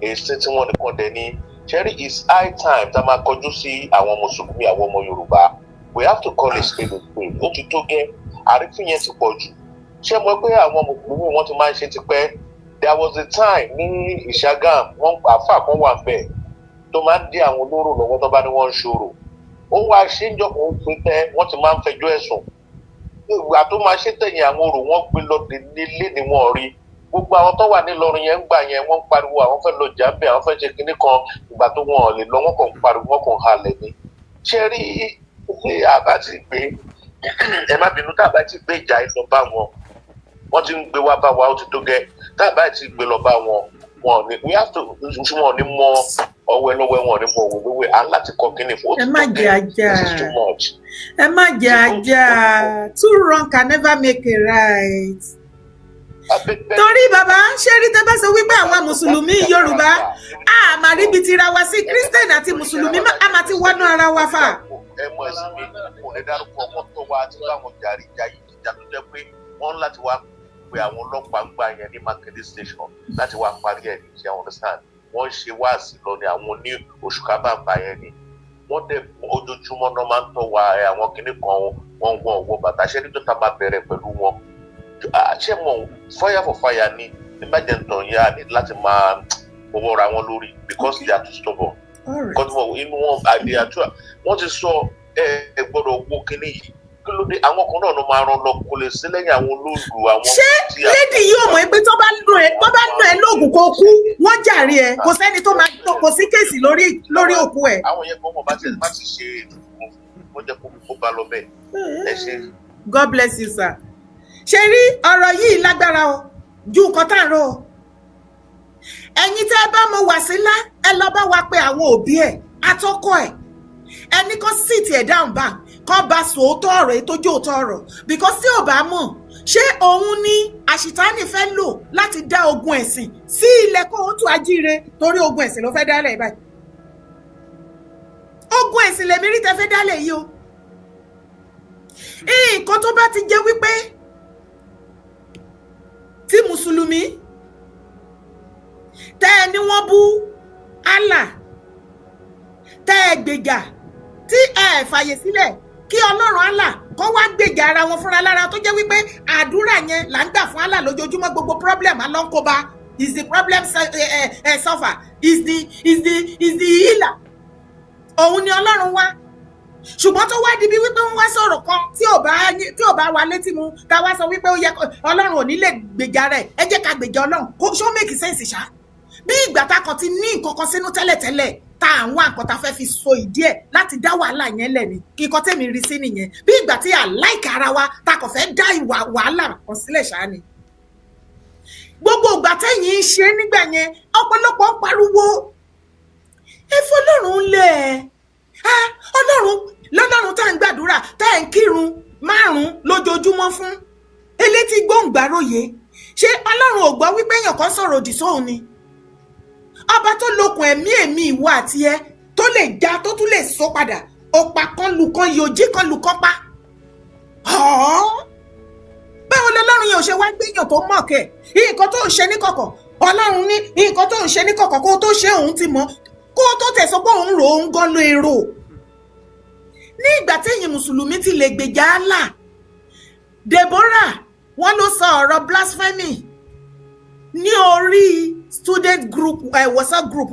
èsì tí wọ́n nìkan dẹ̀ ní. Ṣé rí it's high time tá a máa kọjú sí àwọn Mùsùlùmí àwọn ọmọ Yorùbá. We have to call a spade a spade. Ó ti tó gẹ́ àrífín yẹn ti pọ̀ jù. Ṣé mo pé àwọn Mùsùlùmí wọ́n ti máa ń ṣe tipẹ́? There was a time ní Ìṣàgàm wọ́n àfáà kan wà bẹ́ẹ̀ tó máa ń dí àwọn olóró lọ́wọ́ tó bá ní wọ́n ń ṣòro. Ó wá ṣe ń jọkọ̀ ó pé tẹ́ wọ́n ti máa ń fẹjọ́ ẹ̀sùn. Ìgbà tó máa ṣe tẹ̀yìn àwọn orò wọ́n gbé lọ nílé ni wọ́n rí. Gbogbo àwọn tó wà nílọrin yẹn ń gbà yẹn wọ́n ń pariwo àwọn fẹ́ lọ jàmbẹ́ àwọn fẹ́ ṣe kinní kan ìgbà tó wọn ò lè lọ wọ́n kàn ń pariwo wọ́n kàn ń halẹ̀ ni. Ṣé rí àbá ti gbé ẹ má bínú tá a bá ti gbé ìjà ìlọ bá wọn ti ń gbé wá bá wa ó ti tó gẹ́ tá a bá ti gbé lọ bá wọn ní we have to wọn ní mọ ọwẹ́ lọ́wọ́ wọn ní mọ òwe lówẹ à ń láti kọ kíní fún ó ti tó gẹ́ this is too much. Ẹ má jẹ ajá too wrong can never make a right. Torí bàbá ṣé rí tẹ́ bá sọ wípé àwọn Mùsùlùmí Yorùbá a máa ríbi tira wa sí Christian àti Mùsùlùmí a máa ti wọnú ara wa fà. Ẹ mọ ẹsìn mi kò lè dárúkọ ọmọ tó wá tí báwọn jàre jayé ìjà tó jẹ́ pé wọ́n láti wá pé àwọn ọlọ́pàá ń gbà yẹn ní Makinde station láti wá parí ẹ̀ ní ṣe understand wọ́n ṣe wáàsí lọ ní àwọn ní oṣù kábàbà yẹn ni wọ́n dẹ̀ ojoojúmọ́ náà máa ń tọ́ wa àwọn kinní kan wọ́n wọ ọwọ́ bàtà ṣé ní tó ta máa bẹ̀rẹ̀ pẹ̀lú wọn ṣé mọ̀ fire for fire ni ìbàjẹ́ntàn yá ní láti máa fọwọ́ ra wọn lórí because they are too stubborn. Kọ́tùmọ̀ inú wọn àdé àtúrà wọ́n ti sọ ẹ gbọ́dọ̀ wo kinní yìí kí ló dé àwọn kan náà ló máa rán lọ kó lè sí lẹ́yìn àwọn olóòlù àwọn. Ṣé lédi yóò mọ̀ pé tó bá nù ẹ lóògùn kó kú wọ́n jàre ẹ kò sẹ́ni tó máa kò sí kéèsì lórí òkú ẹ. Àwọn yẹn kọ́ mọ̀ bá ti ṣe wọ́n jẹ́ kó bá lọ bẹ́ẹ̀ ẹ ṣe. God bless you sir. Ṣé rí ọ̀rọ̀ yìí lágbára o ju nǹkan tá à ń rò o. Ẹ̀yin tẹ́ bá mọ Wàsílà ẹ lọ bá wa pé àwọn òbí ẹ̀ atọ́kọ ẹ̀ ẹni kan sit ẹ̀ down back kan bá sòótọ́ ọ̀rọ̀ èyí tó jẹ́ òótọ́ ọ̀rọ̀ because tí ò bá mọ̀ ṣé òun ni àṣìtánì fẹ́ lò láti dá ogun ẹ̀sìn sí ilẹ̀ kó o tún ajíire torí ogun ẹ̀sìn ló fẹ́ dálẹ̀ báyìí. Ogun ẹ̀sìn lèmi rí tẹ́ fẹ́ dálẹ̀ yìí o. Nǹkan tó bá ti jẹ́ wípé tí Mùsùlùmí tẹ́ ẹ ní wọ́n bú Allah tẹ́ ẹ gbèjà tí ẹ fàyè sílẹ̀ kí Ọlọ́run Allah kó wá gbèjà ara wọn fúnra lára tó jẹ́ wípé àdúrà yẹn là ń gbà fún Allah lójoojúmọ́ gbogbo problem alọ́nkóba is the problem solver is the healer òun ni Ọlọ́run wá ṣùgbọ́n tó wá di bí wípé wọ́n wá sọ̀rọ̀ kan tí ò bá wa létí mu ká wá sọ wípé ó yẹ Ọlọ́run ò ní lè gbèjà rẹ̀ ẹ jẹ́ ká gbèjà Ọlọ́run kó ṣó make sense ṣá bí ìgbà tá kan ti ní nǹkan kan sínú tẹ́lẹ̀tẹ́lẹ̀ tá à ń wá nǹkan tá fẹ́ fi so ìdí ẹ̀ láti dá wàhálà yẹn lẹ̀ ni kíkọ́ tèmi rí sí nìyẹn bí ìgbà tí àláìka ara wa tá kàn fẹ́ dá ìwà wàhálà kan sílẹ̀ ṣá ni. Gbogbo ìgbà tẹ́yìn ń ṣe nígbà yẹn ọ̀pọ̀lọpọ̀ ń pariwo ẹ fọlọ́run lẹ̀ Ọlọ́run tá à ń gbàdúrà tá à ń kírun 5 lójoojúmọ́ fún elétí gbóǹgbàròyé ṣé Ọlọ́run ò gbọ́ wípé èèyàn kan sọ̀rọ̀ òdì sóhun ni ọba tó lókun ẹ̀mí ìwọ àti ẹ tó lè já tó tún lè sọ padà ọ̀pá kan lù kan yòjí kan lù kan pa báwo lọ́lọ́run yẹn ò ṣe wá gbéyàn tó mọ̀ kẹ̀ nǹkan tó ń ṣe ní kọ̀kọ̀ Ọlọ́run ní nǹkan tó ń ṣe ní kọ̀kọ̀ kó tó ṣe òun ti mọ̀ kó tó tẹ̀sọ́ pé òun rò òun gan lo èrò ní ìgbà téèyàn Mùsùlùmí ti lè gbèjà Allah Deborah wọ́n ló sọ ọ̀rọ̀ blasphemy ní orí student group WhatsApp group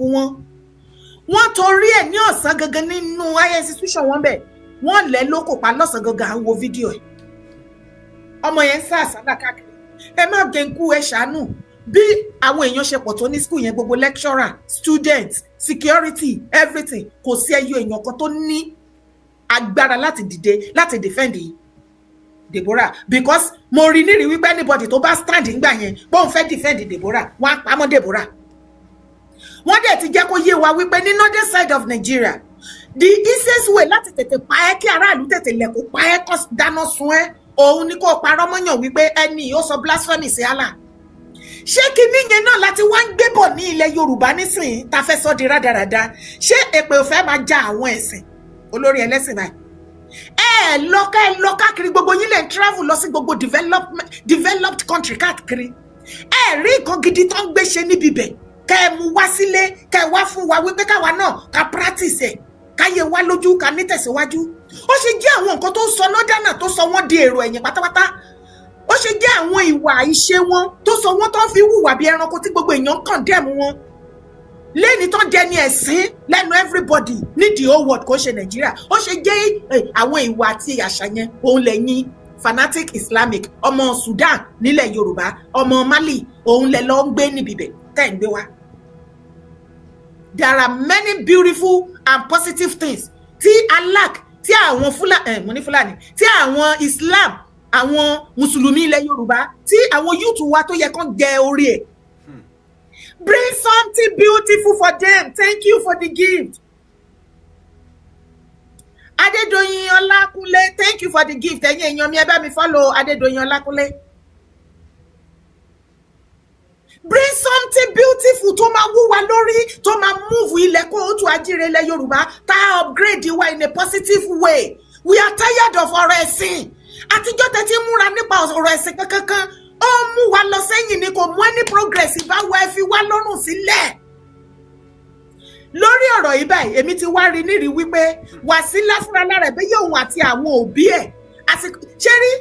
wọ́n torí ẹ̀ ní ọ̀sán gangan nínú higher institution wọn bẹ̀ wọ́n lẹ̀ lóko pa lọ́sàn gangan à ń wo fídíò ẹ̀ ọmọ yẹn ń sá àsálà káàkiri ẹ má gẹ̀ǹkú ẹ ṣàánú bí àwọn èèyàn ṣe pọ̀ tó ní school yẹn gbogbo lecturer students security everything kò sí ẹyọ èèyàn kan tó ní agbára láti dìde láti defend Deborah because mo rí nírí wípé anybody tó bá stand ńgbà yẹn bóun fẹ́ defend Deborah wọ́n á pamọ́ Deborah wọ́n dẹ̀ ti jẹ́ kó yé wa wípé ní northern side of Nigeria the easiest way láti tètè pa ẹ́ kí aráàlú tètè lẹ̀ kó pa ẹ́ kó dáná sun ẹ́ òun ni kó parọ́ mọ́yàn wípé ẹni ó sọ blasphemy sí Allah ṣé kinní yẹn náà láti wá ń gbé bọ̀ ní ilẹ̀ Yorùbá nísìnyí ta fẹ́ sọ di rádaràda ṣé èpè ò fẹ́ máa ja àwọn ẹ̀sìn olórí ẹlẹ́sìn báyìí ẹ lọ káàkiri gbogbo yín lè travel lọ sí gbogbo developed country káàkiri ẹ rí nǹkan gidi tó ń gbé ṣe níbi bẹ̀ kẹ́ ẹ mú wá sílé kẹ́ ẹ wá fún wa wípé káwa náà ká practice ẹ̀ káyé wá lójú ká nítẹ̀síwájú ó ṣe jẹ́ àwọn nǹkan tó sọ lọ́dánà tó sọ wọ́n di èrò ẹ̀yìn pátápátá ó ṣe jẹ́ àwọn ìwà ìṣe wọn tó sọ wọ́n tó fi hùwà bí ẹranko tí gbogbo èèyàn kàn dẹ́mu wọn lẹ́ni tó dẹni ẹ̀sìn lẹ́nu everybody ní the whole world kò ṣe Nàìjíríà ó ṣe jẹ́ àwọn ìwà àti àṣà yẹn òun lẹ́yìn fanatic Islamic ọmọ Sudan nílẹ̀ Yorùbá ọmọ Mali òun lẹ lọ ń gbé níbi bẹ̀ tẹ́ ń gbé wá. There are many beautiful and positive things tí Allah tí àwọn Fúlàní tí àwọn Islam àwọn Mùsùlùmí ilẹ̀ Yorùbá tí àwọn youth wa tó yẹ kán jẹ orí ẹ̀. Bring something beautiful for them. Thank you for the gift. Adedoyin Olakunle, thank you for the gift. Ẹ̀yin èèyàn mi ẹ bá mi follow Adedoyin Olakunle. Bring something beautiful tó máa wú wa lórí, tó máa move ilẹ̀ kó o tún ajíire ilẹ̀ Yorùbá, tá upgrade wa in a positive way. We are tired of ọ̀rọ̀ ẹ̀sìn. Àtijọ́ tẹ́ ti múra nípa ọ̀rọ̀ ẹ̀sìn kankan. Ó mú wa lọ sẹ́yìn ni kò mú any progress ìbáwọ̀ ẹ fi wá lọ́rùn sílẹ̀. Lórí ọ̀rọ̀ yìí báyìí èmi ti wá rí nírí wípé Wàsílà fúnra lára ẹ̀ bẹ́ẹ̀ òun àti àwọn òbí ẹ̀ ṣé rí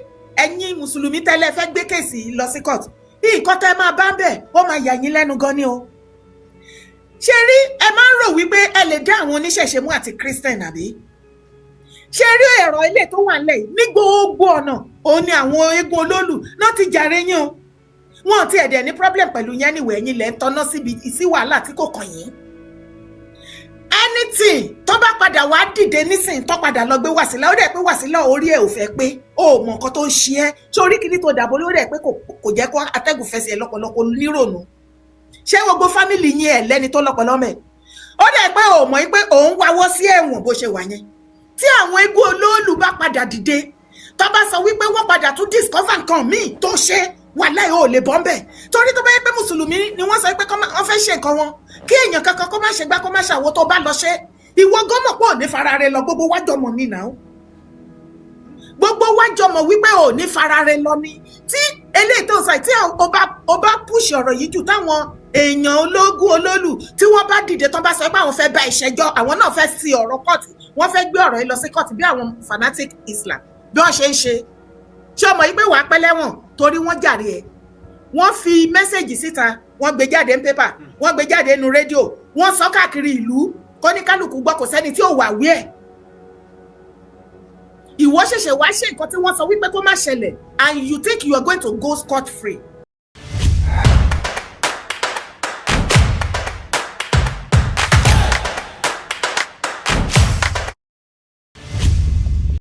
ẹ̀yin Mùsùlùmí tẹ́lẹ̀ fẹ́ gbé kéèsì lọ sí court nǹkan tẹ́ máa bá ń bẹ̀ ó máa yà yín lẹ́nu gan ni o. Ṣé rí ẹ máa ń rò wípé ẹ lè dá àwọn oníṣẹ̀ṣe mú àti Christian àbí? Ṣé rí ẹ̀rọ ilé tó wà nílẹ̀ ní gbogbo ọ̀nà òun ni àwọn eégún olólù náà ti jàre yín o. Wọn ti ẹ̀dẹ̀ ní problem pẹ̀lú yẹn níwẹ̀ ẹ̀yin lẹ́ ń tọ́ná síbi sí wàhálà tí kò kàn yín. Anything tó bá padà wá dìde nísìnyí tó padà lọ gbé Wàsílà ó dẹ̀ pé Wàsílà orí ẹ̀ ò fẹ́ pé ó mọ nǹkan tó ń ṣe ẹ́ sórí kìíní tó dàbò lórí ẹ̀ pé kò jẹ́ kó atẹ́gùn fẹsẹ̀ lọ́pọ̀lọpọ̀ nírònú. Ṣé gbogbo fámìlì yín ẹ̀ lẹ́ni tó lọ́pọ̀lọ́ mẹ́? Ó dẹ̀ pé ò mọ̀ pé òun wáwọ́ sí ẹ̀wọ̀n bó ṣe wà yẹn. Tí àwọn eégún olóòlù bá padà dìde tó bá sọ wípé wọ́n padà tún discover nǹkan míì tó ṣe wàláhì ò lè bọ́ ń bẹ̀ torí tó bá yẹ pé Mùsùlùmí ni wọ́n sọ pé wọ́n fẹ́ ṣe nǹkan wọn kí èèyàn kankan kó má ṣe gbá kó má ṣàwo tó bá lọ ṣe ìwọ gọ́mọ̀ pọ̀ ní fara rẹ lọ gbogbo wájọ mọ̀ ní náà gbogbo wájọ mọ̀ wípé ò ní fara rẹ lọ ni tí eléyìí tó sọ tí o bá pùṣì ọ̀rọ̀ yìí jù táwọn èèyàn ológun olólù tí wọ́n bá dìde tán bá sọ pé àwọn fẹ́ bá ìṣẹ́jọ́ àwọn náà fẹ́ sí ọ̀rọ̀ kọ́ọ̀tù wọ́n fẹ́ gbé ọ̀rọ̀ yìí lọ sí kọ́ọ̀tù bí àwọn fanatic Islam bí wọ́n ṣe ń ṣe ṣé ọmọ yìí pé wàá pẹ́ lẹ́wọ̀n torí wọ́n jàre ẹ̀ wọ́n fi mẹ́sẹ̀gì síta wọ́n gbé jáde ní pépà wọ́n gbé jáde nínú rédíò wọ́n sọ káàkiri ìlú kọ́níkálùkù gbọ́ kò sẹ́ni tí ò wà wí ẹ̀ ìwọ ṣẹ̀ṣẹ̀ wá ṣe nǹkan tí wọ́n sọ wípé kó má ṣẹlẹ̀ and you think you are going to go scot free